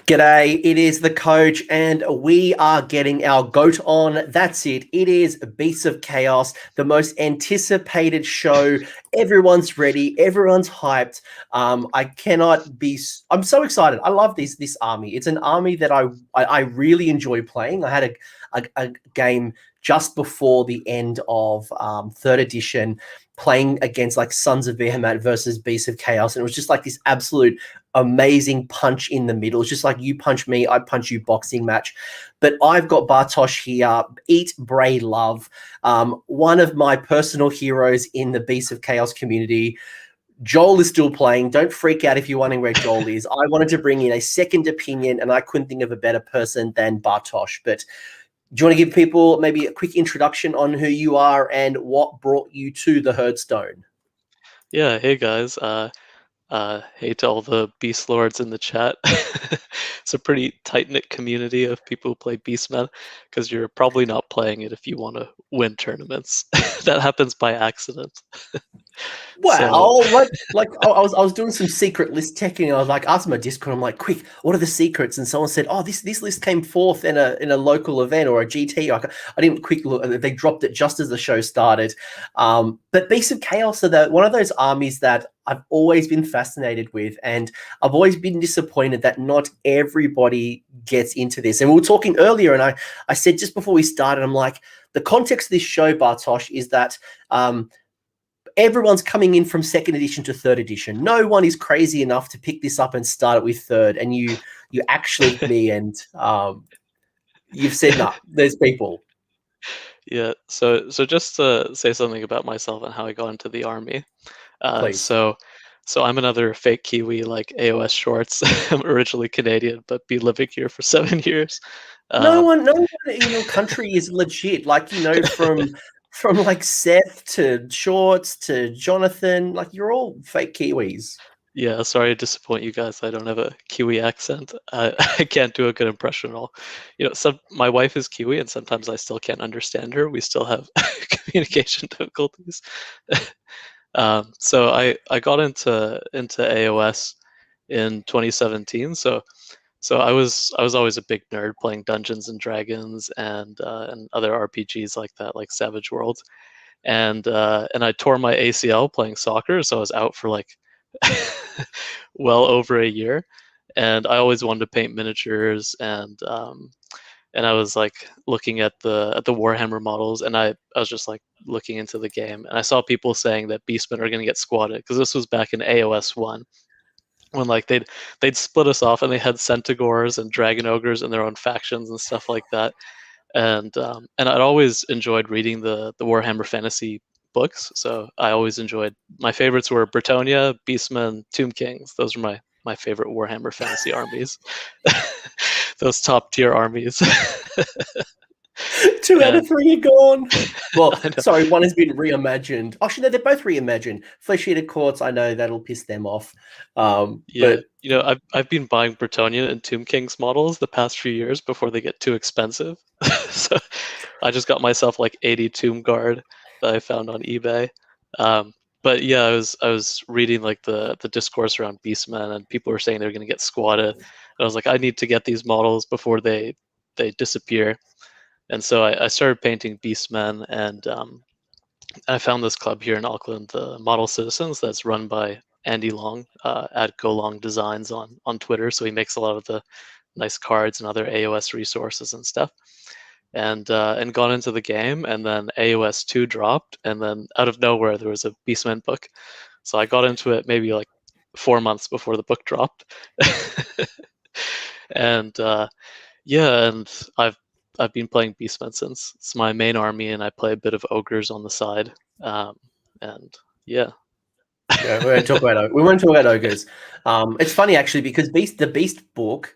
G'day, it is the coach, and we are getting our goat on. That's it. It is Beasts of Chaos, the most anticipated show. Everyone's ready. Everyone's hyped. I'm so excited. I love this army. It's an army that I really enjoy playing. I had a game just before the end of third edition, playing against like Sons of Behemoth versus Beasts of Chaos, and it was just like this absolute amazing punch in the middle. It's just like you punch me, I punch you boxing match. But I've got Bartosz here, Eat, Bray, Love, one of my personal heroes in the Beasts of Chaos community. Joel is still playing. Don't freak out if you're wondering where Joel is. I wanted to bring in a second opinion, and I couldn't think of a better person than Bartosz. But do you want to give people maybe a quick introduction on who you are and what brought you to the Herdstone? Yeah, hey guys. Hey to all the Beast Lords in the chat. It's a pretty tight-knit community of people who play Beastmen, because you're probably not playing it if you want to win tournaments. That happens by accident. Wow, I was doing some secret list checking. I was like, asking my Discord, I'm like, quick, what are the secrets? And someone said, oh, this list came forth in a local event or a GT. I didn't quick look. They dropped it just as the show started. But Beasts of Chaos are one of those armies that I've always been fascinated with, and I've always been disappointed that not everybody gets into this. And we were talking earlier, and I said just before we started, I'm like, the context of this show, Bartosz, is that everyone's coming in from second edition to third edition. No one is crazy enough to pick this up and start it with third. And you actually me, and you've said no. There's people. Yeah. So just to say something about myself and how I got into the army. Please. So I'm another fake Kiwi, like AOS Shorts. I'm originally Canadian, but been living here for 7 years. No one in your country is legit. Like, from like Seth to Shorts to Jonathan, like you're all fake Kiwis. Yeah, sorry to disappoint you guys. I don't have a Kiwi accent. I can't do a good impression at all. My wife is Kiwi, and sometimes I still can't understand her. We still have communication difficulties. So I got into AOS in 2017. So I was always a big nerd playing Dungeons and Dragons and other RPGs like that, like Savage Worlds. And I tore my ACL playing soccer, so I was out for like well over a year. And I always wanted to paint miniatures, and I was like looking at the Warhammer models, and I was just like looking into the game, and I saw people saying that Beastmen are going to get squatted, because this was back in AOS 1, when like they'd split us off, and they had Centaurs and Dragon Ogres in their own factions and stuff like that. And I'd always enjoyed reading the Warhammer Fantasy books, so I always enjoyed. My favorites were Bretonnia, Beastmen, Tomb Kings. Those were my favorite Warhammer Fantasy armies. Those top tier armies. 2 out of 3 are gone. Well, sorry, one has been reimagined. Actually, no, they're both reimagined. Flesh-eater courts, I know that'll piss them off. But I've been buying Bretonnia and Tomb Kings models the past few years before they get too expensive. So I just got myself like 80 Tomb Guard that I found on eBay. But yeah, I was reading like the discourse around Beastmen, and people were saying they're going to get squatted. And I was like, I need to get these models before they disappear. And so I started painting Beastmen, and I found this club here in Auckland, the Model Citizens, that's run by Andy Long at Go Long Designs on Twitter. So he makes a lot of the nice cards and other AOS resources and stuff. And got into the game, and then AOS 2 dropped, and then out of nowhere there was a Beastmen book. So I got into it maybe like 4 months before the book dropped. And and I've been playing Beastmen since. It's my main army, and I play a bit of ogres on the side. And yeah. Yeah, we won't talk about ogres. It's funny actually, because the Beast book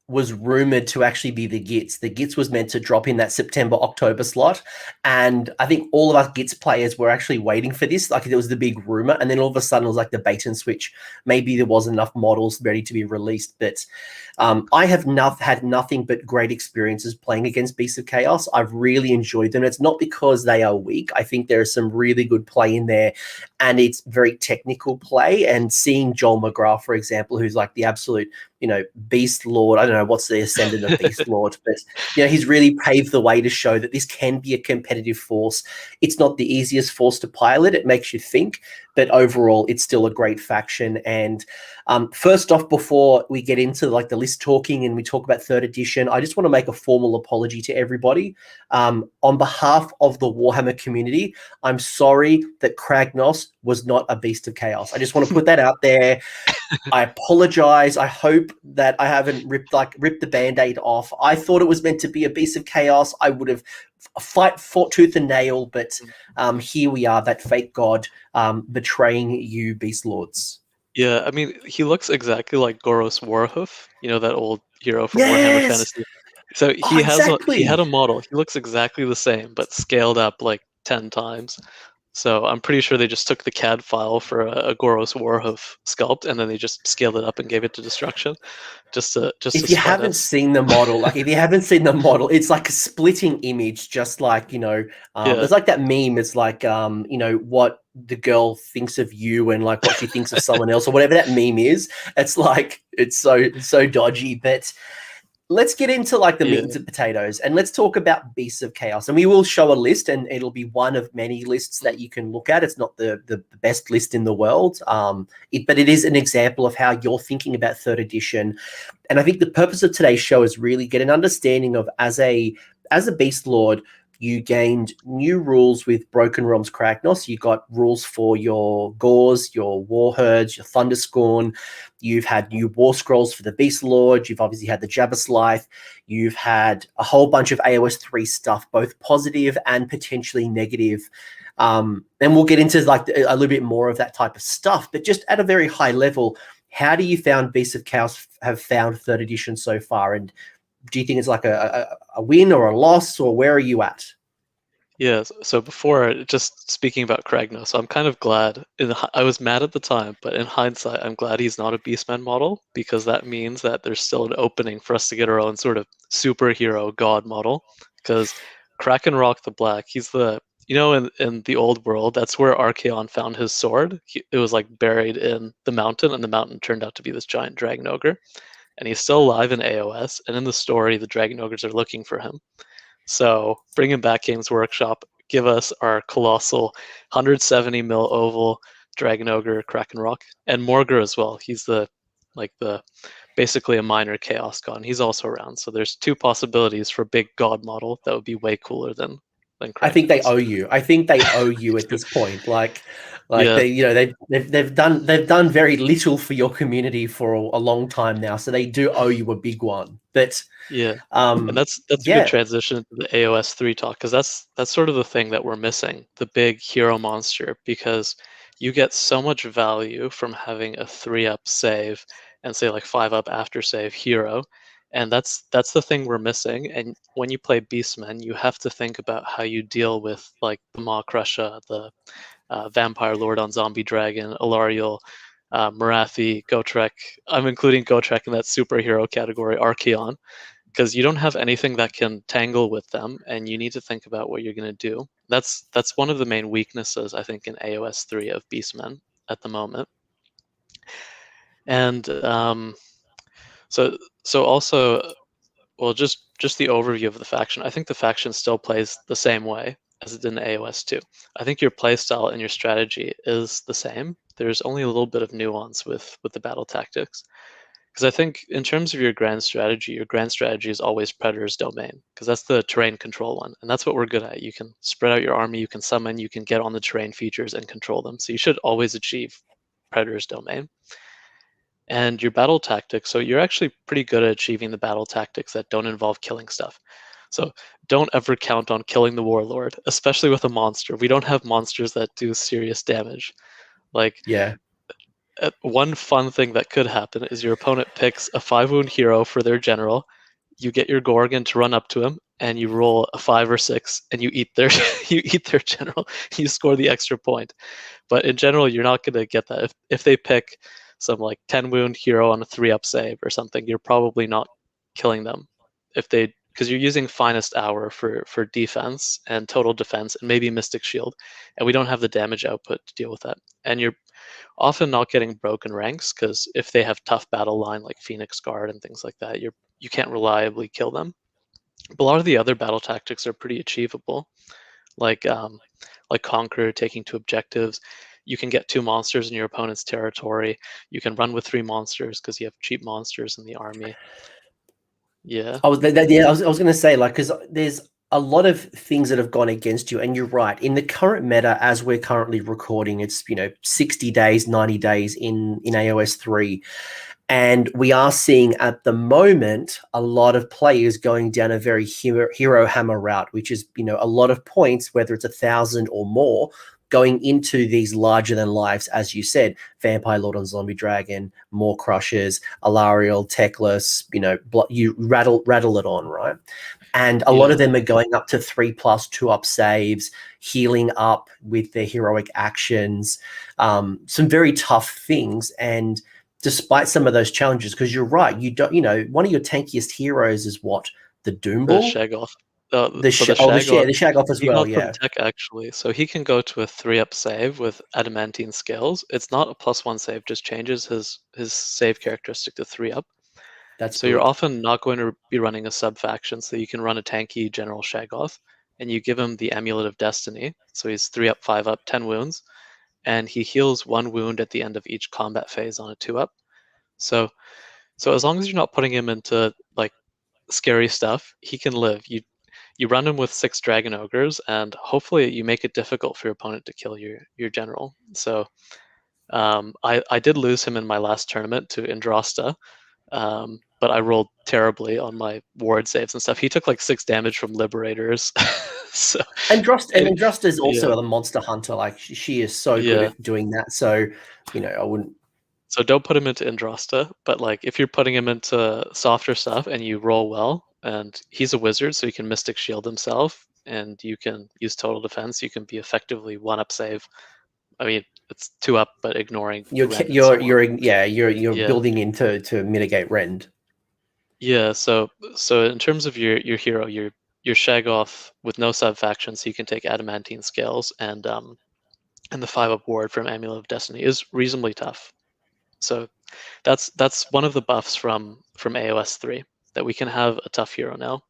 was rumored to actually be the Gits. The Gits was meant to drop in that September-October slot, and I think all of us Gits players were actually waiting for this. Like, it was the big rumor, and then all of a sudden it was like the bait and switch. Maybe there wasn't enough models ready to be released, but I have had nothing but great experiences playing against Beasts of Chaos. I've really enjoyed them. It's not because they are weak. I think there is some really good play in there, and it's very technical play. And seeing Joel McGrath, for example, who's like the absolute, Beast Lord. I don't know what's the ascendant of Beast Lord, but he's really paved the way to show that this can be a competitive force. It's not the easiest force to pilot. It makes you think, but overall, it's still a great faction. And first off, before we get into like the list talking and we talk about 3rd edition, I just want to make a formal apology to everybody. On behalf of the Warhammer community, I'm sorry that Kragnos was not a Beast of Chaos. I just want to put that out there. I apologize. I hope that I haven't ripped the Band-Aid off. I thought it was meant to be a Beast of Chaos. I would have fought tooth and nail, but here we are, that fake god betraying you, Beast Lords. Yeah, I mean, he looks exactly like Goros Warhoof, that old hero from Warhammer Fantasy. So he had a model. He looks exactly the same, but scaled up like 10 times. So I'm pretty sure they just took the CAD file for a Goros Warhoof sculpt, and then they just scaled it up and gave it to Destruction. If you haven't seen the model, it's like a splitting image, just like, it's like that meme. It's like, what the girl thinks of you and like what she thinks of someone else, or whatever that meme is. It's like, it's so dodgy, but let's get into like the meat and potatoes, and let's talk about Beasts of Chaos. And we will show a list, and it'll be one of many lists that you can look at. It's not the best list in the world, but it is an example of how you're thinking about 3rd edition. And I think the purpose of today's show is really get an understanding of, as a Beast Lord, you gained new rules with Broken Realms Kragnos. You got rules for your Gores, your Warherds, your Thunderscorn. You've had new War Scrolls for the Beast Lord. You've obviously had the Jabberslith. You've had a whole bunch of AOS 3 stuff, both positive and potentially negative. And we'll get into like a little bit more of that type of stuff. But just at a very high level, how do you found Beasts of Chaos have found 3rd edition so far? And do you think it's like a win or a loss, or where are you at? Yeah, so before, just speaking about Kragnos, I'm kind of glad. I was mad at the time, but in hindsight, I'm glad he's not a Beastman model, because that means that there's still an opening for us to get our own sort of superhero god model. Because Krakenrock the Black, he's the, in the old world, that's where Archaon found his sword. It was like buried in the mountain, and the mountain turned out to be this giant dragon ogre. And he's still alive in AOS, and in the story, the dragon ogres are looking for him. So bring him back, Games Workshop. Give us our colossal 170 mil oval dragon ogre Krakenrock, and Morgr as well. He's basically a minor chaos god. He's also around. So there's 2 possibilities for a big god model that would be way cooler than Krakenrock. I think they owe you. At this point. They've done very little for your community for a long time now, so they do owe you a big one. But and that's a good transition to the AOS 3 talk, because that's sort of the thing that we're missing, the big hero monster, because you get so much value from having a 3-up save and say like 5-up after save hero. And that's the thing we're missing. And when you play Beastmen, you have to think about how you deal with like the Maw Crusher, the Vampire Lord on Zombie Dragon, Alariel, Marathi, Gotrek. I'm including Gotrek in that superhero category, Archaon, because you don't have anything that can tangle with them, and you need to think about what you're going to do. That's one of the main weaknesses, I think, in AOS 3 of Beastmen at the moment. And so also, well, just the overview of the faction. I think the faction still plays the same way as it did in AOS 2. I think your playstyle and your strategy is the same. There's only a little bit of nuance with the battle tactics. Because I think in terms of your grand strategy is always Predator's Domain, because that's the terrain control one. And that's what we're good at. You can spread out your army, you can summon, you can get on the terrain features and control them. So you should always achieve Predator's Domain. And your battle tactics, so you're actually pretty good at achieving the battle tactics that don't involve killing stuff. So don't ever count on killing the Warlord, especially with a monster. We don't have monsters that do serious damage. One fun thing that could happen is your opponent picks a 5-wound hero for their general. You get your Gorgon to run up to him, and you roll a 5 or 6, and you eat their general. You score the extra point. But in general, you're not going to get that. If they pick some like 10-wound hero on a 3-up save or something, you're probably not killing them. If they because you're using finest hour for defense and total defense and maybe mystic shield, and we don't have the damage output to deal with that. And you're often not getting broken ranks because if they have tough battle line like Phoenix Guard and things like that, you can't reliably kill them. But a lot of the other battle tactics are pretty achievable, like Conquer, taking 2 objectives. You can get 2 monsters in your opponent's territory. You can run with 3 monsters because you have cheap monsters in the army. Yeah. I was going to say, like, because there's a lot of things that have gone against you, and you're right. In the current meta, as we're currently recording, it's 60 days, 90 days in AOS 3. And we are seeing at the moment a lot of players going down a very hero hammer route, which is, a lot of points, whether it's 1,000 or more, going into these larger than lives, as you said, Vampire Lord and Zombie Dragon, More Crushers, Alariel, Teclis, you rattle it on, right? And a lot of them are going up to 3+ 2-up saves, healing up with their heroic actions, some very tough things. And despite some of those challenges, because you're right, you don't, one of your tankiest heroes is what? The Doombull? The Shagoff. The Shagoff as well, he got from tech, actually. So he can go to a 3-up save with adamantine scales. It's not a +1 save, just changes his save characteristic to 3-up. That's so good. You're often not going to be running a sub-faction, so you can run a tanky General Shagoff, and you give him the Amulet of Destiny. So he's 3-up, 5-up, 10 wounds, and he heals 1 wound at the end of each combat phase on a 2-up. So as long as you're not putting him into like scary stuff, he can live. You run him with 6 dragon ogres, and hopefully you make it difficult for your opponent to kill your general. So I did lose him in my last tournament to Andrasta, but I rolled terribly on my ward saves and stuff. He took like 6 damage from Liberators. Andrasta is also a monster hunter. Like, she is so good at doing that. So, I wouldn't. So don't put him into Andrasta, but like if you're putting him into softer stuff and you roll well, and he's a wizard, so he can Mystic Shield himself, and you can use total defense, you can be effectively 1-up save. I mean, it's 2-up, but ignoring you're building in to mitigate rend. Yeah, so in terms of your hero, your Shagoff with no sub faction, so you can take adamantine scales, and the 5-up ward from Amulet of Destiny is reasonably tough. So that's one of the buffs from AOS 3, that we can have a tough hero now.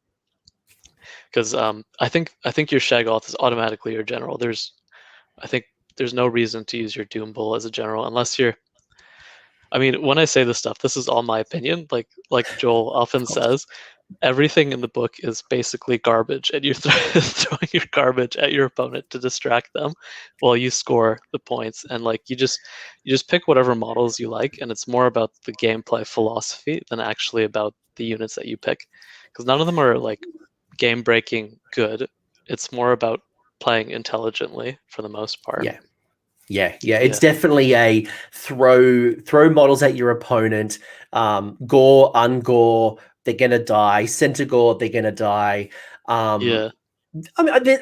Because I think your Shagoth is automatically your general. I think there's no reason to use your Doombull as a general unless you're. I mean, when I say this stuff, this is all my opinion. Like Joel often says, everything in the book is basically garbage, and you're throwing your garbage at your opponent to distract them while you score the points. And like you just pick whatever models you like, and it's more about the gameplay philosophy than actually about the units that you pick, because none of them are like game breaking good. It's more about playing intelligently for the most part. Yeah. It's definitely a throw models at your opponent. Gore, ungore, they're gonna die. Center gore, they're gonna die. I mean,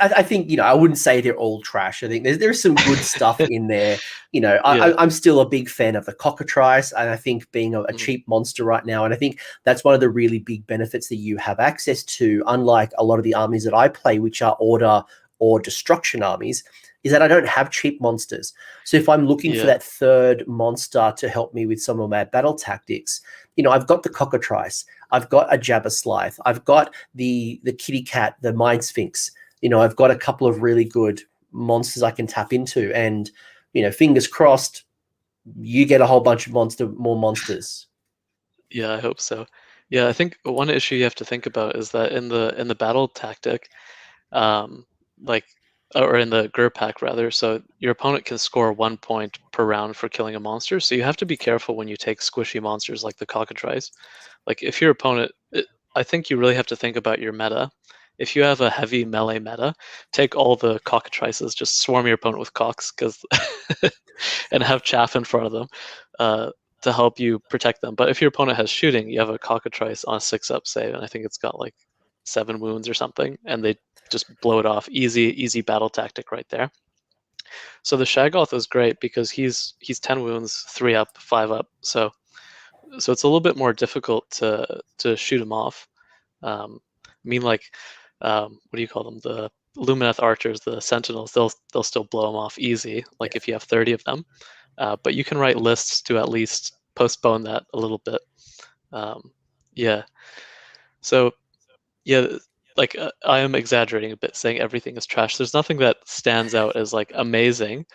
I think I wouldn't say they're all trash. I think there's some good stuff in there. I'm still a big fan of the cockatrice, and I think being a cheap monster right now, and I think that's one of the really big benefits that you have access to, unlike a lot of the armies that I play, which are order or destruction armies, is that I don't have cheap monsters. So if I'm looking for that third monster to help me with some of my battle tactics, I've got the cockatrice, I've got a Jabba Slythe, I've got the kitty cat, the Mind Sphinx. I've got a couple of really good monsters I can tap into, and fingers crossed, you get a whole bunch of more monsters. Yeah, I hope so. Yeah, I think one issue you have to think about is that in the battle tactic, or in the Gur pack rather, so your opponent can score 1 point per round for killing a monster. So you have to be careful when you take squishy monsters like the cockatrice. Like if your opponent, I think you really have to think about your meta. If you have a heavy melee meta, take all the cockatrices, just swarm your opponent with cocks, and have chaff in front of them to help you protect them. But if your opponent has shooting, you have a cockatrice on a 6-up save, and I think it's got like 7 wounds or something, and they just blow it off. Easy battle tactic right there. So the Shagoth is great because he's 10 wounds, 3-up, 5-up. So it's a little bit more difficult to shoot him off. mean, like, what do you call them? The Lumineth archers, the sentinels, they'll still blow them off easy, like if you have 30 of them. But you can write lists to at least postpone that a little bit. Yeah. So yeah, like I am exaggerating a bit, saying everything is trash. There's nothing that stands out as like amazing,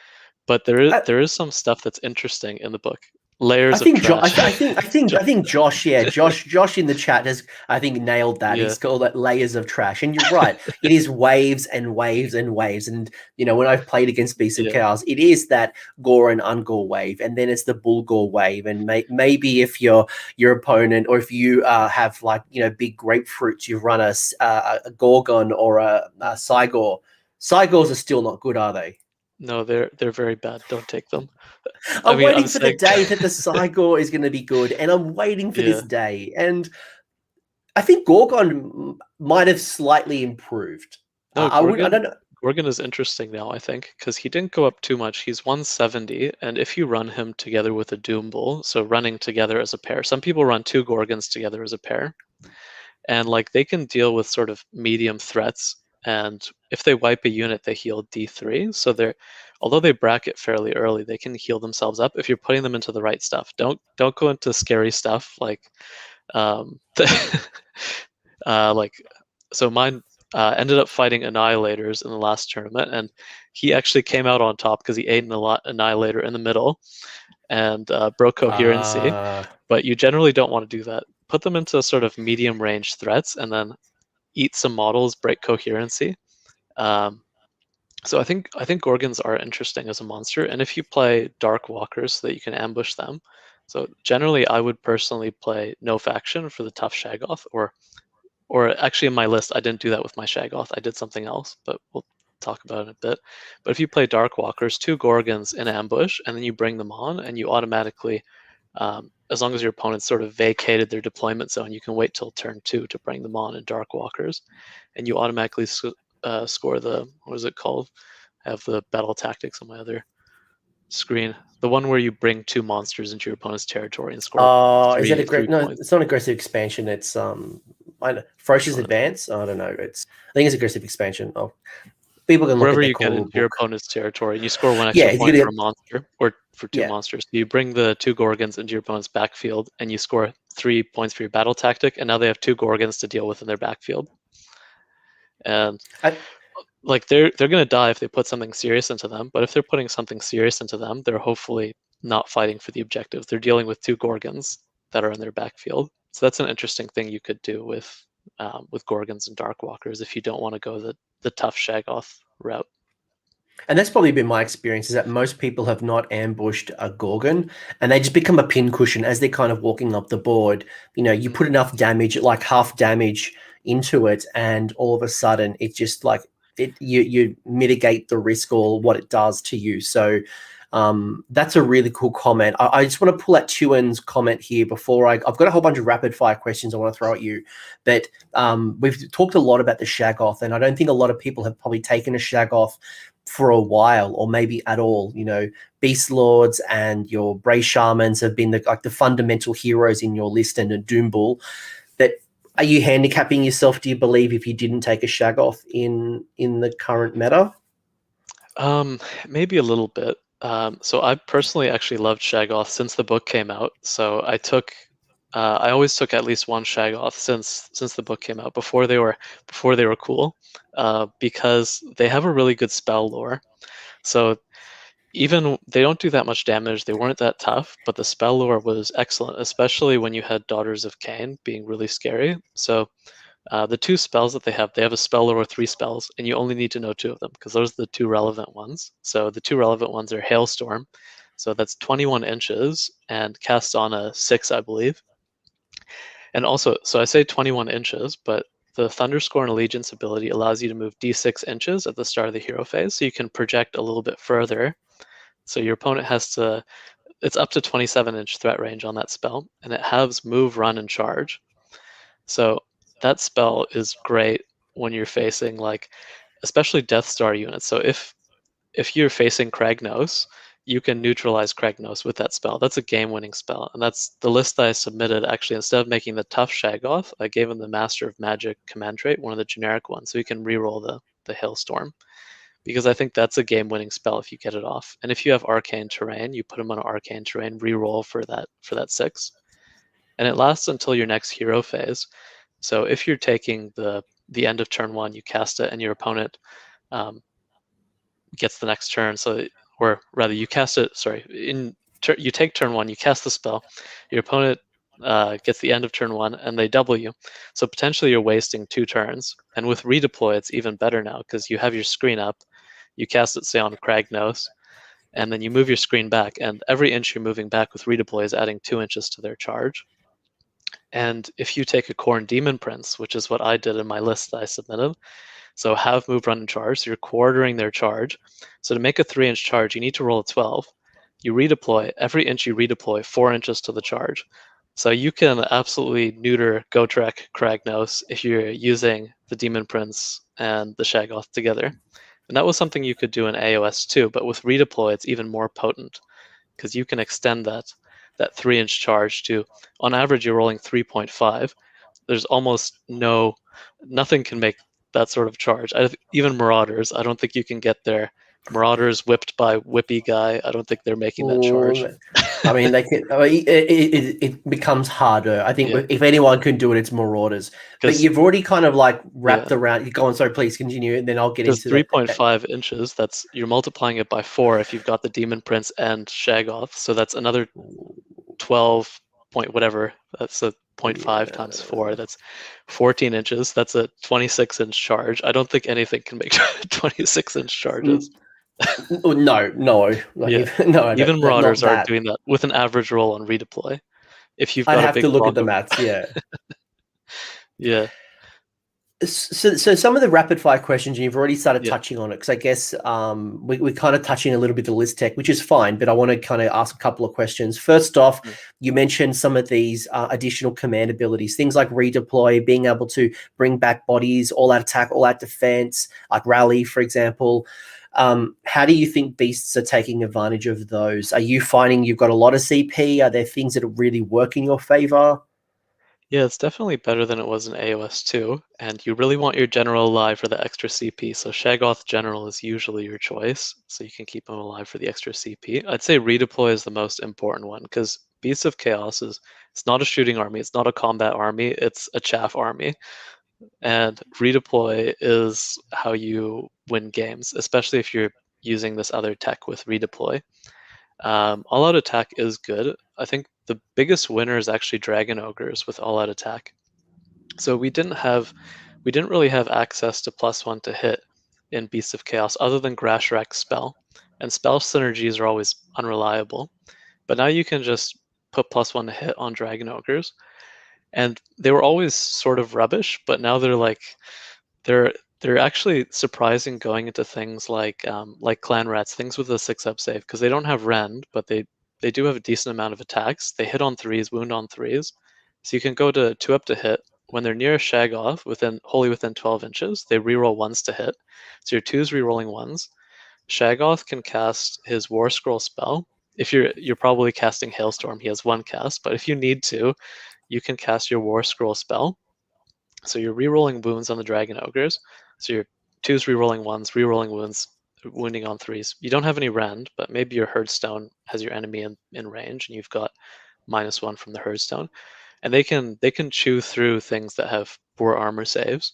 but there is some stuff that's interesting in the book. Layers of trash. I think Josh, Josh in the chat has, I think, nailed that. Yeah. He's called it layers of trash, and you're right. It is waves and waves and waves, and when I've played against Beasts of Yeah. Chaos, it is that gore and ungore wave, and then it's the bull gore wave, and maybe if your opponent, or if you have like big grapefruits, you've run a gorgon or a Cygor. Cygors are still not good, are they? No, they're very bad. Don't take them. I'm waiting I'm for the saying, day that the Cygor is going to be good, and I'm waiting for this yeah. day. And I think Gorgon might have slightly improved. No, I don't know. Gorgon is interesting now, I think, because he didn't go up too much. He's 170, and if you run him together with a doombull, so running together as a pair, some people run 2 Gorgons together as a pair, and like they can deal with sort of medium threats. And if they wipe a unit, they heal D3. So although they bracket fairly early, they can heal themselves up if you're putting them into the right stuff. Don't go into scary stuff like, like, so mine ended up fighting Annihilators in the last tournament, and he actually came out on top because he ate an Annihilator in the middle and broke Coherency. But you generally don't want to do that. Put them into sort of medium range threats, and then eat some models, break Coherency. So I think Gorgons are interesting as a monster, and if you play Dark Walkers so that you can ambush them. So generally, I would personally play no faction for the tough Shaggoth, or actually in my list, I didn't do that with my Shaggoth. I did something else, but we'll talk about it in a bit. But if you play Dark Walkers, 2 Gorgons in ambush, and then you bring them on, and you automatically, as long as your opponent's sort of vacated their deployment zone, you can wait till turn 2 to bring them on in Dark Walkers, and you automatically score the, what is it called? I have the battle tactics on my other screen. The one where you bring 2 monsters into your opponent's territory and score Is that a three great? No, points. it's not aggressive expansion. It's Ferocious Advance. I don't know. I think it's aggressive expansion. Oh, people can look Wherever at their you get core into your book. opponent's territory, and you score 1 extra point for a monster, or for 2 monsters. You bring the 2 Gorgons into your opponent's backfield, and you score 3 points for your battle tactic, and now they have 2 Gorgons to deal with in their backfield. And like they're going to die if they put something serious into them, but if they're putting something serious into them, they're hopefully not fighting for the objective. They're dealing with 2 Gorgons that are in their backfield. So that's an interesting thing you could do with Gorgons and Darkwalkers if you don't want to go the tough Shaggoth route. And that's probably been my experience, is that most people have not ambushed a Gorgon, and they just become a pincushion as they're kind of walking up the board. You put enough damage, like half damage into it, and all of a sudden it's just like you mitigate the risk or what it does to you. So that's a really cool comment. I just want to pull out Tuan's comment here before I've got a whole bunch of rapid fire questions I want to throw at you. But we've talked a lot about the Shaggoth, and I don't think a lot of people have probably taken a Shaggoth for a while, or maybe at all. Beast Lords and your Bray Shamans have been the fundamental heroes in your list, and a Doombull. But are you handicapping yourself, do you believe, if you didn't take a Shaggoth in the current meta? Maybe a little bit. So I personally actually loved Shaggoth since the book came out. So I always took at least 1 Shaggoth since the book came out, before they were cool, because they have a really good spell lore. So even they don't do that much damage, they weren't that tough, but the spell lore was excellent, especially when you had Daughters of Cain being really scary. So the 2 spells that they have a spell lore of 3 spells, and you only need to know 2 of them, because those are the 2 relevant ones. So the 2 relevant ones are Hailstorm, so that's 21 inches and casts on a 6, I believe. And also, so I say 21 inches, but the Thunderscore and Allegiance ability allows you to move d6 inches at the start of the hero phase, so you can project a little bit further. So your opponent it's up to 27-inch threat range on that spell, and it halves move, run, and charge. So that spell is great when you're facing, like, especially Death Star units. So if you're facing Kragnos, you can neutralize Kragnos with that spell. That's a game-winning spell, and that's the list that I submitted. Actually, instead of making the tough Shaggoth, I gave him the Master of Magic command trait, one of the generic ones, so he can reroll the Hailstorm, because I think that's a game-winning spell if you get it off. And if you have Arcane Terrain, you put him on Arcane Terrain, reroll for that 6, and it lasts until your next hero phase. So if you're taking the end of turn 1, you cast it, and your opponent gets the next turn. So, or rather, you cast it. Sorry, you take turn 1, you cast the spell. Your opponent gets the end of turn 1, and they double you. So potentially you're wasting 2 turns. And with redeploy, it's even better now because you have your screen up. You cast it, say, on Kragnos, and then you move your screen back. And every inch you're moving back with redeploy is adding 2 inches to their charge. And if you take a Khorne Demon Prince, which is what I did in my list that I submitted, so have, move, run, and charge. So you're quartering their charge. So to make a 3-inch charge, you need to roll a 12. You redeploy. Every inch you redeploy, 4 inches to the charge. So you can absolutely neuter Gotrek Kragnos if you're using the Demon Prince and the Shaggoth together. And that was something you could do in AOS too, but with redeploy, it's even more potent because you can extend that 3-inch charge to, on average, you're rolling 3.5. There's almost nothing can make that sort of charge. Even Marauders, I don't think you can get there. Marauders whipped by Whippy guy, I don't think they're making that charge. I mean, they can. I mean, it becomes harder. I think if anyone can do it, it's Marauders. But you've already kind of like wrapped around. You go on. Sorry, please continue, and then I'll get into 3.5 inches. That's, you're multiplying it by 4 if you've got the Demon Prince and Shaggoth. So that's another 12 point whatever. That's a 0.5 times 4. That's 14 inches. That's a 26-inch charge. I don't think anything can make 26-inch charges. No. No, even Marauders are doing that with an average roll on redeploy. If you've got I'd have to look at the maths. Yeah. So some of the rapid fire questions, you've already started touching on it, because I guess we're kind of touching a little bit of list tech, which is fine, but I want to kind of ask a couple of questions. First off, you mentioned some of these additional command abilities, things like redeploy, being able to bring back bodies, all out attack, all out defense, like rally, for example. How do you think beasts are taking advantage of those? Are you finding you've got a lot of CP? Are there things that really work in your favor? Yeah, it's definitely better than it was in AOS 2, and you really want your general alive for the extra CP. So Shaggoth General is usually your choice, so you can keep him alive for the extra CP. I'd say redeploy is the most important one, because Beasts of Chaos it's not a shooting army, it's not a combat army, it's a chaff army. And redeploy is how you win games, especially if you're using this other tech with redeploy. All-out attack is good. I think the biggest winner is actually Dragon Ogres with all-out attack. So we didn't really have access to +1 to hit in Beasts of Chaos other than Grashrak's spell. And spell synergies are always unreliable. But now you can just put +1 to hit on Dragon Ogres. And they were always sort of rubbish, but now they're actually surprising going into things like Clan Rats, things with a 6-up save, because they don't have Rend, but they do have a decent amount of attacks. They hit on 3s, wound on 3s. So you can go to 2-up to hit. When they're near a Shaggoth, wholly within 12 inches, they reroll 1s to hit. So your 2s rerolling 1s. Shaggoth can cast his War Scroll spell. If you're probably casting Hailstorm, he has 1 cast, but if you need to, you can cast your War Scroll spell. So you're rerolling wounds on the Dragon Ogres. So your 2s rerolling 1s, rerolling wounds, wounding on 3s. You don't have any Rend, but maybe your Herdstone has your enemy in range, and you've got -1 from the Herdstone. And they can chew through things that have poor armor saves.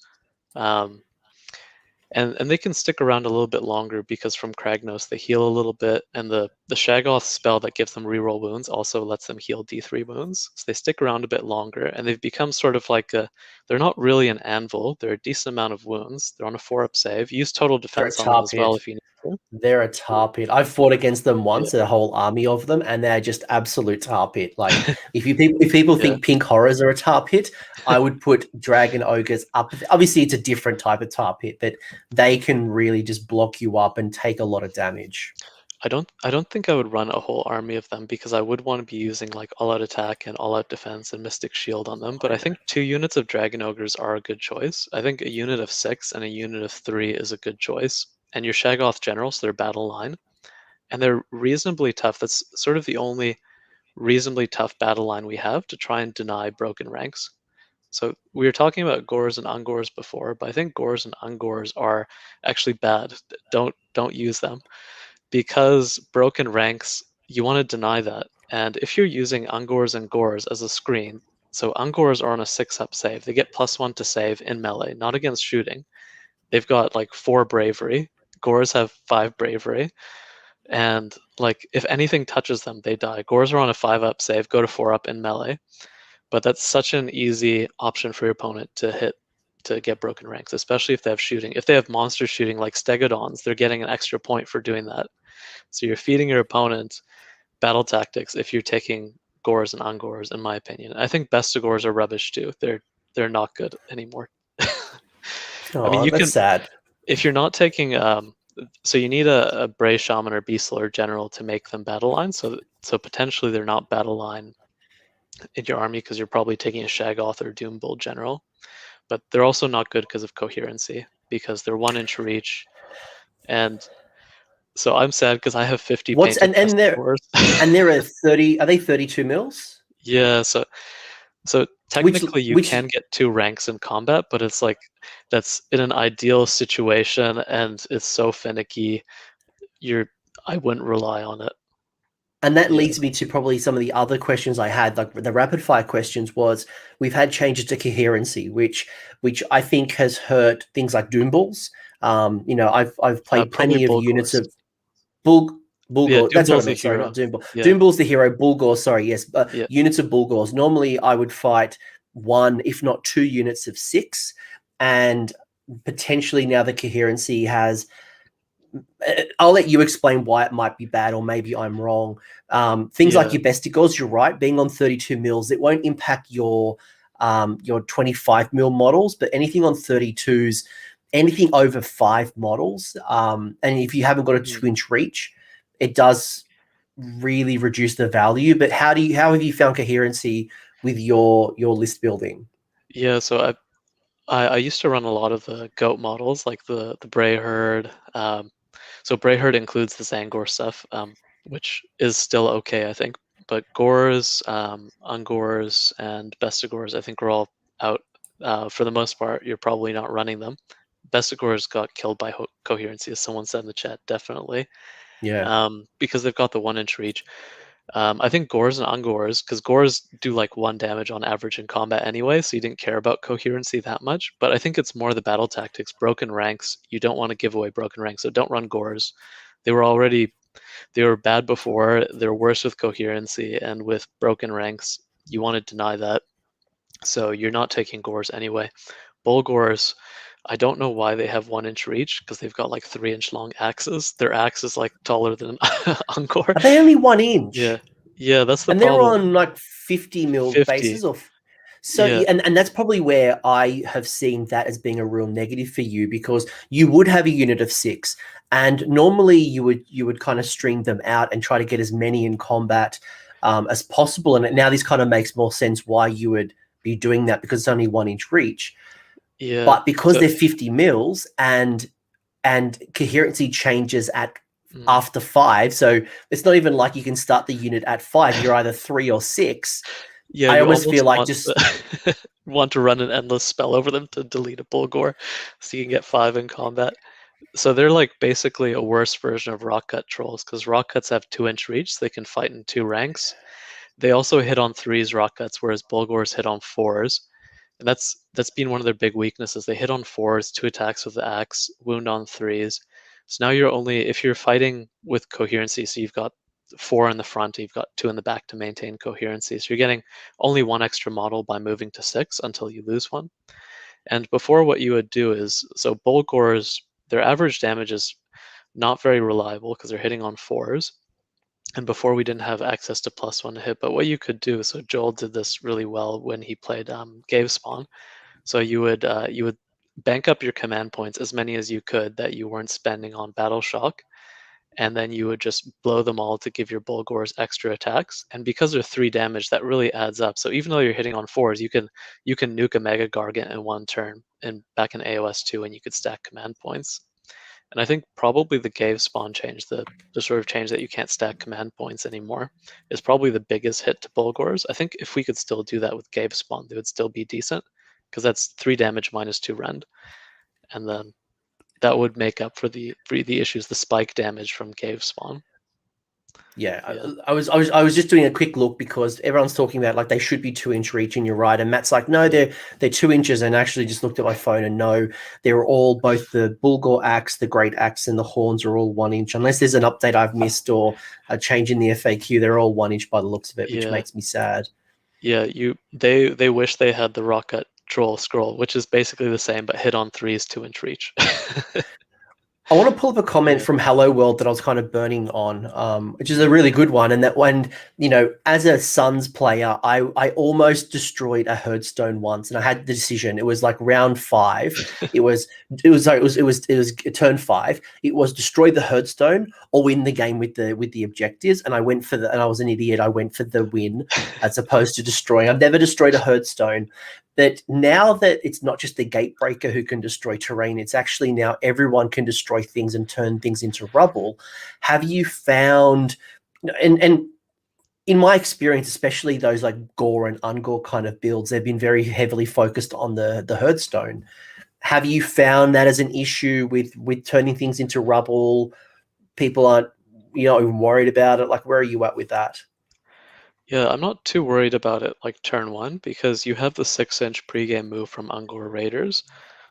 And they can stick around a little bit longer because from Kragnos they heal a little bit, and the Shaggoth spell that gives them reroll wounds also lets them heal D3 wounds. So they stick around a bit longer, and they've become sort of like they're not really an anvil. They're a decent amount of wounds. They're on a 4-up save. Use total defense on them as well if you need to. They're a tar pit. I've fought against them once, a whole army of them, and they're just absolute tar pit. Like if people think pink horrors are a tar pit, I would put Dragon Ogres up. Obviously, it's a different type of tar pit, but they can really just block you up and take a lot of damage. I don't think I would run a whole army of them, because I would want to be using like all-out attack and all-out defense and Mystic Shield on them. But I think 2 units of Dragon Ogres are a good choice. I think a unit of 6 and a unit of 3 is a good choice. And your Shaggoth generals, their battle line. and they're reasonably tough. That's sort of the only reasonably tough battle line we have to try and deny broken ranks. So we were talking about gores and ungores before, but I think gores and ungores are actually bad. Don't use them, because broken ranks, you want to deny that. And if you're using ungores and gores as a screen, so ungores are on a 6-up save. They get +1 to save in melee, not against shooting. They've got like 4 bravery. Gores have 5 bravery. And like if anything touches them, they die. Gores are on a 5-up save, go to 4-up in melee. But that's such an easy option for your opponent to hit to get broken ranks, especially if they have shooting. If they have monster shooting like Stegodons, they're getting an extra point for doing that. So you're feeding your opponent battle tactics if you're taking gores and ungores, in my opinion. I think bestigores are rubbish too. They're not good anymore. I mean, Oh, you that's can, sad. if you're not taking so you need a Bray Shaman or Beast Lord General to make them battle line. So potentially they're not battle line in your army because you're probably taking a Shaggoth or Doombull General. But they're also not good because of coherency, because they're 1-inch reach. And so I'm sad because I have 50 What's painted and they're bestigores. and there are 30. Are they 32 mils? Yeah, so Which technically you which can get 2 ranks in combat, but it's like that's in an ideal situation and it's so finicky. I wouldn't rely on it. And that Yeah. leads me to probably some of the other questions I had, like the rapid fire questions. Was we've had changes to coherency, which I think has hurt things like Doombulls. I've played Probably plenty of units Bulgors. of Bull Yeah, Bulgor. That's what I Doombull's the meant. Sorry, hero. not Doombull. Yeah, Doomball's the hero. Bulgor, sorry, yes. yeah. Units of Bulgors. Normally, I would fight 1, if not 2 units of 6, and potentially now the coherency has. I'll let you explain why it might be bad, or maybe I'm wrong. Things like Yeah. your bestigors, you're right. Being on 32 mils, it won't impact your 25 mil models, but anything on 32s, anything over 5 models, and if you haven't got a Mm. 2-inch reach, it does really reduce the value. But how have you found coherency with your list building? Yeah, so I used to run a lot of the goat models, like the Bray Herd. So Bray Herd includes the Tzaangor stuff, which is still okay, I think. But Gores, Ungores, and Bestigores, I think, are all out. For the most part, you're probably not running them. Bestigores got killed by coherency, as someone said in the chat, definitely, Yeah. because they've got the 1-inch reach. I think Gores and Ungores, because Gores do like 1 damage on average in combat anyway, so you didn't care about coherency that much. But I think it's more the battle tactics. Broken ranks, you don't want to give away broken ranks, so don't run Gores. They were bad before, they're worse with coherency, and with broken ranks, you want to deny that. So you're not taking Gores anyway. Bulgors, I don't know why they have 1-inch reach, because they've got like 3-inch long axes. Their axe is like taller than Angkor. Are they only 1 inch? Yeah, yeah, that's the And they're problem. on like 50 mil 50. bases, or so, Yeah, and that's probably where I have seen that as being a real negative for you, because you would have a unit of 6, and normally you would kind of string them out and try to get as many in combat as possible. And now this kind of makes more sense why you would be doing that, because it's only 1-inch reach. yeah. But because So, they're 50 mils and coherency changes at mm, after 5, so it's not even like you can start the unit at 5. You're either 3 or 6. yeah, I you almost feel almost like want just want to run an endless spell over them to delete a Bulgor, so you can get 5 in combat. So they're like basically a worse version of rock cut trolls, because rock cuts have 2-inch reach, so they can fight in 2 ranks. They also hit on 3s rock cuts, whereas Bulgors hit on 4s. And that's been one of their big weaknesses. They hit on 4s, 2 attacks with the axe, wound on 3s. So now you're only, if you're fighting with coherency, so you've got 4 in the front, you've got 2 in the back to maintain coherency. So you're getting only 1 extra model by moving to 6 until you lose 1. And before, what you would do is, so Bulgors, their average damage is not very reliable because they're hitting on 4s. And before, we didn't have access to +1 to hit. But what you could do, so Joel did this really well when he played Gave Spawn. So you would bank up your command points, as many as you could that you weren't spending on Battle Shock, and then you would just blow them all to give your Bulgors extra attacks. And because they're 3 damage, that really adds up. So even though you're hitting on 4s, you can nuke a Mega-gargant in 1 turn and back in AOS 2, and you could stack command points. And I think probably the Gave spawn change, the sort of change that you can't stack command points anymore, is probably the biggest hit to Bulgors. I think if we could still do that with Gave spawn, they would still be decent, because that's 3 damage minus 2 rend. And then that would make up for the issues, the spike damage from Gave spawn. Yeah, I was just doing a quick look because everyone's talking about like they should be 2-inch reach, and you're right. And Matt's like, no, they're 2 inches. And actually, just looked at my phone and no, they're all both the Bulgur axe, the Great Axe, and the horns are all 1 inch. Unless there's an update I've missed or a change in the FAQ, they're all 1 inch by the looks of it, which makes me sad. Yeah, they wish they had the Rocket Troll scroll, which is basically the same but hit on 3's 2-inch reach. I want to pull up a comment from Hello World that I was kind of burning on, which is a really good one. And that when, as a Suns player, I almost destroyed a Herdstone once, and I had the decision. It was like round 5. It was turn 5. It was destroy the Herdstone or win the game with the objectives. And I went for and I was an idiot. I went for the win as opposed to destroying. I've never destroyed a Herdstone. That now that it's not just the gatebreaker who can destroy terrain, it's actually now everyone can destroy things and turn things into rubble. Have you found, and in my experience, especially those like gore and ungore kind of builds, they've been very heavily focused on the Herdstone. Have you found that as an issue with turning things into rubble? People aren't, even worried about it. Like, where are you at with that? Yeah, I'm not too worried about it like turn 1, because you have the 6-inch pregame move from Ungor Raiders.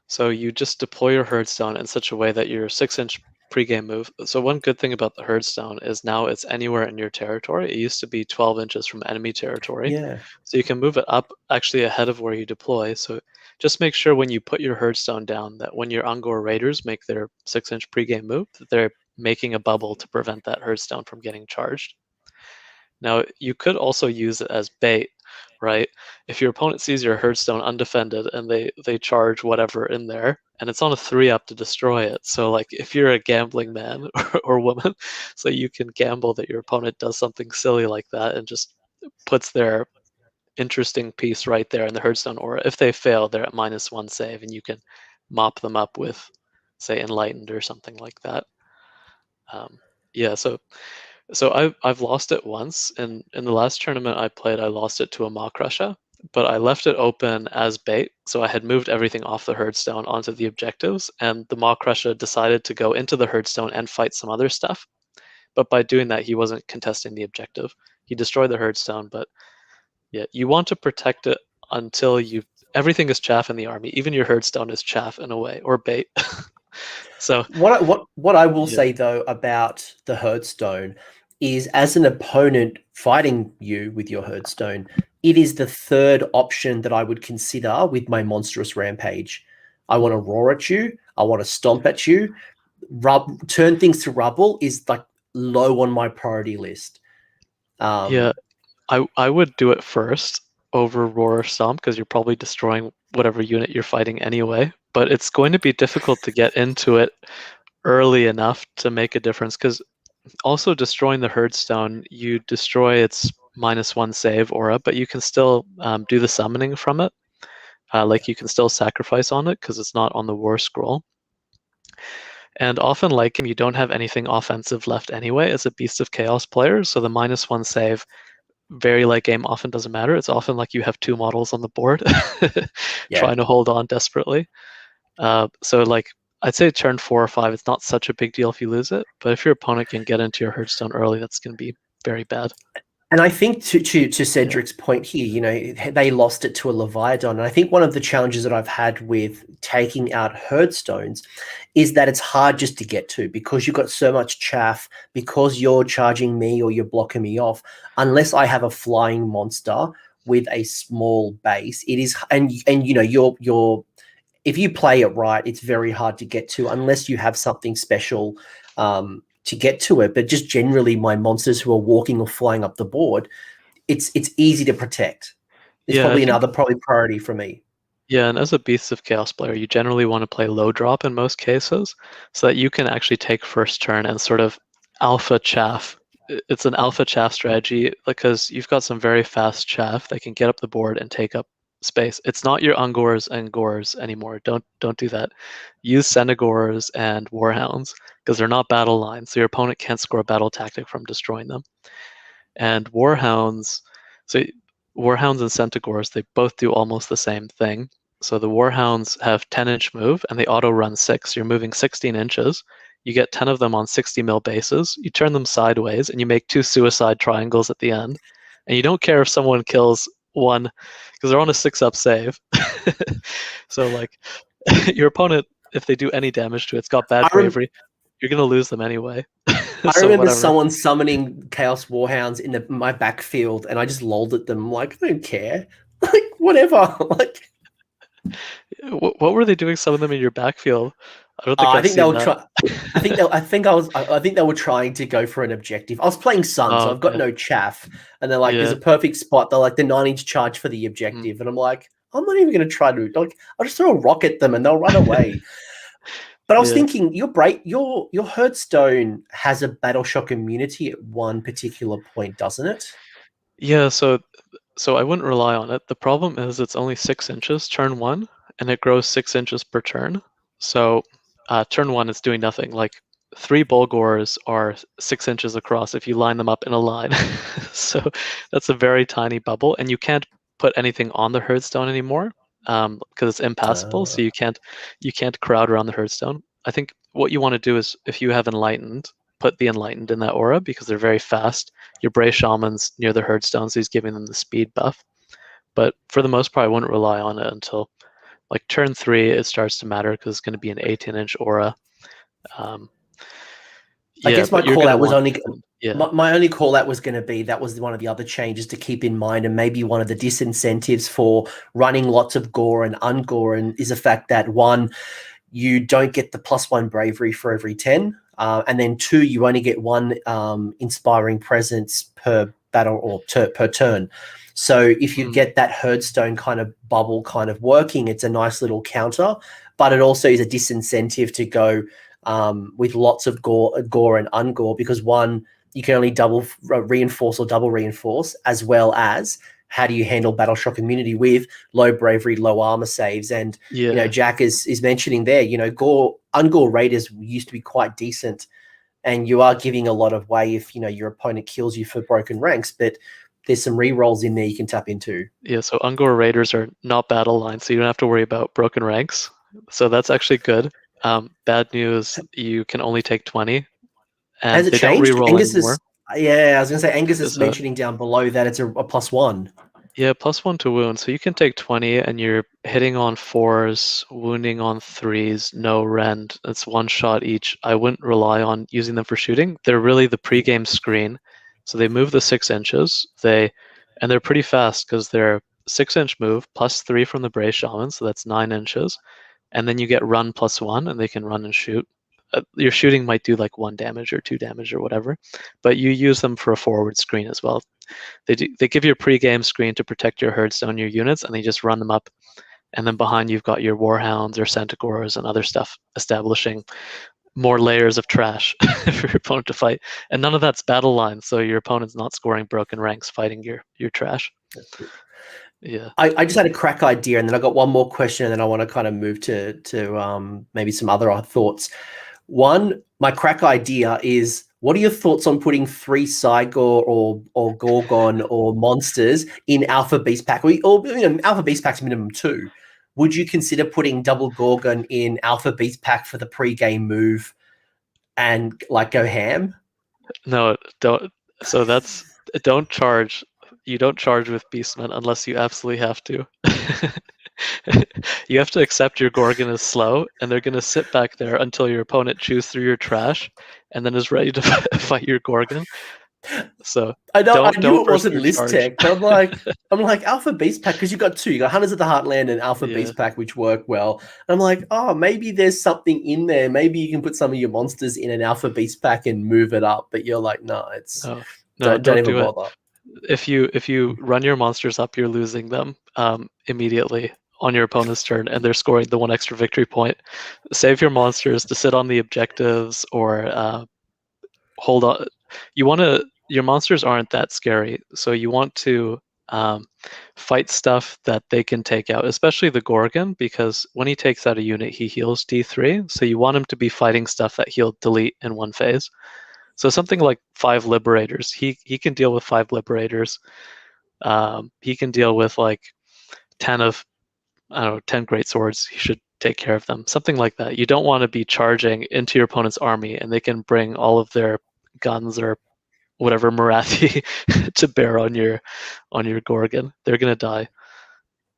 So you just deploy your Herdstone in such a way that your 6-inch pregame move. So one good thing about the Herdstone is now it's anywhere in your territory. It used to be 12 inches from enemy territory. Yeah. So you can move it up actually ahead of where you deploy. So just make sure when you put your Herdstone down that when your Ungor Raiders make their 6-inch pregame move, that they're making a bubble to prevent that Herdstone from getting charged. Now, you could also use it as bait, right? If your opponent sees your Herdstone undefended and they charge whatever in there, and it's on a 3-up to destroy it. So, like, if you're a gambling man or woman, so you can gamble that your opponent does something silly like that and just puts their interesting piece right there in the Herdstone aura. If they fail, they're at -1 save, and you can mop them up with, say, enlightened or something like that. Yeah, so I've lost it once, and in the last tournament I played, I lost it to a Maw Crusher, but I left it open as bait. So I had moved everything off the Herdstone onto the objectives, and the Maw Crusher decided to go into the Herdstone and fight some other stuff. But by doing that, he wasn't contesting the objective. He destroyed the Herdstone, but yeah, you want to protect it until everything is chaff in the army. Even your Herdstone is chaff in a way, or bait. So what I will say though about the Herdstone is, as an opponent fighting you with your Herdstone, it is the third option that I would consider with my monstrous rampage. I want to roar at you. I want to stomp at you. Turn things to rubble is like low on my priority list. Yeah, I would do it first over roar or stomp, because you're probably destroying whatever unit you're fighting anyway. But it's going to be difficult to get into it early enough to make a difference, because also destroying the Herdstone, you destroy its -1 save aura, but you can still do the summoning from it. Like, you can still sacrifice on it because it's not on the war scroll. And often, like him, you don't have anything offensive left anyway as a Beast of Chaos player, so the -1 save, very late game, often doesn't matter. It's often like you have 2 models on the board trying to hold on desperately. So like, I'd say turn 4 or 5, it's not such a big deal if you lose it, but if your opponent can get into your Herdstone early, that's going to be very bad. And I think to Cedric's point here, they lost it to a Leviathan. And I think one of the challenges that I've had with taking out Herdstones is that it's hard just to get to, because you've got so much chaff, because you're charging me or you're blocking me off. Unless I have a flying monster with a small base, it is, and you're if you play it right, it's very hard to get to unless you have something special to get to it. But just generally, my monsters who are walking or flying up the board, it's easy to protect. It's probably another priority for me. Yeah, and as a Beasts of Chaos player, you generally want to play low drop in most cases, so that you can actually take first turn and sort of alpha chaff. It's an alpha chaff strategy because you've got some very fast chaff that can get up the board and take up space. It's not your Ungors and Gors anymore. Don't do that. Use Centaurs and Warhounds because they're not battle lines, so your opponent can't score a battle tactic from destroying them. And Warhounds, so Warhounds and Centaurs, they both do almost the same thing. So the Warhounds have 10-inch move, and they auto-run 6. You're moving 16 inches. You get 10 of them on 60 mil bases. You turn them sideways, and you make 2 suicide triangles at the end. And you don't care if someone kills one, because they're on a 6-up save. So, like, your opponent, if they do any damage to it, it's got bad bravery. You're going to lose them anyway. I remember someone summoning Chaos Warhounds in my backfield, and I just lolled at them. Like, I don't care. Like, whatever. Like, what were they doing? Some of them in your backfield. I don't think I think they were trying. I think they were trying to go for an objective. I was playing Sun, so I've got no chaff, and they're like, "There's a perfect spot." They're like the 9-inch charge for the objective, and I'm like, I'm not even going to try to. Like, I'll just throw a rock at them, and they'll run away. But I was thinking, your Herdstone has a battle shock immunity at one particular point, doesn't it? Yeah. So I wouldn't rely on it. The problem is it's only 6 inches turn 1, and it grows 6 inches per turn. So turn 1 is doing nothing. Like 3 Bulgors are 6 inches across if you line them up in a line. So that's a very tiny bubble, and you can't put anything on the Herdstone anymore because it's impassable. So you can't crowd around the Herdstone. I think what you want to do is, if you have enlightened, put the enlightened in that aura because they're very fast. Your Bray Shaman's near the Herdstone, so he's giving them the speed buff. But for the most part, I wouldn't rely on it until like turn 3. It starts to matter because it's going to be an 18-inch aura. I guess my call out was only Yeah. My only call out was going to be that was one of the other changes to keep in mind, and maybe one of the disincentives for running lots of gore and ungoren is the fact that 1, you don't get the +1 bravery for every 10, and then 2, you only get 1 inspiring presence per battle or per turn. So if you get that Herdstone kind of bubble kind of working, it's a nice little counter, but it also is a disincentive to go with lots of gore and ungore, because 1, you can only double reinforce or double reinforce, as well as how do you handle battle shock immunity with low bravery, low armor saves. And you know, Jack is mentioning there, you know, ungore raiders used to be quite decent, and you are giving a lot of way if, you know, your opponent kills you for broken ranks, but there's some re-rolls in there you can tap into. Yeah, so ungore raiders are not battle lines, so you don't have to worry about broken ranks. So that's actually good. Bad news, you can only take 20. And has it they changed? don't re-roll anymore. Yeah, I was going to say, Angus is mentioning down below that it's a +1. Yeah, +1 to wound. So you can take 20 and you're hitting on 4s, wounding on 3s, no rend. It's 1 shot each. I wouldn't rely on using them for shooting. They're really the pre-game screen. So they move the 6 inches. And they're pretty fast because they're 6-inch move +3 from the Bray Shaman, so that's 9 inches. And then you get run +1, and they can run and shoot. Your shooting might do like 1 damage or 2 damage or whatever, but you use them for a forward screen as well. They give you a pre-game screen to protect your Herdstone, your units, and they just run them up. And then behind you've got your Warhounds or Centaurs and other stuff, establishing more layers of trash for your opponent to fight. And none of that's battle lines, so your opponent's not scoring broken ranks fighting your trash. Yeah. I just had a crack idea, and then I got one more question, and then I want to kind of move to maybe some other thoughts. One, my crack idea is, what are your thoughts on putting 3 Tzaangor or Gorgon or monsters in Alpha Beast Pack? Or you know, Alpha Beast Pack's minimum 2. Would you consider putting double Gorgon in Alpha Beast Pack for the pre-game move and like go ham? No, don't. So don't charge. You don't charge with Beastmen unless you absolutely have to. You have to accept your Gorgon is slow, and they're going to sit back there until your opponent chews through your trash and then is ready to fight your Gorgon. So I knew it wasn't list tech, but I'm like Alpha Beast Pack, because you got 2. You got Hunters of the Heartland and Alpha Beast Pack, which work well. And I'm like, oh, maybe there's something in there. Maybe you can put some of your monsters in an Alpha Beast Pack and move it up. But you're like, no, it's don't even bother. If you run your monsters up, you're losing them immediately on your opponent's turn, and they're scoring the 1 extra victory point. Save your monsters to sit on the objectives or hold on. Your monsters aren't that scary, so you want to fight stuff that they can take out, especially the Gorgon, because when he takes out a unit, he heals D3. So you want him to be fighting stuff that he'll delete in one phase. So something like 5 Liberators, he can deal with 5 Liberators. He can deal with like 10 of, I don't know, 10 Great Swords. He should take care of them. Something like that. You don't want to be charging into your opponent's army and they can bring all of their guns or whatever Marathi to bear on your Gorgon. They're gonna die.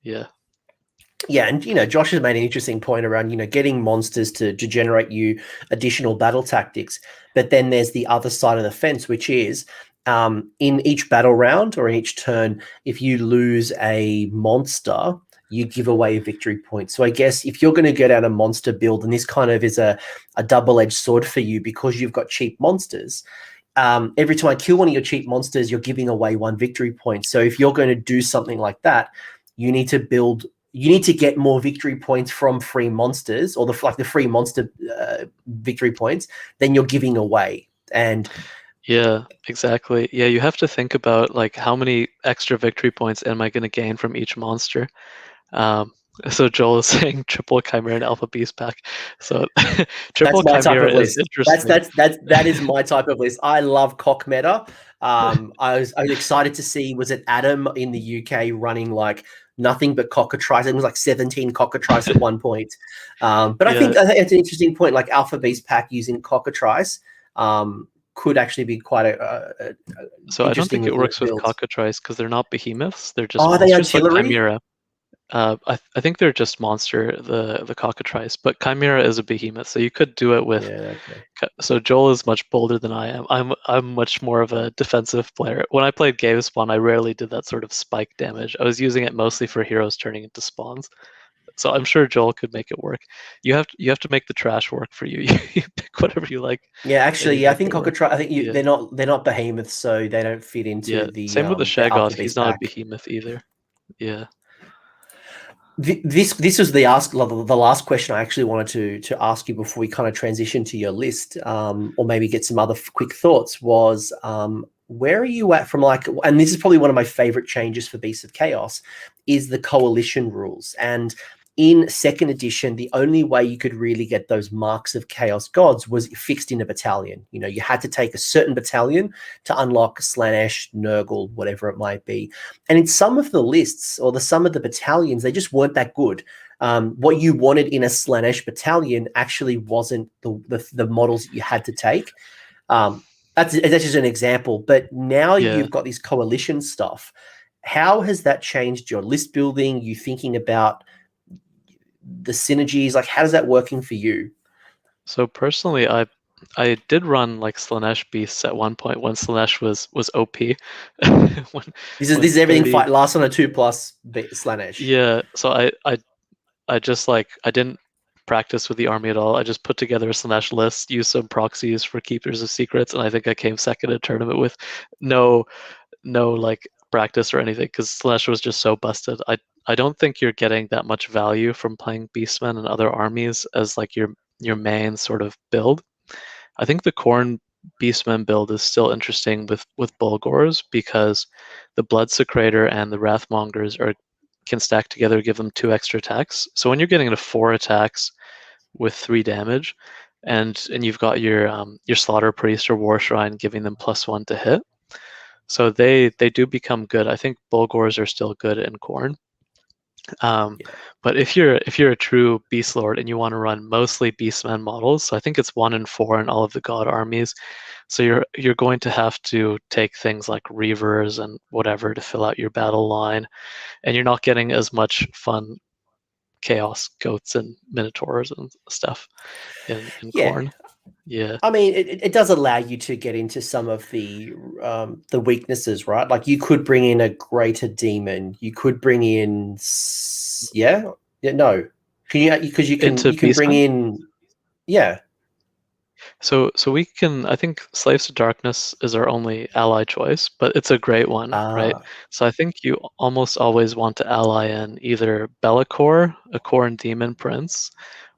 Yeah. Yeah, and Josh has made an interesting point around getting monsters to generate you additional battle tactics. But then there's the other side of the fence, which is in each battle round or in each turn, if you lose a monster, you give away a victory point. So I guess if you're going to get out a monster build, and this kind of is a double-edged sword for you because you've got cheap monsters. Every time I kill one of your cheap monsters, you're giving away 1 victory point. So if you're going to do something like that, you need to get more victory points from free monsters, or the free monster victory points, than you're giving away. And yeah, exactly. Yeah, you have to think about like how many extra victory points am I going to gain from each monster. So Joel is saying triple Chimera and Alpha Beast pack. So triple that's my Chimera type of is list. interesting. That is my type of list. I love cock meta. I was excited to see, was it Adam in the UK running like nothing but cockatrice? It was like 17 cockatrice at one point. But I think it's an interesting point. Like Alpha Beast pack using cockatrice could actually be quite a so I don't think it works build. with cockatrice because they're not behemoths. They're just are they artillery? like Chimera. I think they're just monster, the cockatrice, but Chimera is a behemoth, so you could do it with. Yeah, okay. So Joel is much bolder than I am. I'm much more of a defensive player. When I played Game Spawn, I rarely did that sort of spike damage. I was using it mostly for heroes turning into spawns. So I'm sure Joel could make it work. You have to make the trash work for you. You pick whatever you like. Yeah, actually, I think cockatrice. I think they're not behemoths, so they don't fit into the. Same with the Shaggoth. He's not pack. a behemoth either. Yeah. This was the last question I actually wanted to ask you before we kind of transition to your list, or maybe get some other quick thoughts. Was where are you at from like? And this is probably one of my favorite changes for Beasts of Chaos, is the coalition rules. And in 2nd edition, the only way you could really get those marks of Chaos Gods was fixed in a battalion. You had to take a certain battalion to unlock Slaanesh, Nurgle, whatever it might be. And in some of the lists, or some of the battalions, they just weren't that good. What you wanted in a Slaanesh battalion actually wasn't the models that you had to take. That's just an example. But now you've got this coalition stuff. How has that changed your list building? You thinking about the synergies? Like, how does that working for you? So personally, I did run like Slaanesh beasts at one point when Slaanesh was OP. This is everything fight last on a 2+ Slaanesh. Yeah, so I just like I didn't practice with the army at all. I just put together a Slaanesh list, used some proxies for Keepers of Secrets, and I think I came second in a tournament with no like practice or anything because Slaanesh was just so busted. I don't think you're getting that much value from playing Beastmen and other armies as like your main sort of build. I think the Khorne Beastmen build is still interesting with Bulgors because the Blood Secrator and the Wrathmongers can stack together, give them 2 extra attacks. So when you're getting into 4 attacks with 3 damage, and you've got your Slaughter Priest or War Shrine giving them +1 to hit, so they do become good. I think Bulgors are still good in Khorne. But if you're a true Beast Lord and you want to run mostly Beastmen models, so I think it's 1 in 4 in all of the God armies. So you're going to have to take things like Reavers and whatever to fill out your battle line, and you're not getting as much fun Chaos Goats and Minotaurs and stuff in Khorne. Yeah. I mean, it does allow you to get into some of the weaknesses, right? Like you could bring in a greater demon. You could bring in, no. Because you can bring in, So we can. I think Slaves to Darkness is our only ally choice, but it's a great one, right? So I think you almost always want to ally in either Be'lakor, a Khorne Demon Prince,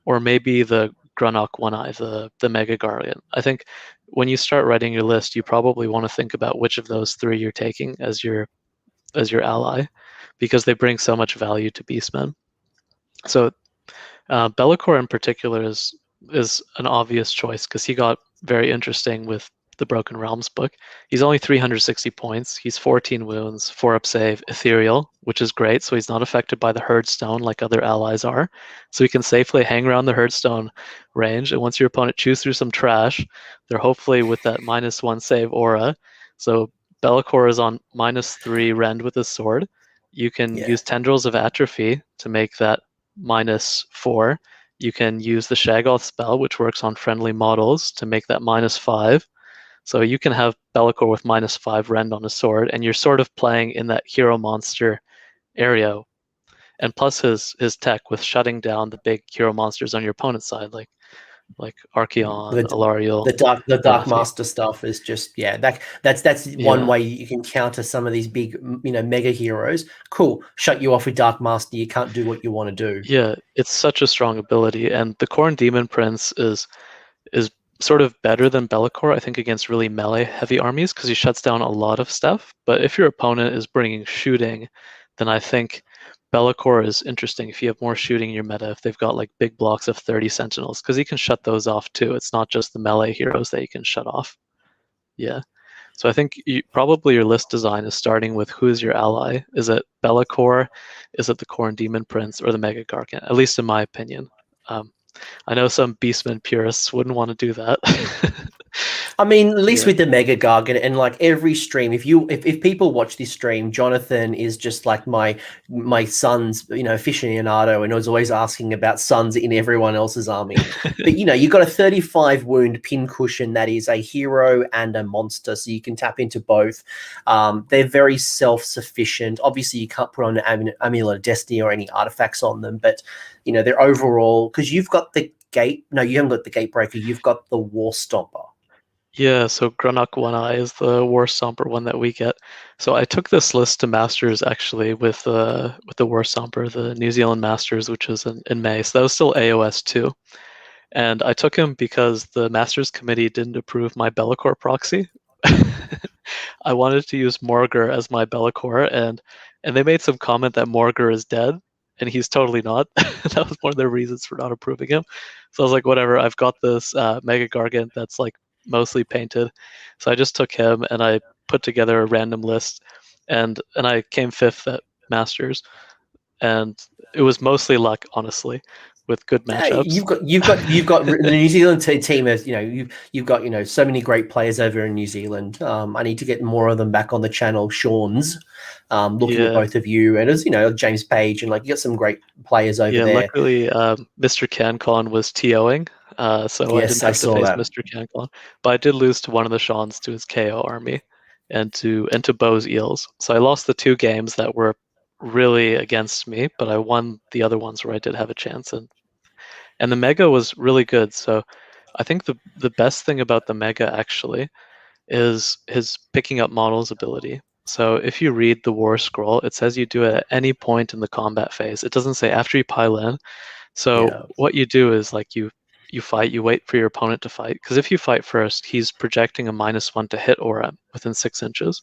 or maybe the Grunnock One-Eye, the Mega-gargant. I think when you start writing your list, you probably want to think about which of those 3 you're taking as your as your ally, because they bring so much value to beastmen. So Be'lakor in particular is an obvious choice because he got very interesting with the Broken Realms book. He's only 360 points. He's 14 wounds, 4 up save, ethereal, which is great. So he's not affected by the Herdstone like other allies are. So he can safely hang around the Herdstone range. And once your opponent chews through some trash, they're hopefully with that -1 save aura. So Be'lakor is on -3 rend with his sword. You can use Tendrils of Atrophy to make that -4. You can use the Shaggoth spell, which works on friendly models, to make that -5. So you can have Be'lakor with -5 rend on a sword, and you're sort of playing in that hero monster area. And plus his tech with shutting down the big hero monsters on your opponent's side, like Archaon, Alariel. The Dark Master stuff is just that's one way you can counter some of these big mega heroes. Cool, shut you off with Dark Master. You can't do what you want to do. Yeah, it's such a strong ability, and the Khorne Demon Prince is sort of better than Be'lakor, I think, against really melee heavy armies because he shuts down a lot of stuff. But if your opponent is bringing shooting, then I think Be'lakor is interesting if you have more shooting in your meta, if they've got like big blocks of 30 sentinels, because he can shut those off too. It's not just the melee heroes that you can shut off. Yeah. So I think probably your list design is starting with who is your ally. Is it Be'lakor? Is it the Khorne Demon Prince or the Mega-gargant? At least in my opinion. I know some Beastmen purists wouldn't want to do that. I mean, at least with the Mega-gargant, and like every stream, if people watch this stream, Jonathan is just like my son's aficionado, and was always asking about sons in everyone else's army. But you've got a 35 wound pincushion that is a hero and a monster, so you can tap into both. They're very self-sufficient. Obviously, you can't put on an Amulet of Destiny or any artifacts on them, but they're overall, because you've got the gate. No, you haven't got the Gatebreaker. You've got the War Stomper. Yeah, so Grunnock One Eye is the War Stomper one that we get. So I took this list to Masters actually with the War Stomper, the New Zealand Masters, which was in May. So that was still AOS 2. And I took him because the Masters Committee didn't approve my Be'lakor proxy. I wanted to use Morgur as my Be'lakor, and they made some comment that Morgur is dead, and he's totally not. That was one of their reasons for not approving him. So I was like, whatever, I've got this Mega-gargant that's like mostly painted. So I just took him and I put together a random list, and I came 5th at Masters, and it was mostly luck, honestly, with good matchups. You've got the New Zealand team as you've got so many great players over in New Zealand. I need to get more of them back on the channel. Sean's looking at both of you, and as James Page, and like you got some great players over there. Luckily, Mr. CanCon was TOing. So yes, I didn't have to face Mr. CanCon. But I did lose to one of the Seans to his KO army and to Bo's Eels. So I lost the 2 games that were really against me, but I won the other ones where I did have a chance. And the Mega was really good. So I think the best thing about the Mega actually is his picking up models ability. So if you read the War Scroll, it says you do it at any point in the combat phase. It doesn't say after you pile in. So what you do is like you fight, you wait for your opponent to fight. Because if you fight first, he's projecting a -1 to hit aura within 6 inches.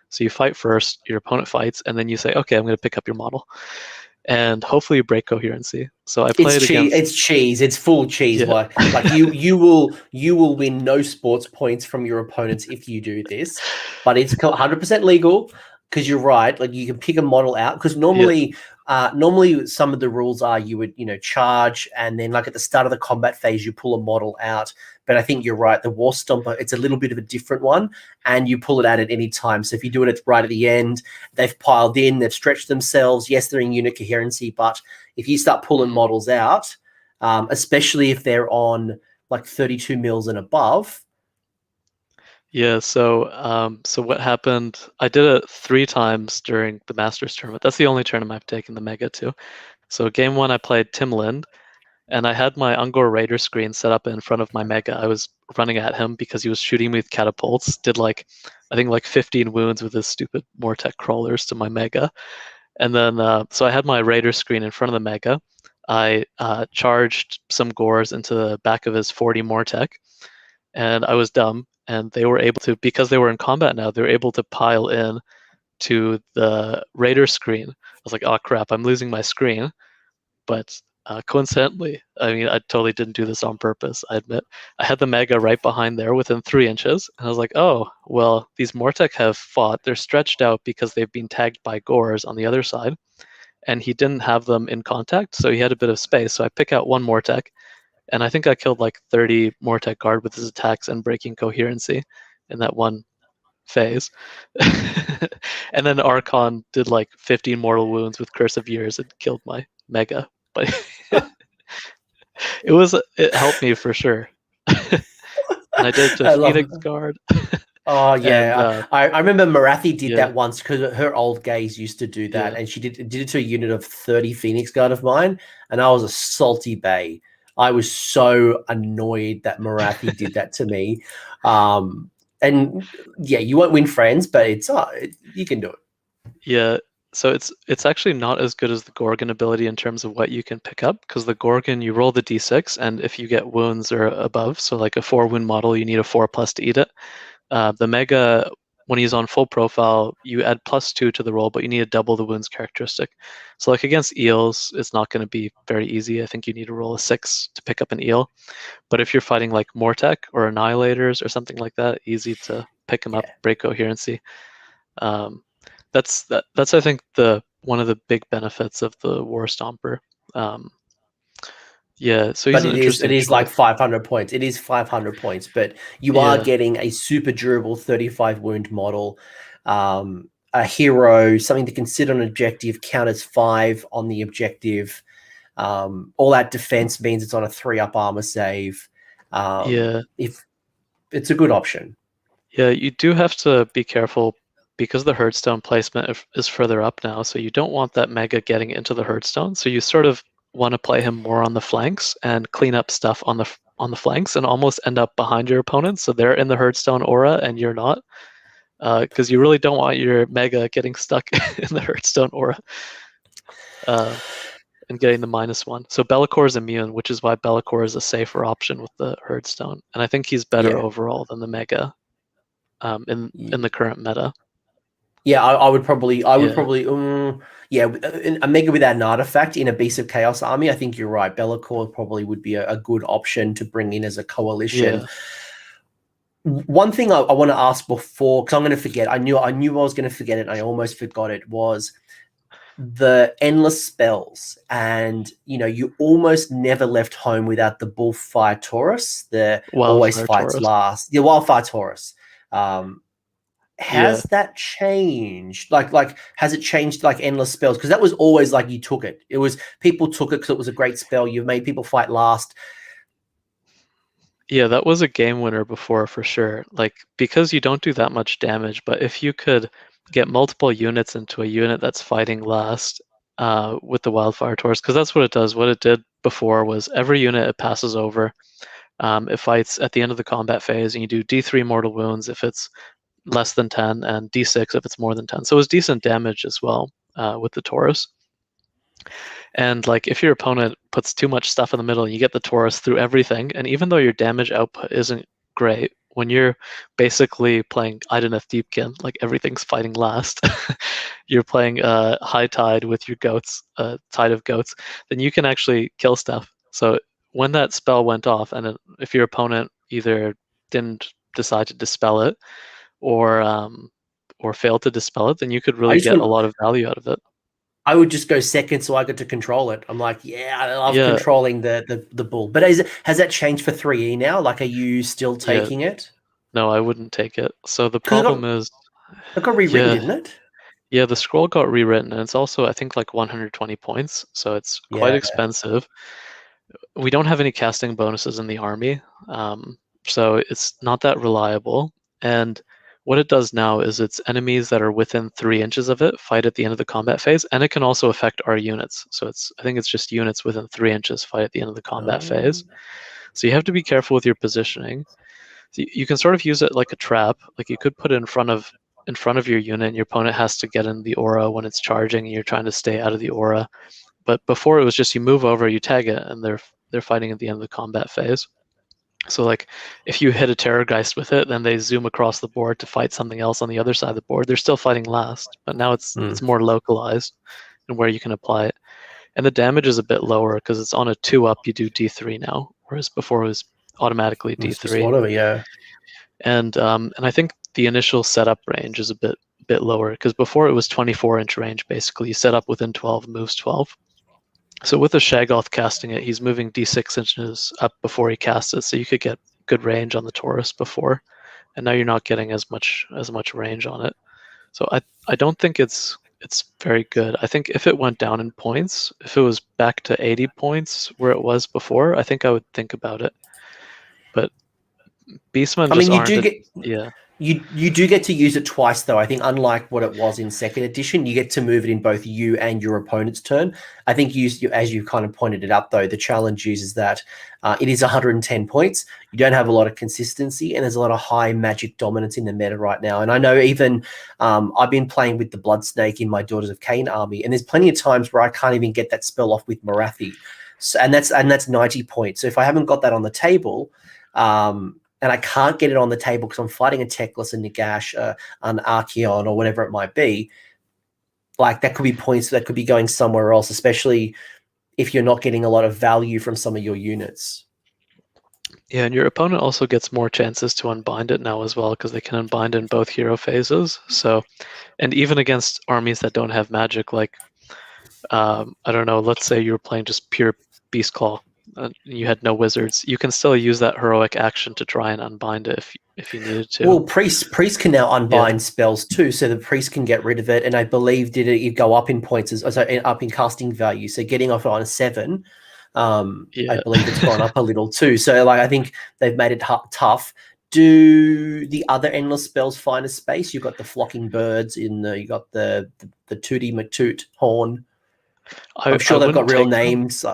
So you fight first, your opponent fights, and then you say, okay, I'm going to pick up your model. And hopefully you break coherency. So I played against... It's cheese. It's full cheese. Yeah. Like you will win no sports points from your opponents if you do this. But it's 100% legal, because you're right. Like you can pick a model out, because normally some of the rules are you would charge, and then like at the start of the combat phase you pull a model out. But I think you're right. The War Stomper, it's a little bit of a different one, and you pull it out at any time. So if you do it right at the end, they've piled in, they've stretched themselves. Yes, they're in unit coherency, but if you start pulling models out, especially if they're on like 32 mils and above. Yeah, so what happened, I did it 3 times during the Masters tournament. That's the only tournament I've taken the Mega to. So game 1, I played Tim Lind, and I had my Tzaangor Raider screen set up in front of my Mega. I was running at him because he was shooting me with catapults, did I think 15 wounds with his stupid Mortec crawlers to my Mega. And then, so I had my Raider screen in front of the Mega. I charged some Gores into the back of his 40 Mortec, and I was dumb. And they were able to, because they were in combat now, they were able to pile in to the Raider screen. I was like, oh crap, I'm losing my screen. But coincidentally, I mean, I totally didn't do this on purpose, I admit. I had the Mega right behind there within 3 inches. And I was like, oh, well, these Mortek have fought. They're stretched out because they've been tagged by Gores on the other side. And he didn't have them in contact, so he had a bit of space. So I pick out one Mortek, and I think I killed like 30 Mortek guard with his attacks and breaking coherency in that one phase. And then Archon did like 15 mortal wounds with Curse of Years and killed my Mega. But it helped me for sure. And I did the Phoenix Guard. Oh yeah, and, I remember Marathi did that once because her old gaze used to do that, and she did it to a unit of 30 Phoenix Guard of mine, and I was a salty bay. I was so annoyed that Marathi did that to me. And yeah, you won't win friends, but you can do it. Yeah, so it's actually not as good as the Gorgon ability in terms of what you can pick up, because the Gorgon, you roll the d6, and if you get wounds or above, so like a 4 wound model, you need a 4+ to eat it. The Mega, when he's on full profile, you add +2 to the roll, but you need to double the wounds characteristic. So like against eels, it's not going to be very easy. I think you need to roll a 6 to pick up an eel. But if you're fighting like Mortek or Annihilators or something like that, easy to pick them up, break coherency. That's I think one of the big benefits of the War Stomper. Yeah, so he's but it is like 500 points. It is 500 points, but you are getting a super durable 35 wound model, a hero, something to consider an objective, counters 5 on the objective. All that defense means it's on a 3+ armor save. If it's a good option. Yeah, you do have to be careful because the Herdstone placement is further up now, so you don't want that Mega getting into the Herdstone. So you sort of want to play him more on the flanks and clean up stuff on the flanks and almost end up behind your opponents, so they're in the Herdstone aura and you're not, because you really don't want your Mega getting stuck in the Herdstone aura and getting the -1. So Be'lakor is immune, which is why Be'lakor is a safer option with the Herdstone, and I think he's better overall than the Mega in the current meta. Yeah, I would probably, a Mega without an artifact in a Beast of Chaos army. I think you're right. Be'lakor probably would be a good option to bring in as a coalition. One thing I want to ask before, because I'm going to forget. I knew I was going to forget it, and I almost forgot it. Was the endless spells, and you almost never left home without the Bullfire Taurus. The always fights last. The Wildfire Taurus. Has that changed? Like has it changed like endless spells? Because that was always like you took it. It was people took it because it was a great spell. You've made people fight last. Yeah, that was a game winner before for sure. Like because you don't do that much damage, but if you could get multiple units into a unit that's fighting last with the Wildfire Taurus, because that's what it does. What it did before was every unit it passes over, it fights at the end of the combat phase, and you do D3 mortal wounds if it's less than 10 and d6 if it's more than 10. So it was decent damage as well with the Taurus. And like if your opponent puts too much stuff in the middle, you get the Taurus through everything, and even though your damage output isn't great, when you're basically playing Idoneth Deepkin, like everything's fighting last, you're playing High Tide with your goats, Tide of Goats, then you can actually kill stuff. So when that spell went off, and if your opponent either didn't decide to dispel it, or fail to dispel it, then you could really get a lot of value out of it. I would just go second so I get to control it. I'm like, I love controlling the bull. But has that changed for 3E now? Like, are you still taking it? No, I wouldn't take it. So the problem is it got rewritten, didn't it? Yeah, the scroll got rewritten, and it's also I think like 120 points, so it's quite expensive. We don't have any casting bonuses in the army, so it's not that reliable. And what it does now is its enemies that are within 3 inches of it fight at the end of the combat phase, and it can also affect our units. So I think it's just units within 3 inches fight at the end of the combat phase. So you have to be careful with your positioning. So you can sort of use it like a trap. Like you could put it in front of your unit, and your opponent has to get in the aura when it's charging, and you're trying to stay out of the aura. But before it was just you move over, you tag it, and they're fighting at the end of the combat phase. So like if you hit a Terrorgeist with it, then they zoom across the board to fight something else on the other side of the board. They're still fighting last, but now it's more localized and where you can apply it. And the damage is a bit lower because it's on a 2-up, you do D3 now, whereas before it was automatically It's just D3. auto, yeah. And I think the initial setup range is a bit lower because before it was 24-inch range basically. You set up within 12, moves 12. So with a Shaggoth casting it, he's moving d6 inches up before he casts it, so you could get good range on the Taurus before, and now you're not getting as much range on it. So I don't think it's very good. I think if it went down in points, if it was back to 80 points where it was before, I think I would think about it. But Beastmen I just mean, aren't. Yeah. You do get to use it twice, though. I think, unlike what it was in second edition, you get to move it in both you and your opponent's turn. I think, as you kind of pointed it out, though, the challenge uses that it is 110 points. You don't have a lot of consistency, and there's a lot of high magic dominance in the meta right now. And I know even I've been playing with the Blood Snake in my Daughters of Cain army, and there's plenty of times where I can't even get that spell off with Morathi, so, and that's 90 points. So if I haven't got that on the table, and I can't get it on the table because I'm fighting a Teclis, a Nagash, an Archeon, or whatever it might be, like that could be points that could be going somewhere else, especially if you're not getting a lot of value from some of your units. Yeah, and your opponent also gets more chances to unbind it now as well because they can unbind in both hero phases. So, and even against armies that don't have magic, like I don't know, let's say you're playing just pure Beast Claw. You had no wizards. You can still use that heroic action to try and unbind it if you needed to. Well, priest can now unbind spells too, so the priest can get rid of it. And I believe you go up in points up in casting value. So getting off on a 7, I believe it's gone up a little too. So like I think they've made it tough. Do the other endless spells find a space? You've got the flocking birds you got the Tootie McToot horn. I'm sure they've got real names.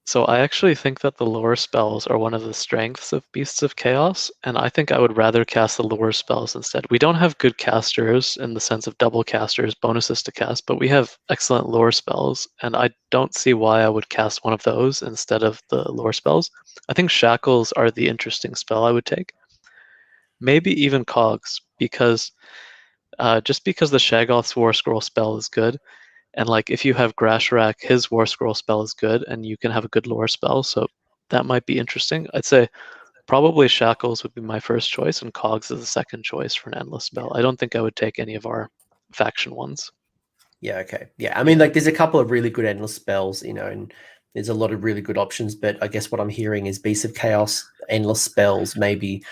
So I actually think that the lore spells are one of the strengths of Beasts of Chaos, and I think I would rather cast the lore spells instead. We don't have good casters in the sense of double casters, bonuses to cast, but we have excellent lore spells, and I don't see why I would cast one of those instead of the lore spells. I think Shackles are the interesting spell I would take. Maybe even Cogs, because just because the Shaggoth's War Scroll spell is good, and like if you have Grashrak, his War Scroll spell is good, and you can have a good lore spell, so that might be interesting. I'd say probably Shackles would be my first choice, and Cogs is the second choice for an endless spell. I don't think I would take any of our faction ones. Yeah, okay. Yeah, I mean, like there's a couple of really good endless spells, and there's a lot of really good options, but I guess what I'm hearing is Beasts of Chaos endless spells maybe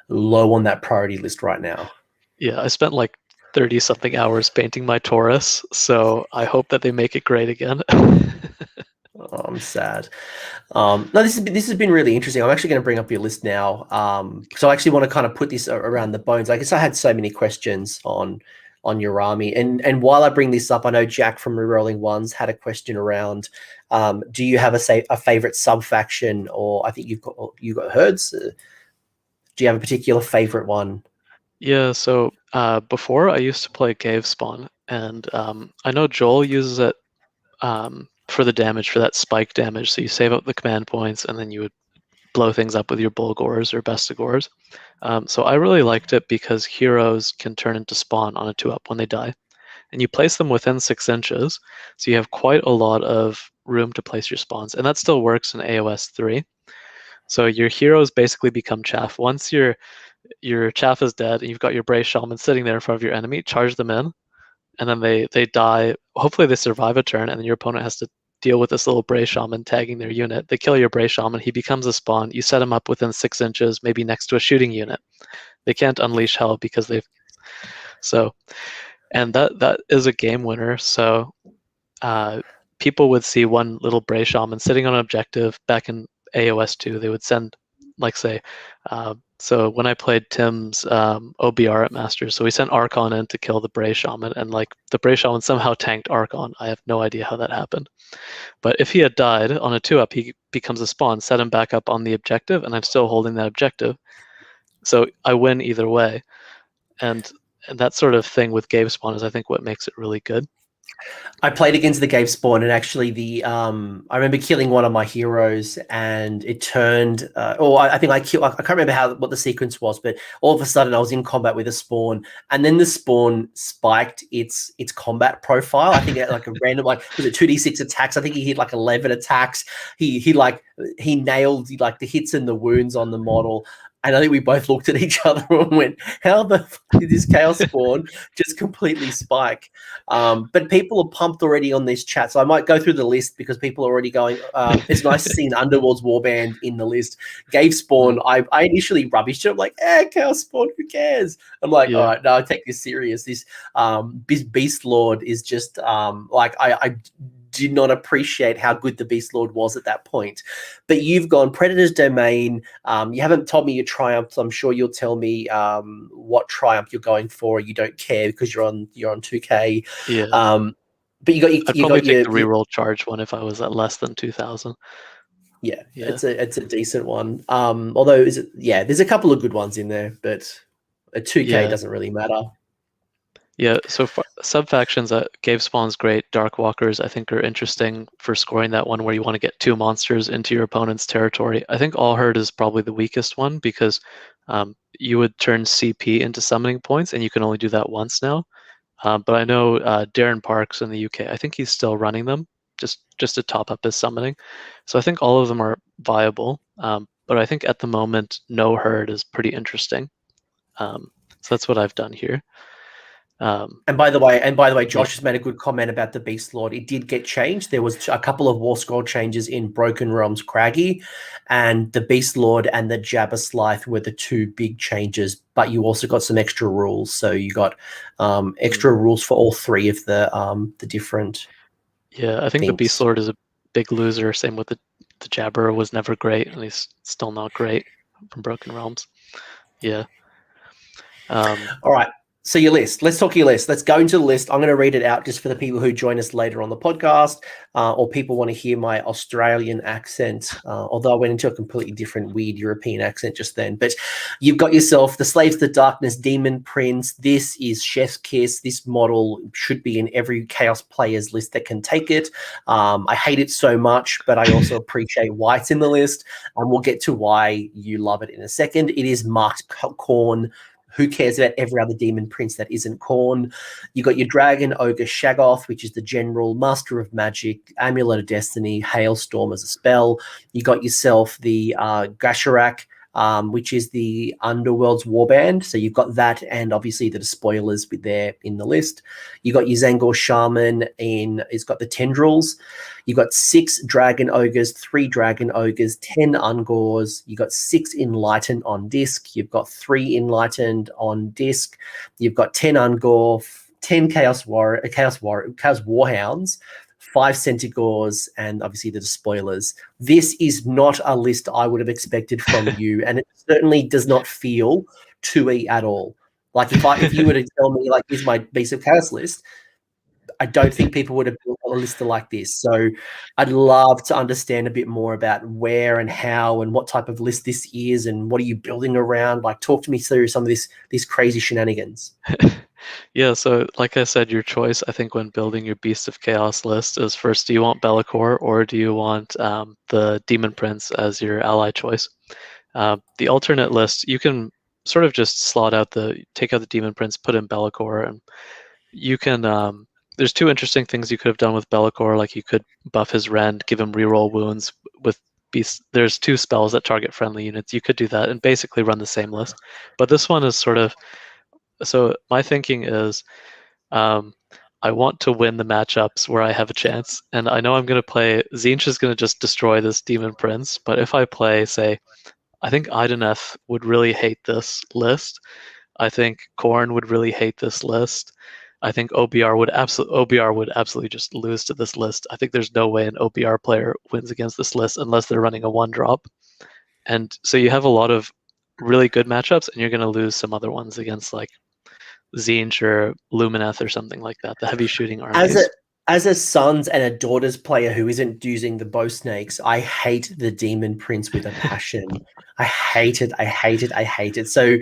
low on that priority list right now. Yeah, I spent like 30 something hours painting my Taurus, so I hope that they make it great again. Oh, I'm sad. No, this has been really interesting. I'm actually going to bring up your list now. So I actually want to kind of put this around the bones. I guess I had so many questions on your army, and while I bring this up, I know Jack from Rerolling Ones had a question around. Do you have a favorite sub faction, or I think you've got Herds? Do you have a particular favorite one? Yeah, so before I used to play Cave Spawn, and I know Joel uses it for the damage, for that spike damage. So you save up the command points, and then you would blow things up with your Bulgors or Bestigors. So I really liked it because heroes can turn into spawn on a 2-up when they die. And you place them within 6 inches, so you have quite a lot of room to place your spawns. And that still works in AOS 3. So your heroes basically become chaff. Once your chaff is dead and you've got your Bray Shaman sitting there in front of your enemy, charge them in, and then they die. Hopefully they survive a turn, and then your opponent has to deal with this little Bray Shaman tagging their unit. They kill your Bray Shaman, he becomes a spawn. You set him up within 6 inches, maybe next to a shooting unit. They can't unleash hell because and that is a game winner. So people would see one little Bray Shaman sitting on an objective back in AOS 2. They would send, like, say, so when I played Tim's OBR at Masters, so we sent Archon in to kill the Bray Shaman, and like the Bray Shaman somehow tanked Archon. I have no idea how that happened. But if he had died on a 2-up, he becomes a spawn, set him back up on the objective, and I'm still holding that objective. So I win either way. And that sort of thing with Cave Spawn is, I think, what makes it really good. I played against the Gabe Spawn, and actually I remember killing one of my heroes, and it turned. I think I killed. I can't remember what the sequence was, but all of a sudden I was in combat with a Spawn, and then the Spawn spiked its combat profile. I think at like a random, like, was it 2d6 attacks? I think he hit like 11 attacks. He nailed like the hits and the wounds on the model. And I think we both looked at each other and went, "How the fuck did this Chaos Spawn just completely spike?" But people are pumped already on this chat, so I might go through the list because people are already going. It's nice to see an Underworld's Warband in the list. Gave Spawn, I initially rubbished it. I'm like, Chaos Spawn, who cares? I'm like, all right, no, I take this serious. This Beast Lord is just like I did not appreciate how good the Beast Lord was at that point. But you've gone Predator's Domain. You haven't told me your triumph, so I'm sure you'll tell me what triumph you're going for. You don't care because you're on 2K. Yeah. But you got I'd probably take the reroll charge one if I was at less than 2,000. Yeah, it's a decent one. Although there's a couple of good ones in there, but a 2K doesn't really matter. Yeah, so sub-factions, Cave Spawn's great. Darkwalkers, I think, are interesting for scoring that one where you want to get 2 monsters into your opponent's territory. I think All Herd is probably the weakest one because you would turn CP into summoning points, and you can only do that once now. But I know Darren Parks in the UK, I think he's still running them just to top up his summoning. So I think all of them are viable. But I think at the moment, no Herd is pretty interesting. So that's what I've done here. And by the way, Josh has made a good comment about the Beast Lord. It did get changed. There was a couple of War Scroll changes in Broken Realms Craggy, and the Beast Lord and the Jabba Slythe were the 2 big changes. But you also got some extra rules, so you got extra rules for all 3 of the different. Yeah, I think the Beast Lord is a big loser. Same with the Jabber was never great, and he's still not great from Broken Realms. Yeah. All right. So your list. Let's talk your list. Let's go into the list. I'm going to read it out just for the people who join us later on the podcast, or people want to hear my Australian accent, although I went into a completely different weird European accent just then. But you've got yourself the Slaves to Darkness Demon Prince. This is Chef's Kiss. This model should be in every Chaos player's list that can take it. I hate it so much, but I also appreciate why it's in the list, and we'll get to why you love it in a second. It is marked Khorne. Who cares about every other demon prince that isn't Khorne? You got your dragon, ogre Shaggoth, which is the general, master of magic, amulet of destiny, hailstorm as a spell. You got yourself the Grashrak, which is the Underworld's Warband. So you've got that, and obviously the despoilers there in the list. You got your Tzaangor Shaman, it's got the tendrils. You've got 6 dragon ogres, 3 dragon ogres, 10 ungors. You've got 6 enlightened on disc. You've got 3 enlightened on disc. You've got 10 ungor, 10 chaos warhounds, 5 Centaurs, and obviously the despoilers. This is not a list I would have expected from you, and it certainly does not feel 2E at all. Like if you were to tell me, like, here's my Beast of Chaos list, I don't think people would have built a list like this. So I'd love to understand a bit more about where and how and what type of list this is and what are you building around. Like, talk to me through some of these crazy shenanigans. Yeah, so like I said, your choice, I think, when building your Beast of Chaos list is first, do you want Be'lakor or do you want the Demon Prince as your ally choice? The alternate list, you can sort of just take out the Demon Prince, put in Be'lakor, and you can, there's 2 interesting things you could have done with Be'lakor. Like, you could buff his rend, give him reroll wounds with beasts. There's 2 spells that target friendly units. You could do that and basically run the same list. But this one is sort of, so my thinking is, I want to win the matchups where I have a chance. And I know I'm going to play, Tzeentch is going to just destroy this Demon Prince. But if I play, say, I think Ideneth would really hate this list. I think Khorne would really hate this list. I think OBR would absolutely just lose to this list. I think there's no way an OBR player wins against this list unless they're running a 1-drop. And so you have a lot of really good matchups, and you're going to lose some other ones against, like, Tzeentch or Lumineth or something like that, the heavy shooting armies. As a sons and a daughters player who isn't using the bow snakes, I hate the Demon Prince with a passion. I hate it. I hate it. I hate it. So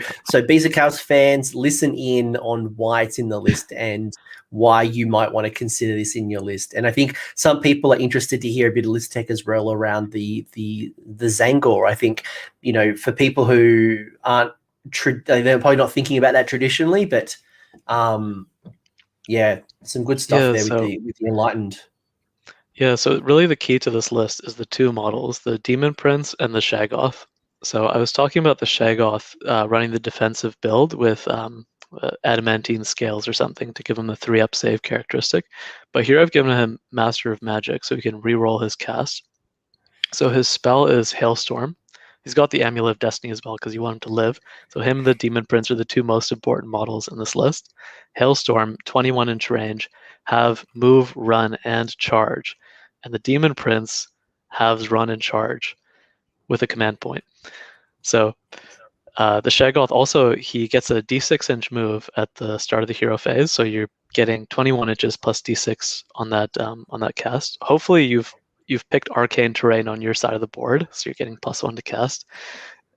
Beezer Cows fans, listen in on why it's in the list and why you might want to consider this in your list. And I think some people are interested to hear a bit of list tech as well around the Tzaangor. I think, for people who aren't, they're probably not thinking about that traditionally, but yeah, some good stuff there with the enlightened. Yeah, so really the key to this list is the two models, the Demon Prince and the Shaggoth. So I was talking about the Shaggoth running the defensive build with adamantine scales or something to give him the 3-up save characteristic. But here I've given him Master of Magic so he can reroll his cast. So his spell is Hailstorm. He's got the Amulet of Destiny as well because you want him to live. So him and the Demon Prince are the two most important models in this list. Hailstorm, 21-inch range, have move, run, and charge. And the Demon Prince has run and charge with a command point. So the Shaggoth also, he gets a d6-inch move at the start of the hero phase. So you're getting 21 inches plus d6 on that cast. Hopefully you've picked arcane terrain on your side of the board, so you're getting +1 to cast.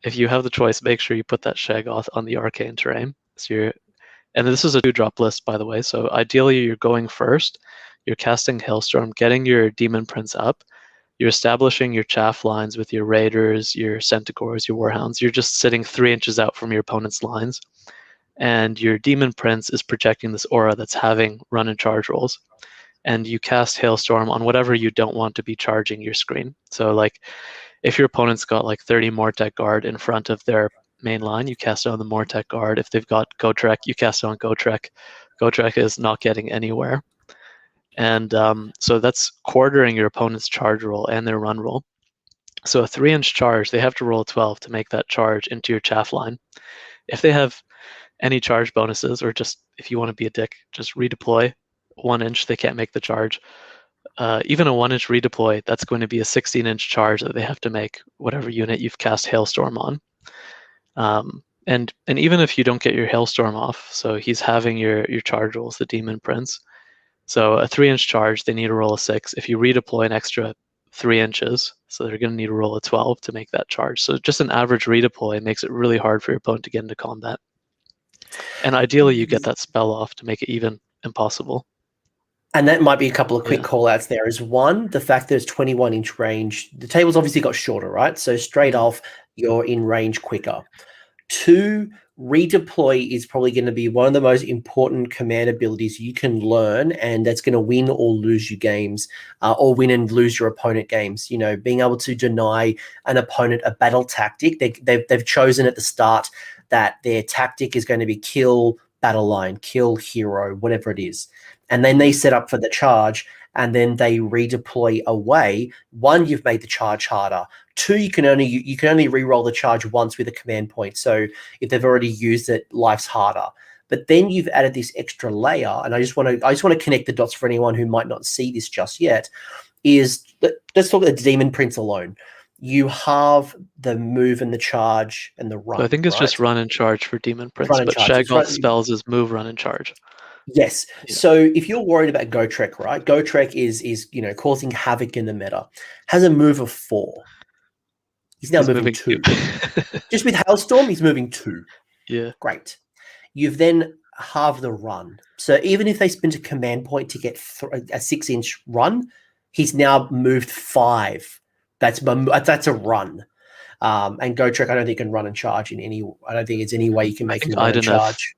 If you have the choice, make sure you put that Shaggoth on the arcane terrain. And this is a 2-drop list, by the way, so ideally you're going first, you're casting Hailstorm, getting your Demon Prince up, you're establishing your chaff lines with your Raiders, your Centaurs, your Warhounds. You're just sitting 3 inches out from your opponent's lines, and your Demon Prince is projecting this aura that's having run and charge rolls. And you cast Hailstorm on whatever you don't want to be charging your screen. So like if your opponent's got like 30 Mortek Guard in front of their main line, you cast it on the Mortek Guard. If they've got Gotrek, you cast it on Gotrek. Gotrek is not getting anywhere. And so that's quartering your opponent's charge roll and their run roll. So a 3-inch charge, they have to roll a 12 to make that charge into your chaff line. If they have any charge bonuses, or just if you want to be a dick, just redeploy 1 inch, they can't make the charge. Even a 1-inch redeploy, that's going to be a 16-inch charge that they have to make whatever unit you've cast Hailstorm on. And even if you don't get your Hailstorm off, so he's having your charge rolls, the Demon Prince. So a 3-inch charge, they need to roll a 6. If you redeploy an extra 3 inches, so they're going to need to roll a 12 to make that charge. So just an average redeploy makes it really hard for your opponent to get into combat. And ideally, you get that spell off to make it even impossible. And that might be a couple of quick call-outs there. Is one, the fact that it's 21-inch range. The table's obviously got shorter, right? So straight off, you're in range quicker. 2, redeploy is probably going to be one of the most important command abilities you can learn, and that's going to win or lose you games, or win and lose your opponent games. Being able to deny an opponent a battle tactic. They've chosen at the start that their tactic is going to be kill battle line, kill hero, whatever it is. And then they set up for the charge, and then they redeploy away. 1, you've made the charge harder. 2, you can only re-roll the charge once with a command point. So if they've already used it, life's harder. But then you've added this extra layer, and I just want to connect the dots for anyone who might not see this just yet. Let's talk about the Demon Prince alone. You have the move and the charge and the run. So I think it's just run and charge for Demon Prince, but Shaggoth spells is move, run, and charge. Yes. Yeah. So if you're worried about Gotrek, right? Gotrek is causing havoc in the meta. Has a move of 4. He's now moving 2. Just with Hailstorm, he's moving 2. Yeah. Great. You've then halved the run. So even if they spent a command point to get a 6-inch run, he's now moved 5. That's a run. And Gotrek, I don't think can run and charge in any. I don't think it's any way you can make him run and charge.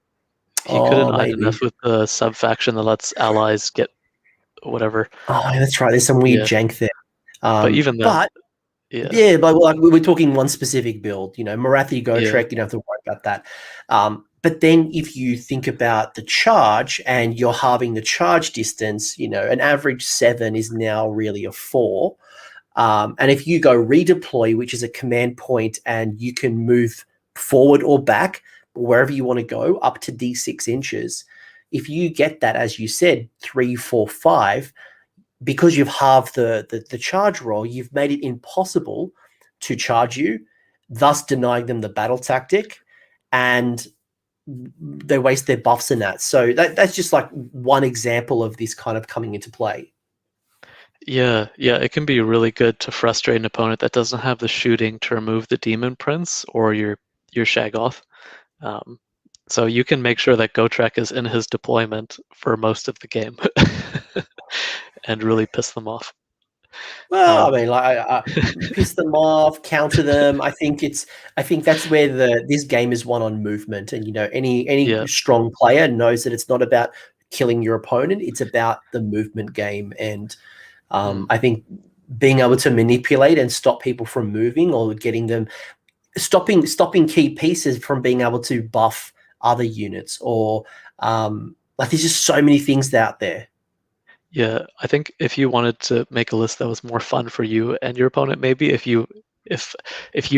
He couldn't hide enough with the sub-faction that lets allies get whatever. Oh, that's right. There's some weird jank there. But even then, but like we're talking one specific build. Morathi, Gotrek, you don't have to worry about that. But then if you think about the charge and you're halving the charge distance, an average 7 is now really a 4. And if you go redeploy, which is a command point, and you can move forward or back, wherever you want to go, up to D6 inches. If you get that, as you said, 3, 4, 5, because you've halved the charge roll, you've made it impossible to charge you, thus denying them the battle tactic. And they waste their buffs in that. So that's just like one example of this kind of coming into play. Yeah, it can be really good to frustrate an opponent that doesn't have the shooting to remove the Demon Prince or your Shaggoth. So you can make sure that Gotrek is in his deployment for most of the game and really piss them off. Well, I mean, like, I piss them off, counter them. I think that's where this game is won on movement, and any strong player knows that it's not about killing your opponent; it's about the movement game. And I think being able to manipulate and stop people from moving, or getting them stopping key pieces from being able to buff other units, or like there's just so many things out there. Yeah, I think if you wanted to make a list that was more fun for you and your opponent, maybe if you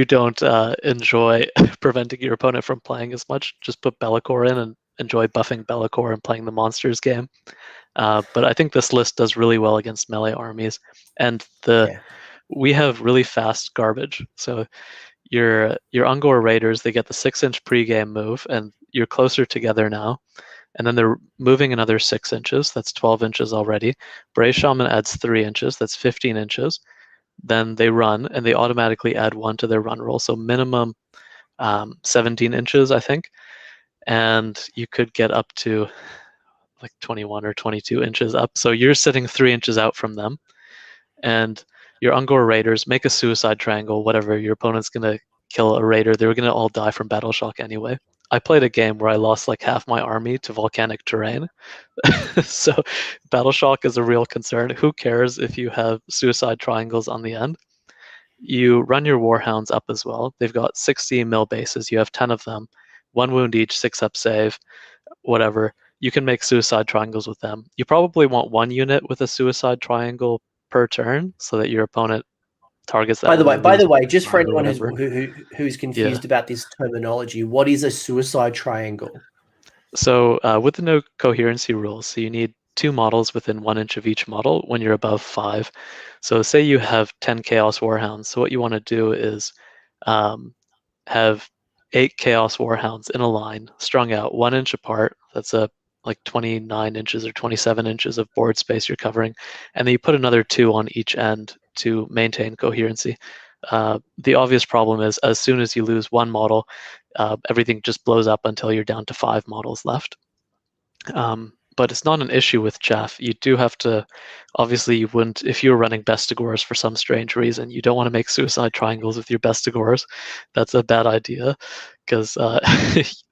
don't enjoy preventing your opponent from playing as much, just put Be'lakor in and enjoy buffing Be'lakor and playing the monsters game. But I think this list does really well against melee armies, and we have really fast garbage. So your Ungor Raiders, they get the 6-inch pregame move, and you're closer together now. And then they're moving another 6 inches. That's 12 inches already. Bray Shaman adds 3 inches. That's 15 inches. Then they run, and they automatically add 1 to their run roll. So minimum 17 inches, I think. And you could get up to like 21 or 22 inches up. So you're sitting 3 inches out from them. And your Ungor Raiders make a suicide triangle, whatever. Your opponent's going to kill a Raider. They were going to all die from battle shock anyway. I played a game where I lost like half my army to volcanic terrain. So battle shock is a real concern. Who cares if you have suicide triangles on the end? You run your Warhounds up as well. They've got 60 mil bases. You have 10 of them. 1 wound each, 6 up save, whatever. You can make suicide triangles with them. You probably want 1 unit with a suicide triangle per turn so that your opponent targets that. By the way, just for anyone who's confused about this terminology, what is a suicide triangle? So with the no coherency rules, so you need 2 models within 1 inch of each model when you're above 5. So say you have 10 Chaos Warhounds. So what you want to do is have 8 Chaos Warhounds in a line, strung out 1 inch apart. That's like 29 inches or 27 inches of board space you're covering. And then you put another 2 on each end to maintain coherency. The obvious problem is as soon as you lose 1 model, everything just blows up until you're down to 5 models left. But it's not an issue with chaff. You do have to, obviously you wouldn't, if you were running Bestigors for some strange reason, you don't want to make suicide triangles with your Bestigors. That's a bad idea because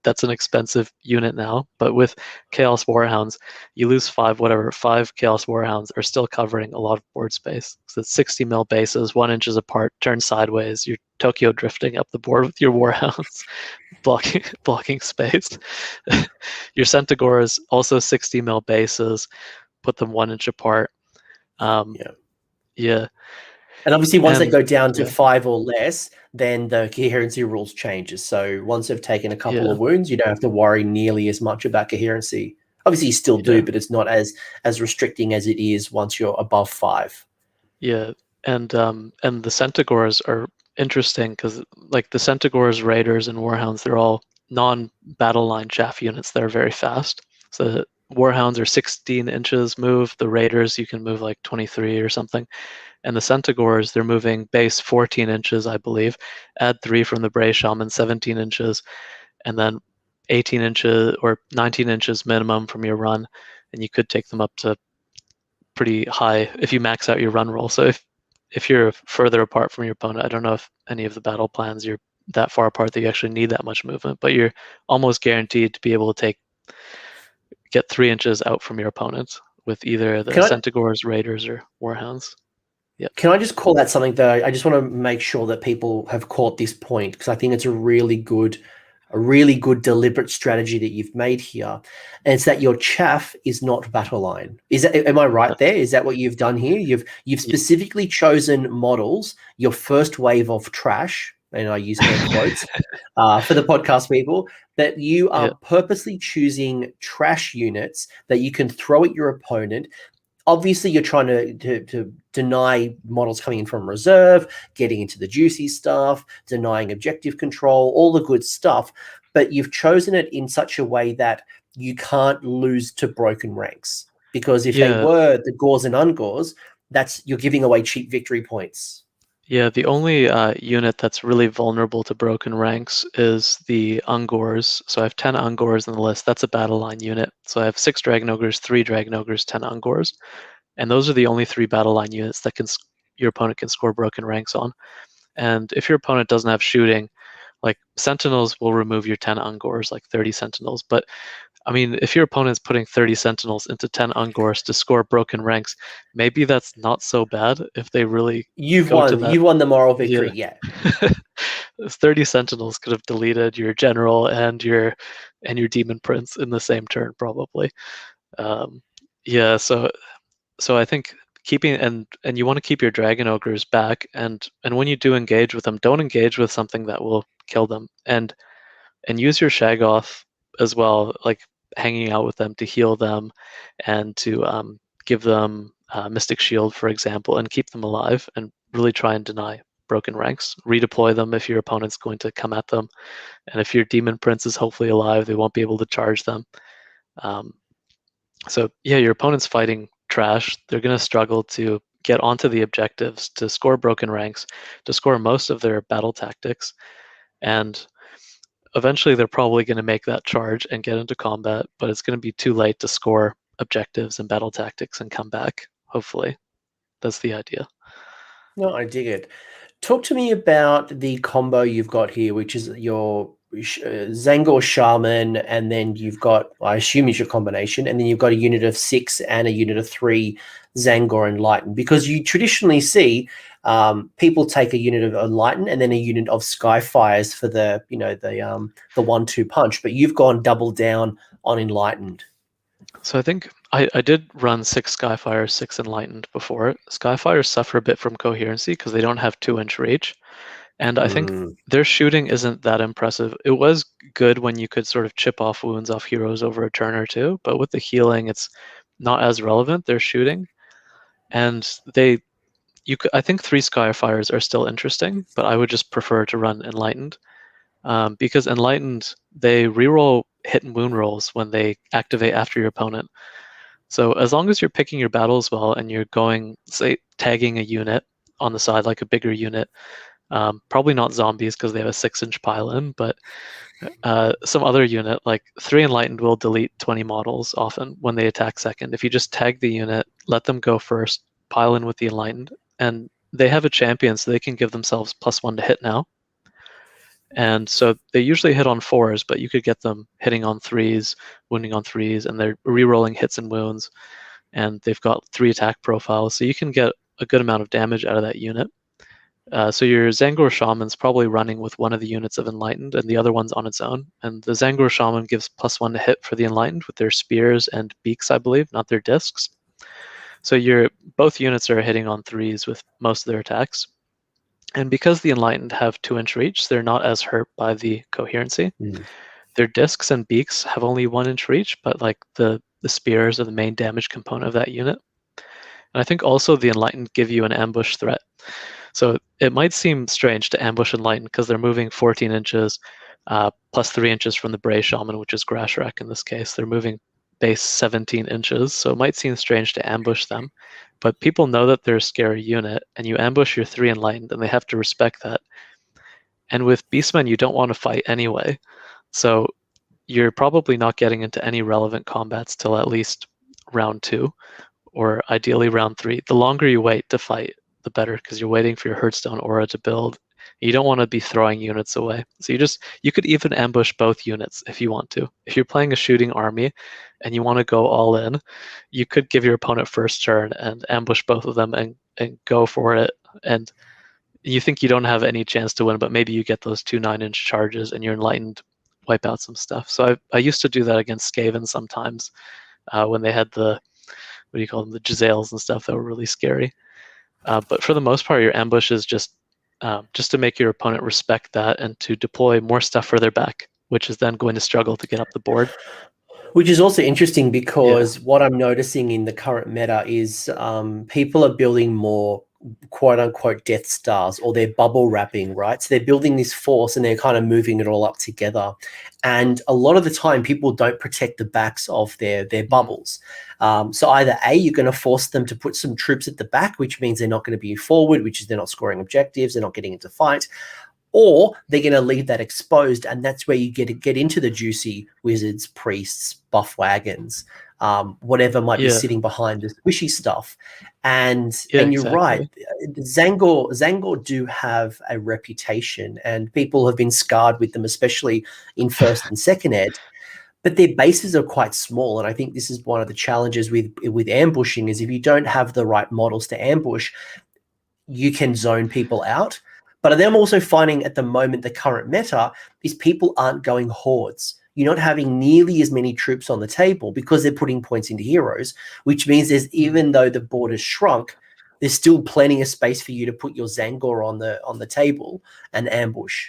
that's an expensive unit now. But with Chaos Warhounds, you lose 5 Chaos Warhounds are still covering a lot of board space. So it's 60 mil bases, 1 inches apart, turn sideways. You're Tokyo drifting up the board with your Warhounds. blocking space. Your Centaurs also 60 mil bases, put them 1 inch apart. Yeah. And obviously once they go down to 5 or less, then the coherency rules changes. So once they've taken a couple of wounds, you don't have to worry nearly as much about coherency. Obviously you still do, but it's not as restricting as it is once you're above 5. Yeah. And the Centaurs are interesting because like the Centaurs, Raiders, and Warhounds, they're all non-battle line chaff units that are very fast. So the Warhounds are 16 inches move. The Raiders, you can move like 23 or something. And the Centaurs, they're moving base 14 inches, I believe. Add 3 from the Bray Shaman, 17 inches. And then 18 inches or 19 inches minimum from your run. And you could take them up to pretty high if you max out your run roll. So if you're further apart from your opponent, I don't know if any of the battle plans you're that far apart that you actually need that much movement, but you're almost guaranteed to be able to get 3 inches out from your opponent with either the Centaurs, Raiders, or Warhounds. Yeah. Can I just call out something though? I just want to make sure that people have caught this point because I think it's a really good deliberate strategy that you've made here. And it's that your chaff is not battle line. Am I right there? Is that what you've done here? You've specifically chosen models, your first wave of trash, and I use air quotes for the podcast people, that you are purposely choosing trash units that you can throw at your opponent. Obviously, you're trying to deny models coming in from reserve, getting into the juicy stuff, denying objective control, all the good stuff. but you've chosen it in such a way that you can't lose to broken ranks, because if they were the gores and ungores, you're giving away cheap victory points. Yeah, the only unit that's really vulnerable to broken ranks is the Ungors. So I have 10 Ungors in the list. That's a battle line unit. So I have 6 Dragon Ogres, 3 Dragon Ogres, 10 Ungors. And those are the only 3 battle line units that your opponent can score broken ranks on. And if your opponent doesn't have shooting, like Sentinels will remove your 10 Ungors, like 30 Sentinels. But I mean, if your opponent's putting 30 Sentinels into 10 Ungors to score broken ranks, maybe that's not so bad if they really You've go to won. that. You've won the moral victory. Yeah. 30 Sentinels could have deleted your general and your demon prince in the same turn, probably. Yeah, so I think keeping and you want to keep your dragon ogres back, and when you do engage with them, don't engage with something that will kill them, and use your Shaggoth as well, like hanging out with them to heal them and to give them Mystic Shield, for example, and keep them alive, and really try and deny broken ranks. Redeploy them if your opponent's going to come at them, and if your demon prince is hopefully alive, they won't be able to charge them. So yeah, your opponent's fighting trash. They're going to struggle to get onto the objectives, to score broken ranks, to score most of their battle tactics, and eventually they're probably going to make that charge and get into combat, but it's going to be too late to score objectives and battle tactics and come back, hopefully. That's the idea. No, I dig it. Talk to me about the combo you've got here, which is your Tzaangor Shaman, and then you've got, I assume is your combination, and then you've got a unit of 6 and a unit of 3 Tzaangor Enlightened, because you traditionally see people take a unit of Enlightened and then a unit of Skyfires for the 1-2 punch, but you've gone double down on Enlightened. So I think I did run 6 Skyfires, 6 Enlightened before. Skyfires suffer a bit from coherency because they don't have 2-inch reach. And I think their shooting isn't that impressive. It was good when you could sort of chip off wounds off heroes over a turn or two, but with the healing, it's not as relevant, their shooting. And I think 3 Skyfires are still interesting, but I would just prefer to run Enlightened. Because Enlightened, they reroll hit and wound rolls when they activate after your opponent. So as long as you're picking your battles well and you're going, say, tagging a unit on the side, like a bigger unit, probably not zombies because they have a 6-inch pile-in, but some other unit, like 3 Enlightened will delete 20 models often when they attack second. If you just tag the unit, let them go first, pile in with the Enlightened, and they have a champion, so they can give themselves +1 to hit now. And so they usually hit on 4s, but you could get them hitting on 3s, wounding on 3s, and they're re-rolling hits and wounds. And they've got 3 attack profiles, so you can get a good amount of damage out of that unit. So your Tzaangor Shaman's probably running with one of the units of Enlightened, and the other one's on its own. And the Tzaangor Shaman gives +1 to hit for the Enlightened with their spears and beaks, I believe, not their discs. So both units are hitting on 3s with most of their attacks. And because the Enlightened have 2-inch reach, they're not as hurt by the coherency. Their discs and beaks have only 1-inch reach, but like the spears are the main damage component of that unit. And I think also the Enlightened give you an ambush threat. So it might seem strange to ambush Enlightened because they're moving 14 inches plus 3 inches from the Bray Shaman, which is Grashrak in this case. They're moving base 17 inches, so it might seem strange to ambush them. But people know that they're a scary unit, and you ambush your 3 Enlightened, and they have to respect that. And with Beastmen, you don't want to fight anyway. So you're probably not getting into any relevant combats till at least round 2, or ideally round 3. The longer you wait to fight, the better, because you're waiting for your Herdstone aura to build. You don't want to be throwing units away. So you could even ambush both units if you want to. If you're playing a shooting army and you want to go all in, you could give your opponent first turn and ambush both of them and go for it. And you think you don't have any chance to win, but maybe you get those 2 9-inch charges and your Enlightened wipe out some stuff. So I used to do that against Skaven sometimes when they had the, what do you call them, the Jezzails and stuff that were really scary. But for the most part, your ambush is just to make your opponent respect that and to deploy more stuff further back, which is then going to struggle to get up the board. Which is also interesting because what I'm noticing in the current meta is people are building more quote unquote Death Stars, or they're bubble wrapping, right? So they're building this force and they're kind of moving it all up together. And a lot of the time, people don't protect the backs of their bubbles. So either A, you're going to force them to put some troops at the back, which means they're not going to be forward, which is they're not scoring objectives, they're not getting into fight, or they're going to leave that exposed, and that's where you get into the juicy wizards, priests, buff wagons, whatever might be sitting behind the squishy stuff. And you're right, Tzaangor do have a reputation, and people have been scarred with them, especially in first and second ed. But their bases are quite small, and I think this is one of the challenges with ambushing is if you don't have the right models to ambush, you can zone people out. But then I'm also finding at the moment the current meta is people aren't going hordes. You're not having nearly as many troops on the table because they're putting points into heroes, which means even though the border's shrunk, there's still plenty of space for you to put your Tzaangor on the table and ambush.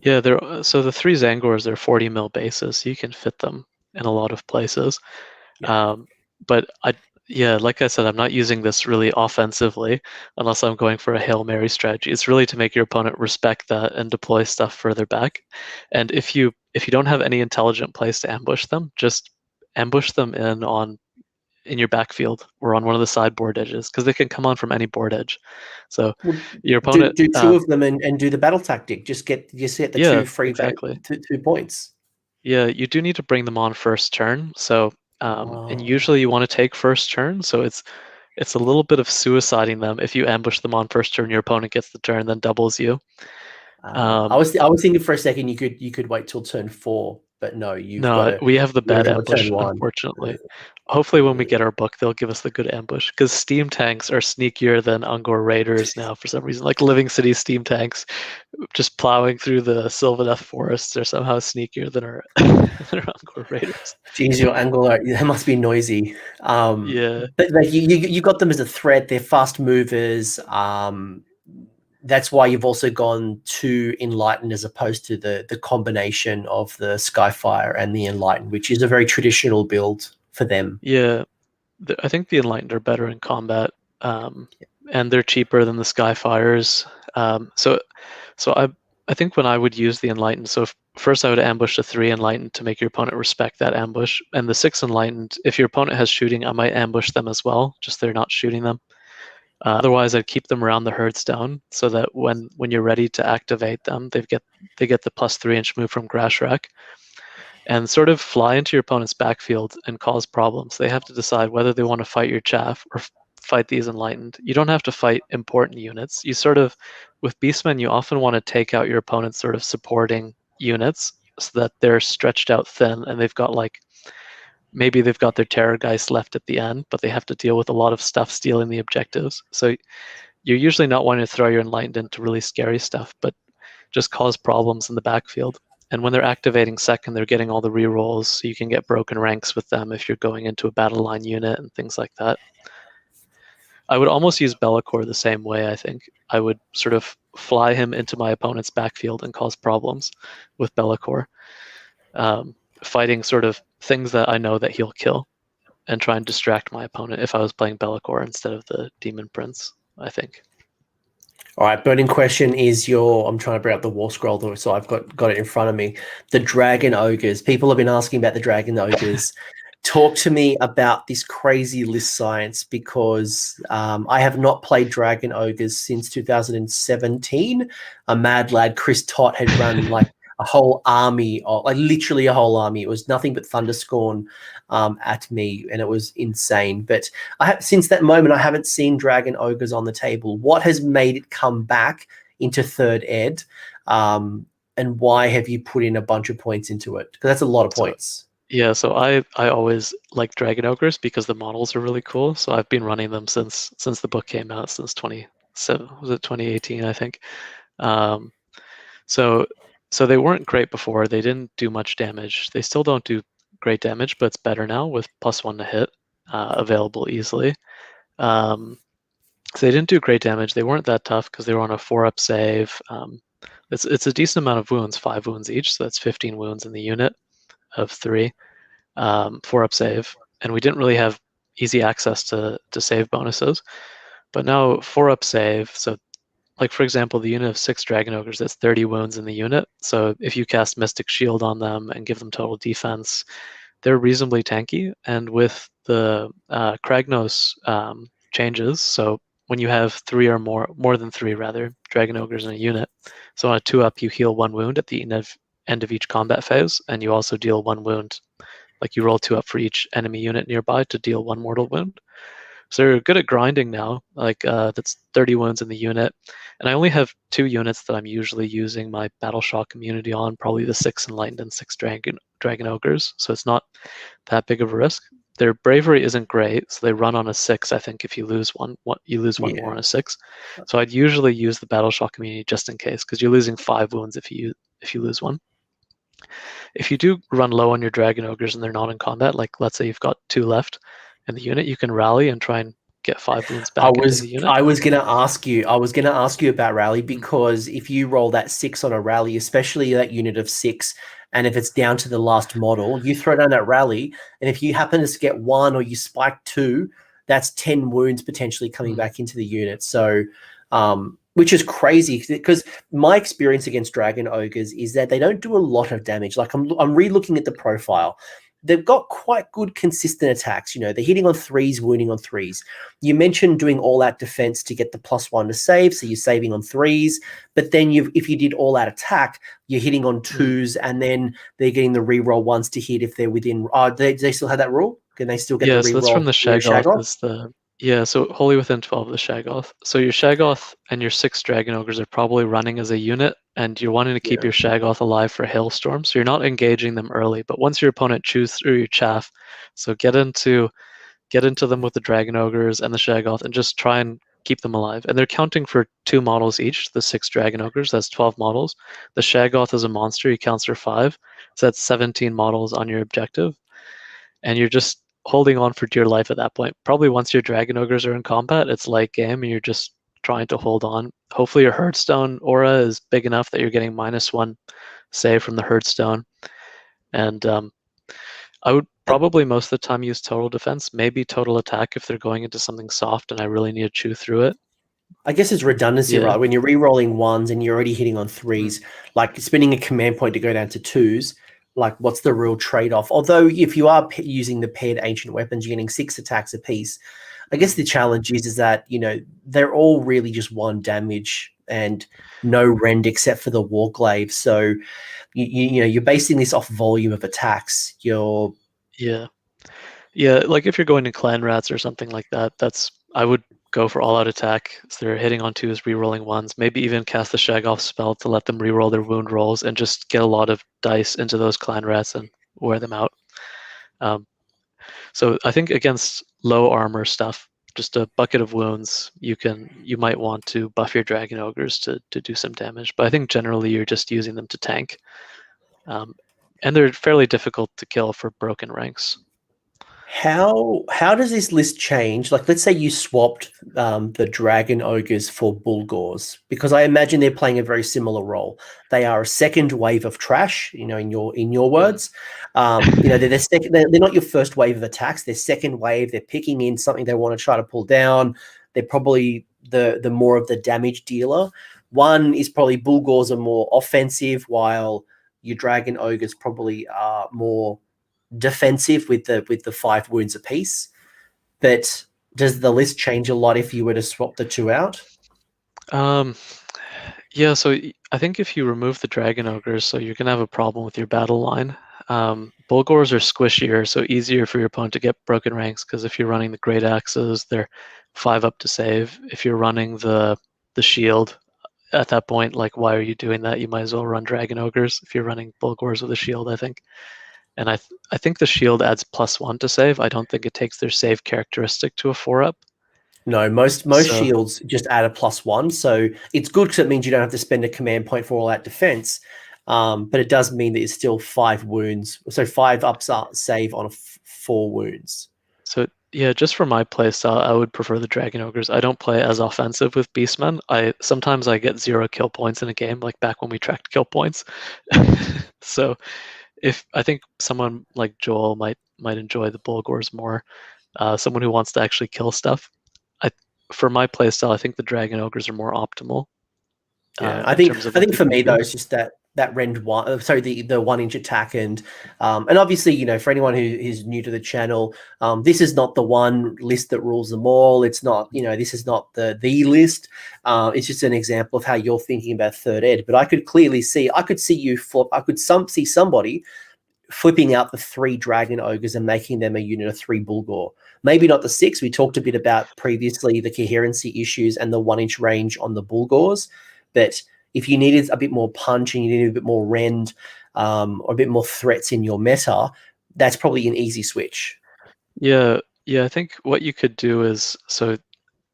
Yeah, so the 3 Tzaangors, they're 40 mil bases, so you can fit them in a lot of places. Yeah. But like I said, I'm not using this really offensively unless I'm going for a Hail Mary strategy. It's really to make your opponent respect that and deploy stuff further back. And if you don't have any intelligent place to ambush them, just ambush them in your backfield or on one of the sideboard edges, because they can come on from any board edge. So your opponent do two of them and do the battle tactic. Just get the two free exactly. 2 points. Yeah, you do need to bring them on first turn. So and usually you want to take first turn. So it's a little bit of suiciding them. If you ambush them on first turn, your opponent gets the turn, then doubles you. I was thinking for a second you could wait till turn 4, but no, we have the bad ambush, turn 1. unfortunately. Hopefully when we get our book, they'll give us the good ambush, because steam tanks are sneakier than Ungor Raiders now for some reason. Like Living City steam tanks just plowing through the Sylvaneth forests are somehow sneakier than our Ungor Raiders. Jeez, your Angler, that must be noisy. But like you got them as a threat. They're fast movers. That's why you've also gone to Enlightened as opposed to the combination of the Skyfire and the Enlightened, which is a very traditional build for them. Yeah, I think the Enlightened are better in combat, and they're cheaper than the Skyfires. So I think when I would use the Enlightened, so first I would ambush the 3 Enlightened to make your opponent respect that ambush, and the 6 Enlightened, if your opponent has shooting, I might ambush them as well, just they're not shooting them. Otherwise, I'd keep them around the Herdstone so that when you're ready to activate them, they get the plus 3-inch move from Grashrak, and sort of fly into your opponent's backfield and cause problems. They have to decide whether they want to fight your chaff or fight these Enlightened. You don't have to fight important units. You sort of, with Beastmen, you often want to take out your opponent's sort of supporting units so that they're stretched out thin and they've got maybe they've got their Terrorgeist left at the end, but they have to deal with a lot of stuff stealing the objectives. So you're usually not wanting to throw your Enlightened into really scary stuff, but just cause problems in the backfield. And when they're activating second, they're getting all the rerolls, so you can get broken ranks with them if you're going into a battle line unit and things like that. I would almost use Be'lakor the same way, I think. I would sort of fly him into my opponent's backfield and cause problems with Be'lakor. Fighting sort of things that I know that he'll kill and try and distract my opponent if I was playing Be'lakor instead of the Demon Prince, I think. All right, burning question is I'm trying to bring up the War Scroll, though, so I've got it in front of me. The Dragon Ogres. People have been asking about the Dragon Ogres. Talk to me about this crazy list science, because I have not played Dragon Ogres since 2017. A mad lad, Chris Tott, had run a whole army, literally a whole army. It was nothing but Thunderscorn at me, and it was insane. But since that moment, I haven't seen Dragon Ogres on the table. What has made it come back into third ed, and why have you put in a bunch of points into it? Because that's a lot of points. So I always like Dragon Ogres because the models are really cool. So I've been running them since the book came out, since 2018, I think. So they weren't great before. They didn't do much damage. They still don't do great damage, but it's better now with +1 to hit available easily. So they didn't do great damage. They weren't that tough because they were on a 4-up save. It's a decent amount of wounds, 5 wounds each, so that's 15 wounds in the unit of 3, 4-up save. And we didn't really have easy access to save bonuses. But now 4-up save, so like for example, the unit of 6 Dragon Ogres, that's 30 wounds in the unit. So if you cast Mystic Shield on them and give them total defense, they're reasonably tanky. And with the Kragnos changes, so when you have 3 or more than 3 rather, Dragon Ogres in a unit, so on a 2-up, you heal 1 wound at the end of each combat phase, and you also deal 1 wound. Like you roll 2 up for each enemy unit nearby to deal 1 mortal wound. So they're good at grinding now. Like that's 30 wounds in the unit, and I only have 2 units that I'm usually using my Battle Shock immunity on. Probably the 6 enlightened and 6 dragon ogres. So it's not that big of a risk. Their bravery isn't great, so they run on a 6. I think if you lose one, you lose 1 more on a 6. So I'd usually use the Battle Shock immunity just in case, because you're losing 5 wounds if you lose 1. If you do run low on your dragon ogres and they're not in combat, like let's say you've got 2 left in the unit, you can rally and try and get 5 wounds back into the unit. I was gonna ask you about rally, because if you roll that 6 on a rally, especially that unit of 6, and if it's down to the last model, you throw down that rally, and if you happen to get 1 or you spike 2, that's 10 wounds potentially coming back into the unit. So which is crazy, because my experience against dragon ogres is that they don't do a lot of damage. Like I'm re-looking at the profile. They've got quite good consistent attacks. You know, they're hitting on 3s, wounding on 3s. You mentioned doing all-out defense to get the +1 to save, so you're saving on 3s. But then if you did all-out attack, you're hitting on 2s, and then they're getting the reroll 1s to hit if they're within. Do they still have that rule? Can they still get the reroll? Yeah, so that's from the Shaggoth. So wholly within 12 of the Shaggoth. So your Shaggoth and your 6 Dragon Ogres are probably running as a unit, and you're wanting to keep your Shaggoth alive for Hailstorm. So you're not engaging them early, but once your opponent chews through your chaff, so get into them with the Dragon Ogres and the Shaggoth and just try and keep them alive. And they're counting for 2 models each, the 6 Dragon Ogres, that's 12 models. The Shaggoth is a monster, he counts for 5, so that's 17 models on your objective. And you're just holding on for dear life at that point. Probably once your Dragon Ogres are in combat, it's late game and you're just trying to hold on. Hopefully your Herdstone aura is big enough that you're getting -1 save from the Herdstone. And I would probably most of the time use total defense, maybe total attack if they're going into something soft and I really need to chew through it. I guess it's redundancy, right? When you're re-rolling 1s and you're already hitting on 3s, like spending a command point to go down to 2s, like what's the real trade-off? Although if you are using the paired ancient weapons, you're getting 6 attacks apiece. I guess the challenge is that, you know, they're all really just 1 damage and no rend except for the Warglaive. So, you know, you're basing this off volume of attacks. Yeah, like if you're going to Clan Rats or something like that, I would go for all-out attack. So they're hitting on 2s, re-rolling 1s, maybe even cast the Shaggoth spell to let them re-roll their wound rolls and just get a lot of dice into those Clan Rats and wear them out. So I think against low armor stuff, just a bucket of wounds, you might want to buff your Dragon Ogres to do some damage. But I think generally you're just using them to tank. And they're fairly difficult to kill for broken ranks. How does this list change? Like, let's say you swapped the Dragon Ogres for Bulgors, because I imagine they're playing a very similar role. They are a second wave of trash, you know, in your words. You know, they're not your first wave of attacks. They're second wave. They're picking in something they want to try to pull down. They're probably the more of the damage dealer. One is probably Bulgors are more offensive, while your Dragon Ogres probably are more defensive with the 5 wounds apiece. But does the list change a lot if you were to swap the 2 out? Yeah, so I think if you remove the Dragon Ogres, so you're gonna have a problem with your battle line. Bulgors are squishier, so easier for your opponent to get broken ranks, because if you're running the Great Axes, they're 5 up to save. If you're running the shield, at that point, like, why are you doing that? You might as well run Dragon Ogres if you're running Bulgors with a shield, I think. And I think the shield adds +1 to save. I don't think it takes their save characteristic to a 4-up. No, most shields just add a +1. So it's good because it means you don't have to spend a command point for all that defense. But it does mean that it's still 5 wounds. So 5 ups save on 4 wounds. So yeah, just for my playstyle, I would prefer the Dragon Ogres. I don't play as offensive with Beastmen. Sometimes I get 0 kill points in a game, like back when we tracked kill points. So I think someone like Joel might enjoy the Bulgors more, someone who wants to actually kill stuff. for my playstyle, I think the dragon ogres are more optimal. Yeah, In terms of I think you for can me though, do. it's just that rend one, sorry, the 1 inch attack, and obviously, for anyone who is new to the channel, this is not the one list that rules them all. It's not, this is not the list. It's just an example of how you're thinking about third ed. But I could clearly see, I could see you flip, I could see somebody flipping out the 3 dragon ogres and making them a unit of 3 bulgor. Maybe not the 6. We talked a bit about previously the coherency issues and the 1 inch range on the bulgors. But if you needed a bit more punch and you needed a bit more rend, or a bit more threats in your meta, that's probably an easy switch. Yeah, I think what you could do is, so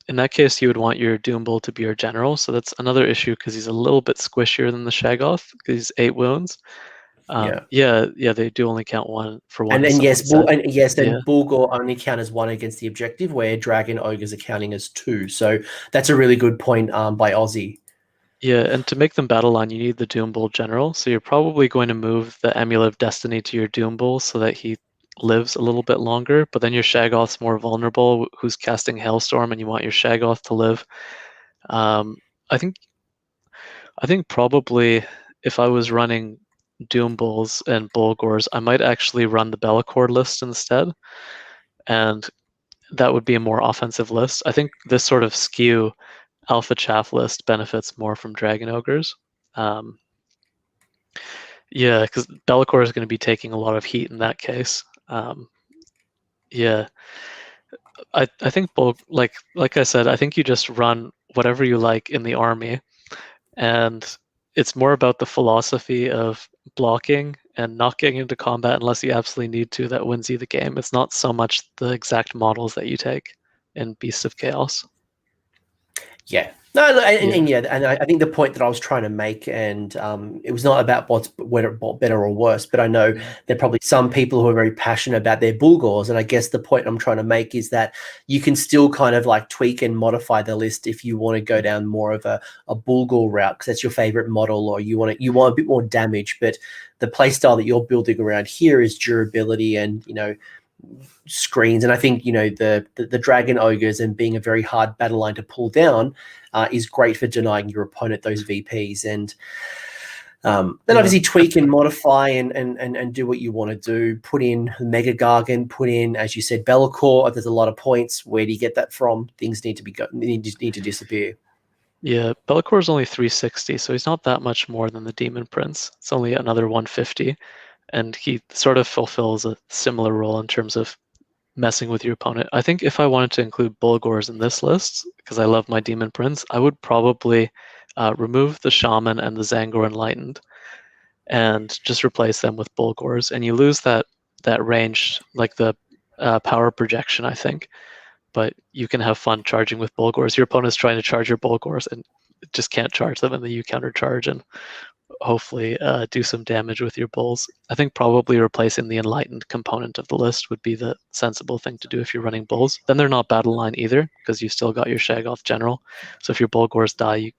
in that case, you would want your doombull to be your general. So that's another issue because he's a little bit squishier than the Shaggoth. He's 8 wounds. Yeah, they do only count 1 for 1 And as then someone said. then bulgor only count as 1 against the objective, where dragon ogres are counting as 2. So that's a really good point by Aussie. Yeah, and to make them battle line, you need the doombull general. So you're probably going to move the amulet of destiny to your doombull so that he lives a little bit longer. But then your Shaggoth's more vulnerable, who's casting Hailstorm, and you want your Shaggoth to live. I think probably if I was running Doombulls and Bulgors, I might actually run the Bellacord list instead, and that would be a more offensive list. I think this sort of skew alpha chaff list benefits more from Dragon Ogres. Yeah, because Bellacord is going to be taking a lot of heat in that case. Yeah, I think like I said, I think you just run whatever you like in the army, and it's more about the philosophy of blocking and not getting into combat unless you absolutely need to that wins you the game. It's not so much the exact models that you take in Beasts of Chaos. Yeah. No, and I think the point that I was trying to make, and it was not about what's better or worse, but I know there are probably some people who are very passionate about their bulgors, and I guess the point I'm trying to make is that you can still kind of like tweak and modify the list if you want to go down more of a bulgor route because that's your favorite model, or you want a bit more damage, but the playstyle that you're building around here is durability and screens. And I think the dragon ogres and being a very hard battle line to pull down is great for denying your opponent those VPs. And then obviously tweak and modify and do what you want to do. Put in Mega-gargant, put in, as you said, Bellacord. There's a lot of points. Where do you get that from? Things need to disappear. Yeah, Bellacord is only 360, so he's not that much more than the Demon Prince. It's only another 150. And he sort of fulfills a similar role in terms of messing with your opponent. I think if I wanted to include Bulgors in this list, because I love my Demon Prince, I would probably remove the Shaman and the Tzaangor Enlightened and just replace them with Bulgors. And you lose that range, like the power projection, I think. But you can have fun charging with Bulgors. Your opponent's trying to charge your Bulgors and just can't charge them, and then you countercharge and hopefully do some damage with your bulls. I think probably replacing the enlightened component of the list would be the sensible thing to do if you're running bulls. Then they're not battle line either because you've still got your Shaggoth general. So if your bulgors die,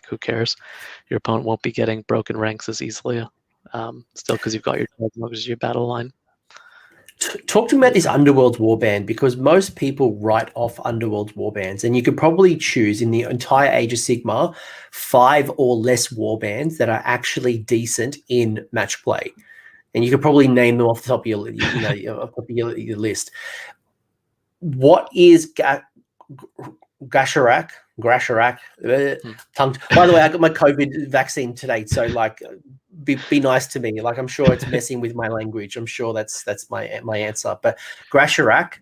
who cares? Your opponent won't be getting broken ranks as easily. Still because you've got your Dragon as your battle line. Talk to me about this Underworld's Warband, because most people write off Underworld's Warbands, and you could probably choose in the entire Age of Sigmar 5 or less warbands that are actually decent in match play, and you could probably name them off the top of your your list. What is Grashrak? Tongue. By the way, I got my COVID vaccine today, so be nice to me. I'm sure it's messing with my language. I'm sure that's my answer. But Grashrak,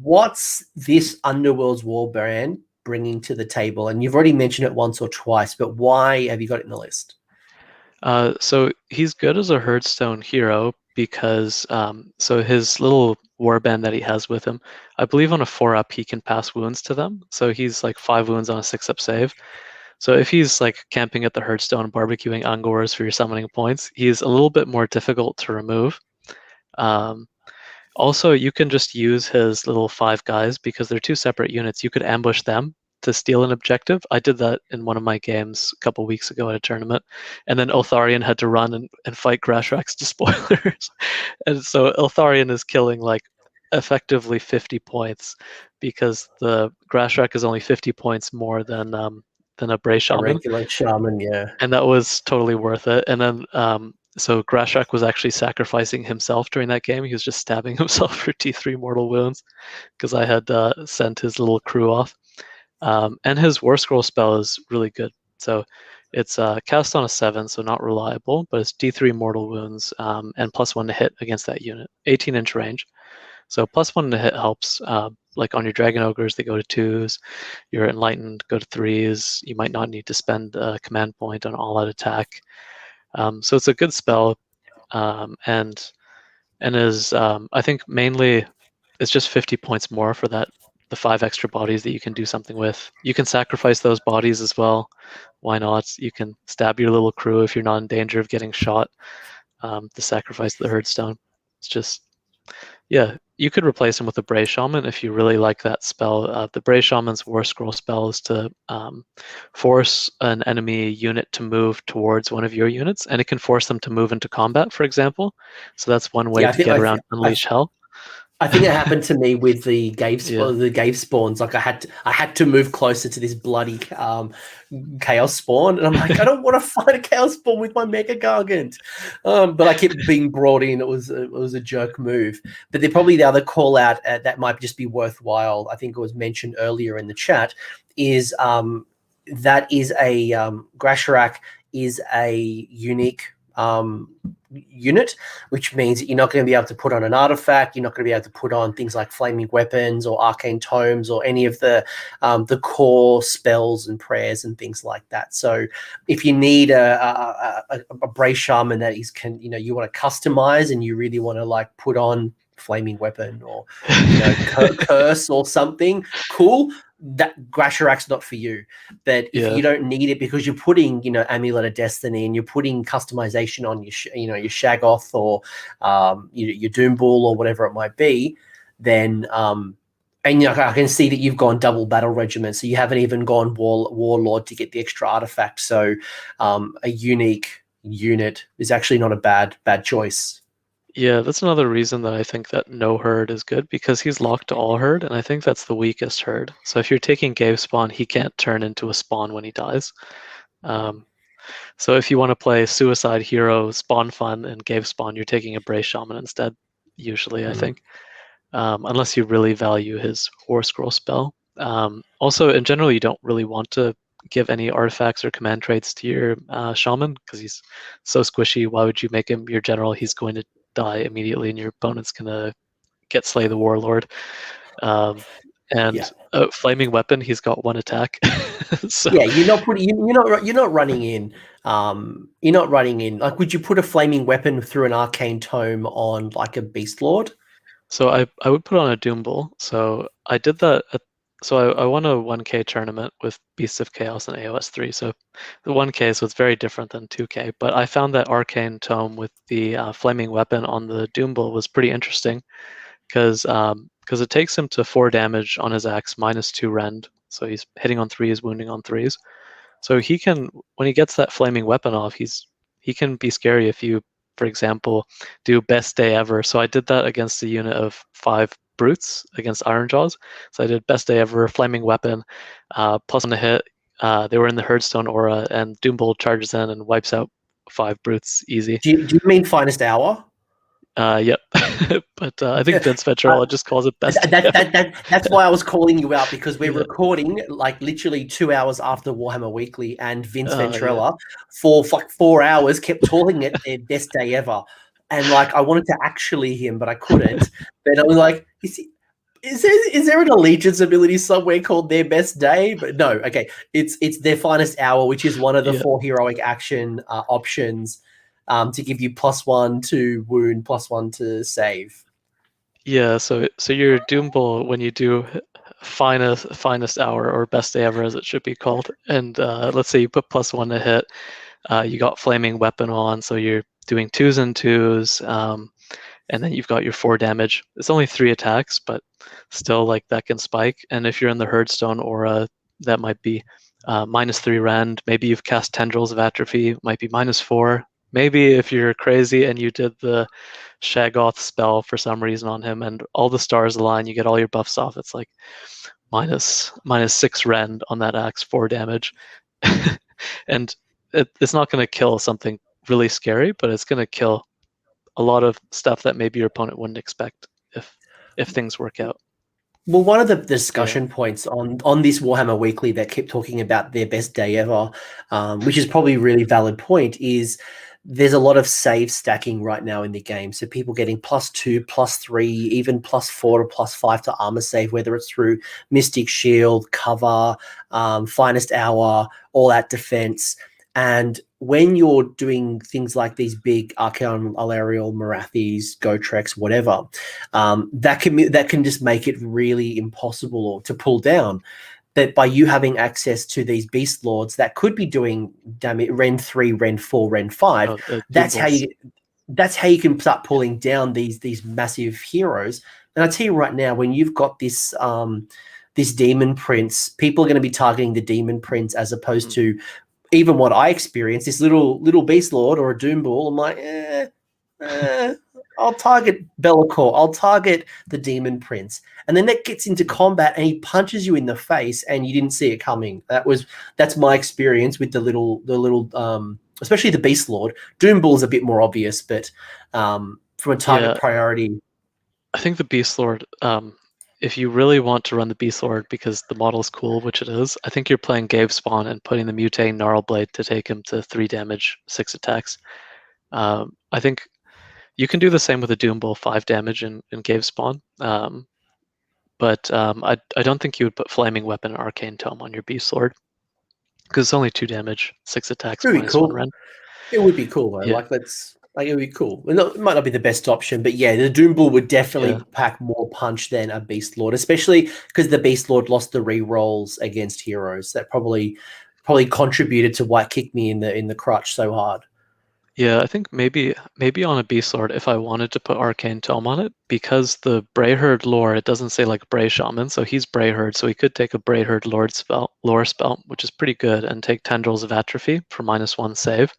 what's this Underworld's Warband bringing to the table? And you've already mentioned it once or twice, but why have you got it in the list? So he's good as a Herdstone hero because so his little warband that he has with him, I believe on a 4-up he can pass wounds to them. So he's 5 wounds on a 6-up save. So if he's camping at the Herdstone, barbecuing Angors for your summoning points, he's a little bit more difficult to remove. Also, you can just use his little 5 guys because they're 2 separate units. You could ambush them to steal an objective. I did that in one of my games a couple weeks ago at a tournament, and then Eltharion had to run and fight Grashrak's despoilers. And so Eltharion is killing effectively 50 points because the Grashrak is only 50 points more than a Bray A Shaman, regular shaman, yeah. and that was totally worth it. And then so Grashrak was actually sacrificing himself during that game. He was just stabbing himself for T3 mortal wounds because I had sent his little crew off. And his War Scroll spell is really good. So it's cast on a 7, so not reliable, but it's D3 mortal wounds and +1 to hit against that unit, 18-inch range. So +1 to hit helps. Like on your Dragon Ogres, they go to 2s. Your Enlightened go to 3s. You might not need to spend a command point on all-out attack. So it's a good spell, and is I think mainly it's just 50 points more for that the 5 extra bodies that you can do something with. You can sacrifice those bodies as well. Why not? You can stab your little crew if you're not in danger of getting shot. To sacrifice the Herdstone. It's just, yeah, you could replace him with a Bray Shaman if you really like that spell. The Bray Shaman's War Scroll spell is to force an enemy unit to move towards one of your units, and it can force them to move into combat, for example. So that's one way Yeah, to get around Unleash Hell. I think it happened to me with the Yeah. the cave spawns. Like I had to move closer to this bloody chaos spawn, and I'm like, I don't want to fight a chaos spawn with my Mega-gargant. But I kept being brought in. It was a jerk move. But probably the other call out that might just be worthwhile. I think it was mentioned earlier in the chat. Is that is a Grashrak is a unique unit, which means that you're not going to be able to put on an artifact. You're not going to be able to put on things like flaming weapons or arcane tomes or any of the core spells and prayers and things like that. So if you need a Bray Shaman that is you want to customize and you really want to like put on flaming weapon or curse or something cool, that Grashrak's not for you. But if you don't need it because you're putting Amulet of Destiny and you're putting customization on your your Shaggoth or your Doombull or whatever it might be, then and I can see that you've gone double battle regiment, so you haven't even gone warlord to get the extra artifact. So a unique unit is actually not a bad choice. Yeah, that's another reason that I think that no herd is good, because he's locked to all herd, and I think that's the weakest herd. So if you're taking Gave Spawn, he can't turn into a spawn when he dies. So if you want to play Suicide Hero, Spawn Fun, and Gave Spawn, you're taking a Bray Shaman instead, usually, I think. Unless you really value his War Scroll spell. Also, in general, you don't really want to give any artifacts or command traits to your Shaman, because he's so squishy. Why would you make him your general? He's going to die immediately, and your opponent's gonna get Slay the Warlord. Flaming Weapon, he's got 1 attack. So yeah, you're not running in. You're not running in. Like, would you put a flaming weapon through an arcane tome on like a Beast Lord? So I would put on a Doombull. So I did that. So I won a 1K tournament with Beasts of Chaos and AOS 3. So the 1K, so it's very different than 2K. But I found that Arcane Tome with the Flaming Weapon on the Doombull was pretty interesting because it takes him to 4 damage on his axe, -2 rend. So he's hitting on 3s, wounding on 3s. So he can, when he gets that Flaming Weapon off, he can be scary if you, for example, do Best Day Ever. So I did that against a unit of 5 brutes against Ironjaws. So I did Best Day Ever, Flaming Weapon, +1 to hit. They were in the Herdstone aura, and Doombull charges in and wipes out 5 brutes easy. Do you mean Finest Hour? Yep. But I think Vince Venturella just calls it Best Day Ever. That's why I was calling you out, because we're recording like literally 2 hours after Warhammer Weekly, and Vince Venturella for like 4 hours kept calling it their best day ever. And like I wanted to actually him, but I couldn't. Then I was like, is there an allegiance ability somewhere called their best day? But no, okay, it's their finest hour, which is one of the 4 heroic action options to give you +1 to wound, +1 to save. Yeah, so your Doombull, when you do finest hour or best day ever, as it should be called, and let's say you put +1 to hit, you got Flaming Weapon on, so you're doing 2s and 2s, and then you've got your 4 damage. It's only 3 attacks, but still, like, that can spike. And if you're in the Herdstone aura, that might be -3 rend. Maybe you've cast Tendrils of Atrophy, might be -4. maybe if you're crazy and you did the Shaggoth spell for some reason on him, and all the stars align, you get all your buffs off. It's like minus 6 rend on that axe, 4 damage, and it's not going to kill something really scary, but it's going to kill a lot of stuff that maybe your opponent wouldn't expect if things work out. Well, one of the discussion points on this Warhammer Weekly that kept talking about their best day ever, which is probably a really valid point, is there's a lot of save stacking right now in the game. So people getting +2, +3, even +4 or +5 to armor save, whether it's through Mystic Shield, cover, Finest Hour, all out defense. And when you're doing things like these big Archaon, Alarial, Marathis, Gotreks, whatever, that can just make it really impossible to pull down. But by you having access to these beast lords that could be doing damage, Rend 3, Rend 4, Rend 5, that's how you can start pulling down these massive heroes. And I tell you right now, when you've got this this demon prince, people are going to be targeting the demon prince as opposed to even what I experienced, this little beast lord or a doombull. I'm like, I'll target Be'lakor. I'll target the demon prince. And then that gets into combat and he punches you in the face and you didn't see it coming. That's my experience with the little especially the beast lord. Doombull is a bit more obvious, but from a target priority. I think the beast lord, if you really want to run the Beast Lord because the model's cool, which it is, I think you're playing Gave Spawn and putting the Mutating Gnarlblade to take him to 3 damage, 6 attacks. I think you can do the same with a Doombull, 5 damage in Gave Spawn. But I don't think you would put Flaming Weapon and Arcane Tome on your Beast Lord because it's only 2 damage, 6 attacks, -1 rend. It would be cool though. Yeah. It would be cool. It might not be the best option, but yeah, the Doombull would definitely pack more punch than a Beast Lord, especially because the Beast Lord lost the re-rolls against heroes. That probably contributed to why it kicked me in the crotch so hard. Yeah, I think maybe on a Beast Lord, if I wanted to put Arcane Tome on it, because the Brayherd lore, it doesn't say like Bray Shaman, so he's Brayherd, so he could take a Brayherd lore spell, which is pretty good, and take Tendrils of Atrophy for -1 save.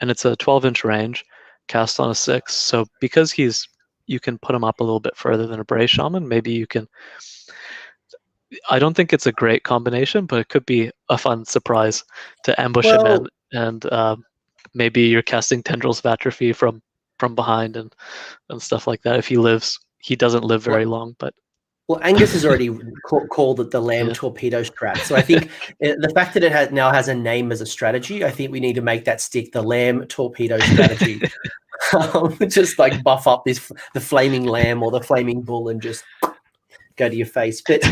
And it's a 12-inch range, cast on a 6. So because you can put him up a little bit further than a Bray Shaman, maybe you can. I don't think it's a great combination, but it could be a fun surprise to ambush him in, and maybe you're casting Tendrils of Atrophy from behind and stuff like that. If he lives, he doesn't live very long, but. Well, Angus has already called it the Lamb Torpedo Strat. So I think the fact that it now has a name as a strategy, I think we need to make that stick, the Lamb Torpedo Strategy. Just like buff up the flaming lamb or the flaming bull and just go to your face. But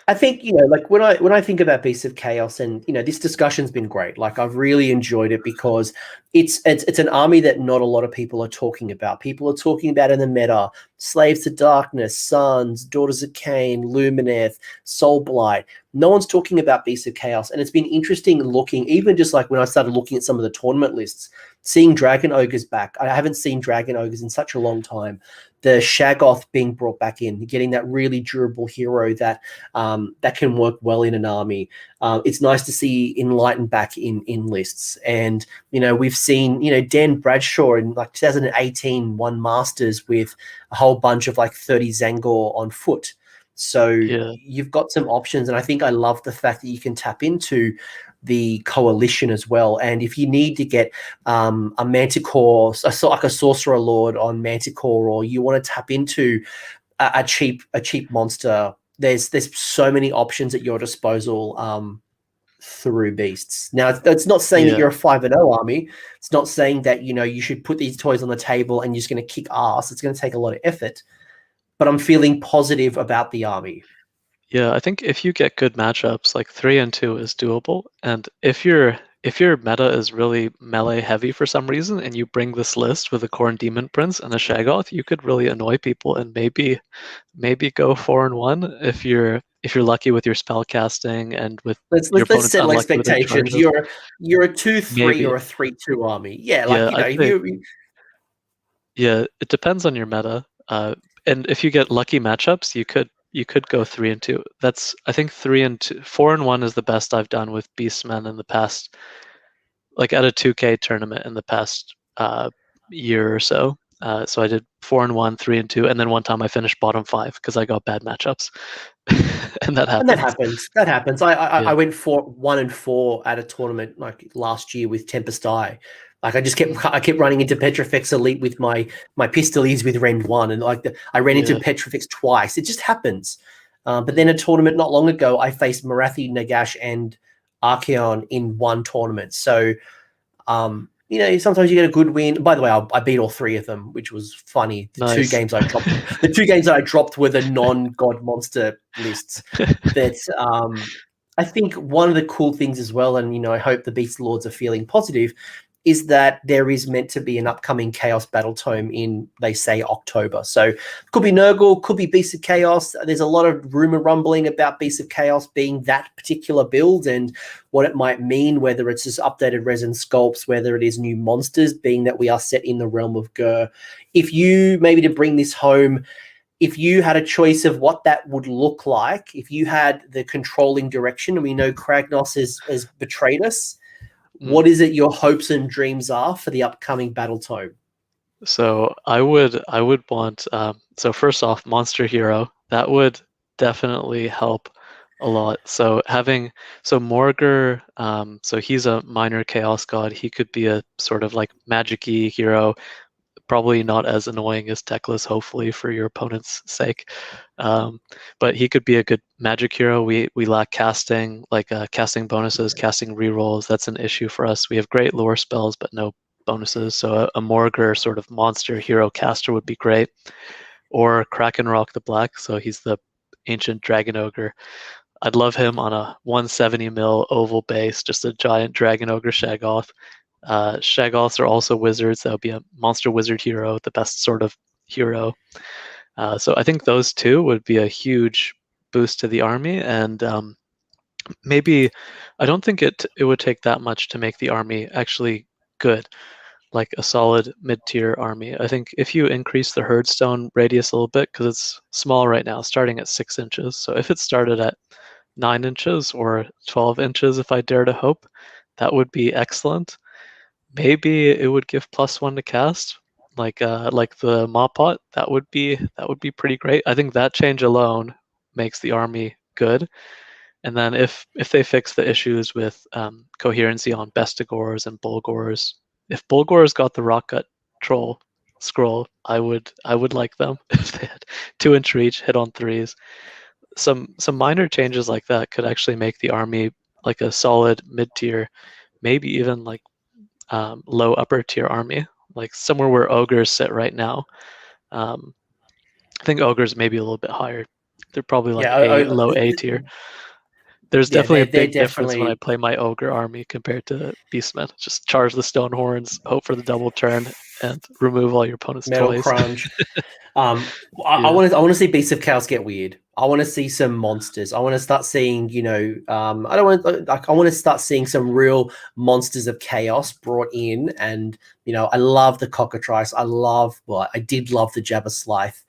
I think, like when I think about Beasts of Chaos, and this discussion's been great. Like I've really enjoyed it because it's an army that not a lot of people are talking about. People are talking about in the meta: Slaves to Darkness, Sons, Daughters of Cain, Lumineth, Soulblight. No one's talking about Beasts of Chaos, and it's been interesting looking, even just like when I started looking at some of the tournament lists, seeing Dragon Ogres back. I haven't seen Dragon Ogres in such a long time. The Shaggoth being brought back in, getting that really durable hero that can work well in an army. It's nice to see Enlightened back in lists. And, we've seen, Dan Bradshaw in like 2018 won Masters with a whole bunch of like 30 Tzaangor on foot. So you've got some options. And I think I love the fact that you can tap into the coalition as well. And if you need to get a Manticore, like a Sorcerer Lord on Manticore, or you want to tap into a cheap monster, there's so many options at your disposal through Beasts. Now, it's not saying that you're a 5-0 army. It's not saying that you should put these toys on the table and you're just going to kick ass. It's going to take a lot of effort. But I'm feeling positive about the army. Yeah, I think if you get good matchups, like 3 and 2 is doable. And if your meta is really melee heavy for some reason, and you bring this list with a Khorne Demon Prince and a Shaggoth, you could really annoy people and maybe go 4-1 if you're lucky with your spell casting and with let's settle expectations. You're a 2-3 or a 3-2 army. Yeah, it depends on your meta. And if you get lucky matchups, you could go 3 and 2. That's, I think, 3 and 2, 4-1 is the best I've done with Beastmen in the past like at a 2K tournament in the past year or so. So I did 4-1, 3-2, and then one time I finished bottom 5 because I got bad matchups, and that And that happens. happens. That happens. I Yeah. went for 1-4 at a tournament like last year with Tempest Eye. Like I kept running into Petrifex Elite with my Pistoles with Rend 1, and I ran into Yeah. Petrifex twice. It just happens. But then a tournament not long ago, I faced Marathi, Nagash, and Archeon in one tournament. So sometimes you get a good win. By the way, I beat all 3 of them, which was funny. The two Nice. games I dropped, the 2 games that I dropped were the non-god monster lists. That I think one of the cool things as well, and I hope the Beast Lords are feeling positive, is that there is meant to be an upcoming Chaos Battle Tome in, they say, October. So could be Nurgle, could be Beasts of Chaos. There's a lot of rumor rumbling about Beasts of Chaos being that particular build and what it might mean, whether it's just updated resin sculpts, whether it is new monsters, being that we are set in the realm of Gur. If you, maybe to bring this home, if you had a choice of what that would look like, if you had the controlling direction, and we know Kragnos has betrayed us, what is it your hopes and dreams are for the upcoming battle tome? So I would want so first off, Monster Hero. That would definitely help a lot. So Morgr, so he's a minor chaos god. He could be a sort of like magic-y hero, probably not as annoying as Teclis, hopefully, for your opponent's sake. But he could be a good magic hero. We lack casting, like casting bonuses, casting rerolls. That's an issue for us. We have great lore spells, but no bonuses. So a Morgr sort of monster hero caster would be great. Or Krakenrock the Black. So he's the ancient dragon ogre. I'd love him on a 170 mil oval base, just a giant dragon ogre Shaggoth. Shaggoths are also wizards. That would be a monster wizard hero, the best sort of hero. So I think those two would be a huge boost to the army, and maybe I don't think it would take that much to make the army actually good, like a solid mid-tier army. I think if you increase the Herdstone radius a little bit, because it's small right now, starting at 6 inches. So if it started at 9 inches or 12 inches, if I dare to hope, that would be excellent. Maybe it would give +1 to cast, like the Mawpot. That would be pretty great. I think that change alone makes the army good. And then if they fix the issues with coherency on Bestigors and Bulgors, if Bulgors got the Rock Gut Troll scroll, I would like them if they had 2-inch reach, hit on 3s. Some minor changes like that could actually make the army like a solid mid-tier, maybe even like low upper tier army, like somewhere where ogres sit right now. I think ogres maybe a little bit higher. They're probably like low A tier. There's definitely a they're big difference when I definitely play my ogre army compared to Beastmen. Just charge the stone horns, hope for the double turn, and remove all your opponent's Metal toys. Crunch. I Yeah. want to see Beasts of Chaos get weird. I want to see some monsters. I want to start seeing, I don't want like I want to start seeing some real monsters of chaos brought in. And I love the cockatrice. I did love the Jabba Slythe.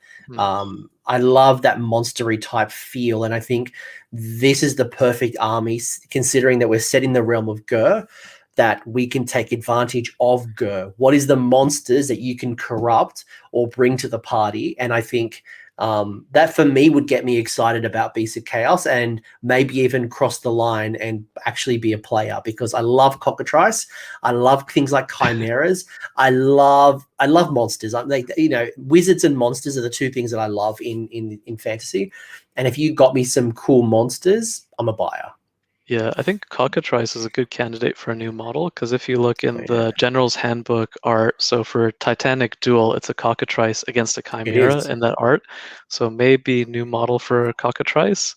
I love that monstery type feel, and I think this is the perfect army, considering that we're set in the realm of Gur, that we can take advantage of Gur. What is the monsters that you can corrupt or bring to the party? And I think that for me would get me excited about Beasts of Chaos and maybe even cross the line and actually be a player, because I love cockatrice. I love things like chimeras. I love monsters. I'm like, wizards and monsters are the two things that I love in fantasy. And if you got me some cool monsters, I'm a buyer. Yeah, I think Cockatrice is a good candidate for a new model, because if you look in the General's Handbook art, so for Titanic Duel, it's a Cockatrice against a Chimera in that art. So maybe new model for Cockatrice.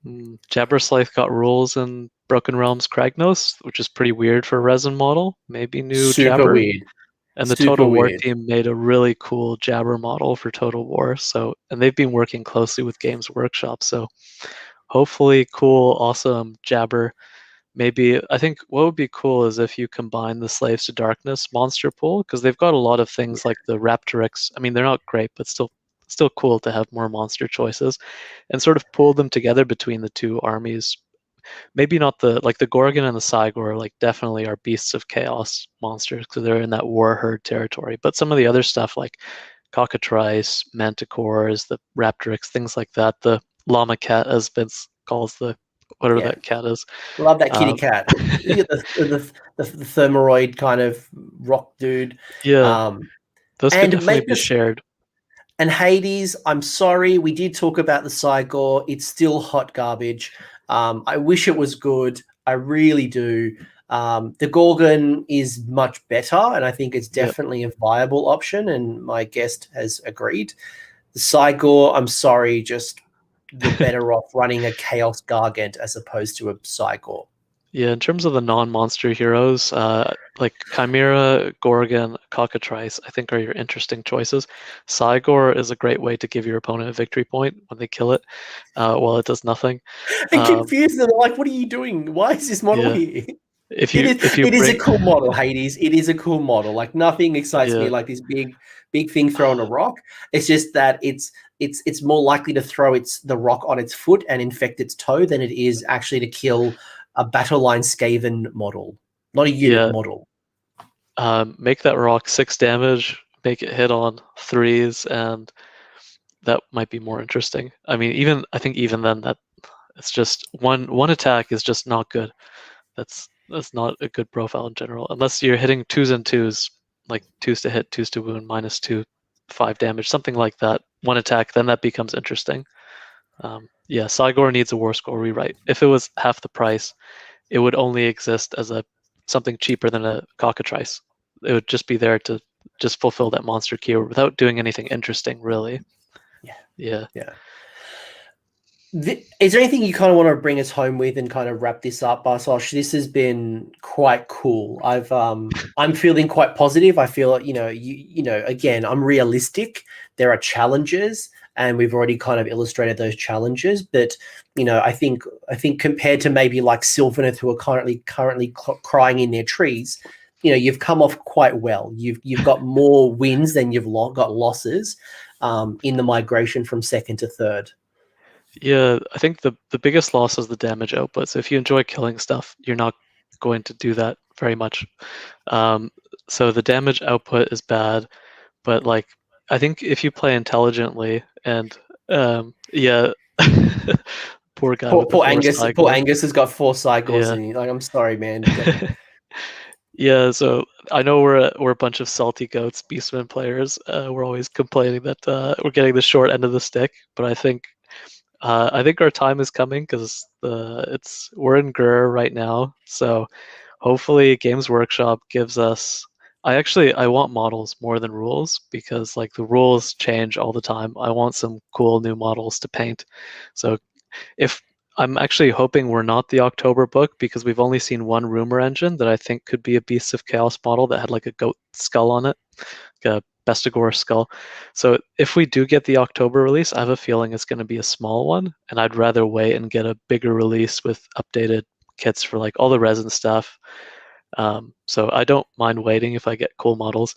Jabberslythe got rules in Broken Realms Kragnos, which is pretty weird for a resin model. Maybe new Super Jabber. weird. And the Super Total War weird. team made a really cool Jabber model for Total War. So, and they've been working closely with Games Workshop. So hopefully cool, awesome Jabber. Maybe, I think what would be cool is if you combine the Slaves to Darkness monster pool, because they've got a lot of things like the Raptorix. I mean, they're not great, but still cool to have more monster choices, and sort of pool them together between the two armies maybe not the Gorgon and the Tzaangor like definitely are beasts of chaos monsters because they're in that war herd territory. But some of the other stuff like cockatrice, manticores, the raptrix, things like that, the llama cat as Vince calls the whatever that cat is. Love that kitty cat. The thermoroid kind of rock dude. Yeah, those can And definitely be shared. And Hades, I'm sorry, we did talk about the Tzaangor. It's still hot garbage. I wish it was good. I really do. The Gorgon is much better, and I think it's definitely a viable option, and my guest has agreed. The Tzaangor, I'm sorry, just you're better off running a Chaos Gargant as opposed to a Tzaangor. Yeah, in terms of the non-monster heroes, like Chimera, Gorgon, Cockatrice, I think are your interesting choices. Tzaangor is a great way to give your opponent a victory point when they kill it, while it does nothing. And confuse them, like, what are you doing? Why is this model here? If you it is a cool model, Hades. It is a cool model. Like nothing excites me like this big thing throwing a rock. It's just that it's more likely to throw the rock on its foot and infect its toe than it is actually to kill a battle line Skaven model, not a unit model. Make that rock 6 damage, make it hit on 3s, and that might be more interesting. I mean, I think even then that it's just one attack is just not good. That's not a good profile in general, unless you're hitting 2s and 2s, like 2s to hit, 2s to wound, -2, 5 damage, something like that. One attack, then that becomes interesting. Tzaangor needs a war score rewrite. If it was half the price, it would only exist as something cheaper than a cockatrice. It would just be there to just fulfill that monster keyword without doing anything interesting, really. Yeah. Is there anything you kind of want to bring us home with and kind of wrap this up, Bartosz? This has been quite cool. I'm feeling quite positive. I feel, again, I'm realistic. There are challenges, and we've already kind of illustrated those challenges. But I think compared to maybe like Sylvaneth, who are currently crying in their trees, you've come off quite well. You've got more wins than you've got losses in the migration from second to third. Yeah, I think the biggest loss is the damage output. So if you enjoy killing stuff, you're not going to do that very much. So the damage output is bad, but like I think if you play intelligently and poor guy with poor the Angus. Tzaangor. Poor Angus has got 4 Tzaangors, and like, I'm sorry, man. Yeah, so I know we're a bunch of salty goats, Beastman players. We're always complaining that we're getting the short end of the stick, but I think our time is coming because we're in Gur right now. So hopefully Games Workshop gives us. I want models more than rules because like the rules change all the time. I want some cool new models to paint. So if I'm actually hoping we're not the October book because we've only seen one rumor engine that I think could be a Beasts of Chaos model that had like a goat skull on it, like a Bestigor skull. So if we do get the October release, I have a feeling it's going to be a small one, and I'd rather wait and get a bigger release with updated kits for like all the resin stuff. So I don't mind waiting if I get cool models.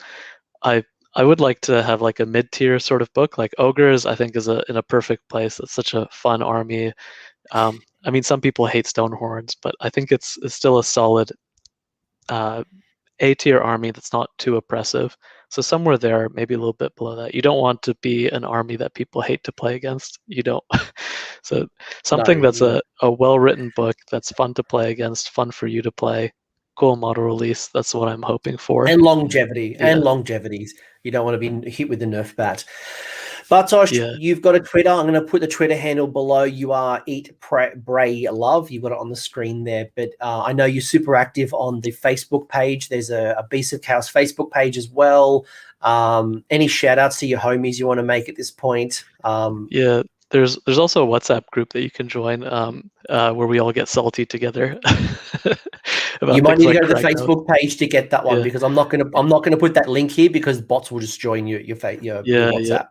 I would like to have like a mid-tier sort of book. Like Ogres, I think is in a perfect place. It's such a fun army. I mean, some people hate Stonehorns, but I think it's still a solid A-tier army that's not too oppressive. So somewhere there, maybe a little bit below that. You don't want to be an army that people hate to play against. You don't. So something that's a well-written book that's fun to play against, fun for you to play, cool model release. That's what I'm hoping for. And longevity. And longevities. You don't want to be hit with the Nerf bat. Bartosz, you've got a Twitter. I'm going to put the Twitter handle below. You are Eat, Bray, Love. You've got it on the screen there. But I know you're super active on the Facebook page. There's a Beast of Chaos Facebook page as well. Any shout outs to your homies you want to make at this point? There's also a WhatsApp group that you can join where we all get salty together. You might need to go to the Facebook page to get that one because I'm not gonna put that link here because bots will just join your WhatsApp.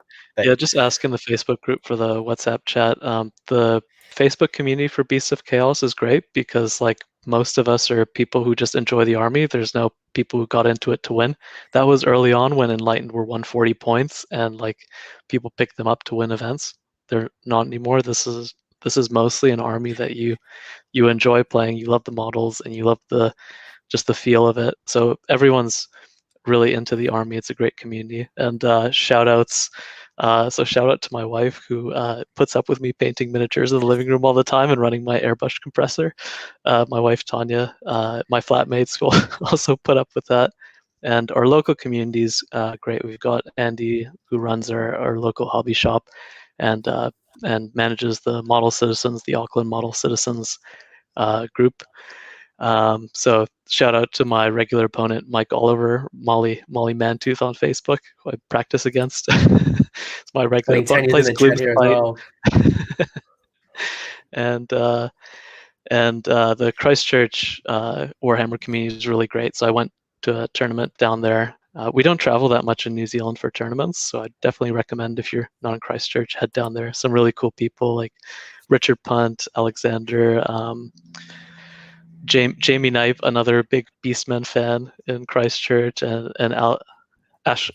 Just ask in the Facebook group for the WhatsApp chat. The Facebook community for Beasts of Chaos is great because like most of us are people who just enjoy the army. There's no people who got into it to win. That was early on when Enlightened were 140 points and like people picked them up to win events. They're not anymore. This is this is mostly an army that you enjoy playing. You love the models and you love just the feel of it. So everyone's really into the army. It's a great community. And shout outs. So shout out to my wife who puts up with me painting miniatures in the living room all the time and running my airbrush compressor. My wife Tanya, my flatmates will also put up with that. And our local community's great. We've got Andy who runs our local hobby shop and manages the Model Citizens, the Auckland Model Citizens group. So shout out to my regular opponent, Mike Oliver, Molly Mantooth on Facebook, who I practice against. It's my regular opponent. Plays Gloom here as well. And the Christchurch Warhammer community is really great. So I went to a tournament down there. We don't travel that much in New Zealand for tournaments, so I definitely recommend if you're not in Christchurch, head down there. Some really cool people like Richard Punt, Alexander, Jamie Knipe, another big Beastmen fan in Christchurch, and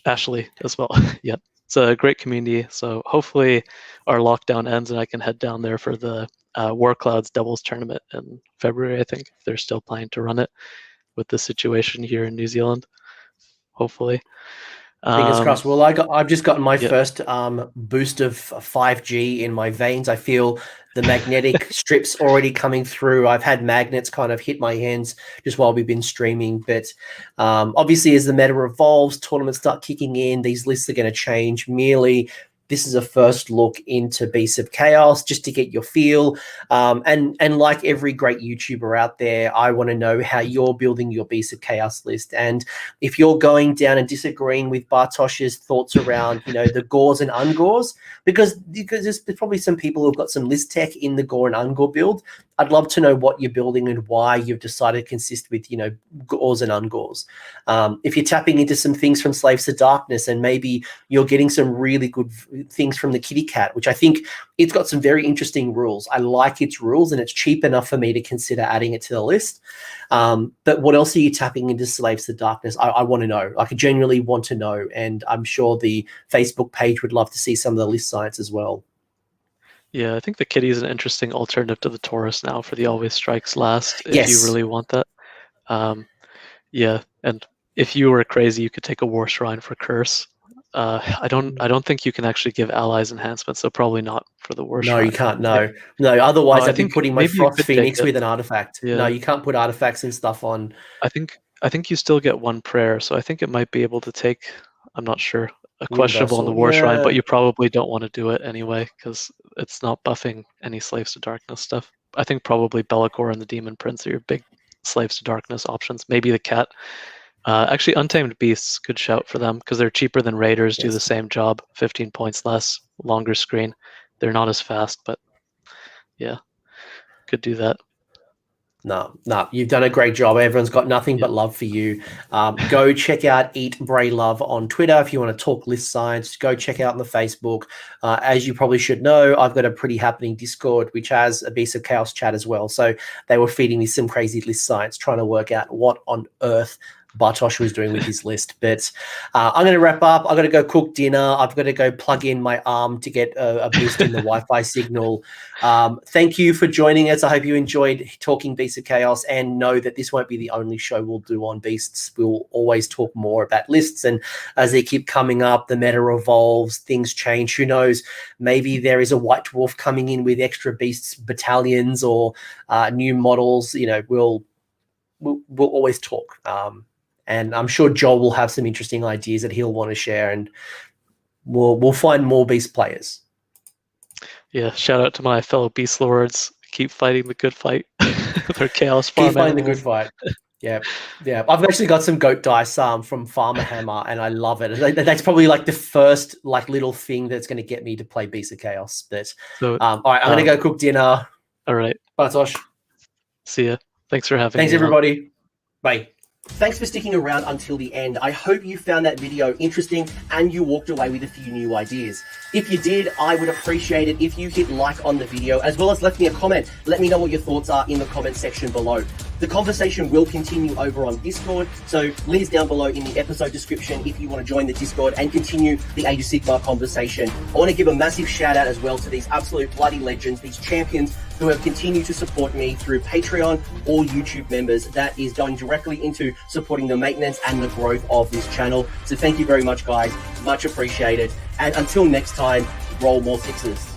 Ashley as well. Yep, it's a great community. So hopefully our lockdown ends and I can head down there for the War Clouds doubles tournament in February. I think if they're still planning to run it with the situation here in New Zealand, hopefully. Fingers crossed. Well, I've just gotten my first boost of 5G in my veins. I feel the magnetic strips already coming through. I've had magnets kind of hit my hands just while we've been streaming. But obviously, as the meta evolves, tournaments start kicking in, these lists are going to change. Merely, this is a first look into Beasts of Chaos, just to get your feel. And like every great YouTuber out there, I want to know how you're building your Beasts of Chaos list. And if you're going down and disagreeing with Bartosz's thoughts around, the gores and ungores, because there's probably some people who've got some list tech in the gore and ungore build. I'd love to know what you're building and why you've decided to consist with, gores and ungores. If you're tapping into some things from Slaves to Darkness and maybe you're getting some really good things from the Kitty Cat, which I think it's got some very interesting rules. I like its rules and it's cheap enough for me to consider adding it to the list. But what else are you tapping into Slaves to Darkness? I want to know. I genuinely want to know. And I'm sure the Facebook page would love to see some of the list science as well. Yeah, I think the Kitty is an interesting alternative to the Taurus now for the Always Strikes Last, if you really want that. Yeah, and if you were crazy, you could take a War Shrine for Curse. I don't think you can actually give allies enhancements, so probably not for the War Shrine. No, you can't. No. Otherwise, I'd be putting my Frost Phoenix with an artifact. Yeah. No, you can't put artifacts and stuff on. I think you still get one prayer, so I think it might be able to take. I'm not sure. A questionable on the War Shrine, but you probably don't want to do it anyway because it's not buffing any Slaves to Darkness stuff. I think probably Bellicor and the Demon Prince are your big Slaves to Darkness options. Maybe the Cat. Actually, Untamed Beasts, good shout for them because they're cheaper than Raiders, do the same job, 15 points less, longer screen. They're not as fast, but yeah, could do that. No, you've done a great job. Everyone's got nothing but love for you. Go check out Eat, Bray, Love on Twitter if you want to talk list science. Go check out on the Facebook. As you probably should know, I've got a pretty happening Discord, which has a Beast of Chaos chat as well. So they were feeding me some crazy list science, trying to work out what on earth Bartosz was doing with his list. But I'm going to wrap up. I've got to go cook dinner. I've got to go plug in my arm to get a boost in the Wi-Fi signal. Thank you for joining us. I hope you enjoyed talking Beasts of Chaos, and know that this won't be the only show we'll do on Beasts. We'll always talk more about lists, and as they keep coming up, the meta evolves, things change. Who knows? Maybe there is a White Dwarf coming in with extra Beasts battalions or new models. We'll always talk. And I'm sure Joel will have some interesting ideas that he'll want to share, and we'll find more Beast players. Yeah, shout out to my fellow Beast Lords. Keep fighting the good fight. Their Chaos Farm. Keep fighting the good fight. Yeah. I've actually got some goat dice from Farmer Hammer, and I love it. That's probably like the first little thing that's going to get me to play Beast of Chaos. But all right, I'm going to go cook dinner. All right, Bartosz. See ya. Thanks for having me. Thanks, everybody. Bye. Thanks for sticking around until the end. I hope you found that video interesting and you walked away with a few new ideas. If you did, I would appreciate it if you hit like on the video, as well as left me a comment. Let me know what your thoughts are in the comment section below. The conversation will continue over on Discord, so links down below in the episode description if you want to join the Discord and continue the Age of Sigmar conversation. I want to give a massive shout out as well to these absolute bloody legends, these champions who have continued to support me through Patreon or YouTube members. That is going directly into supporting the maintenance and the growth of this channel. So thank you very much, guys. Much appreciated. And until next time, roll more sixes.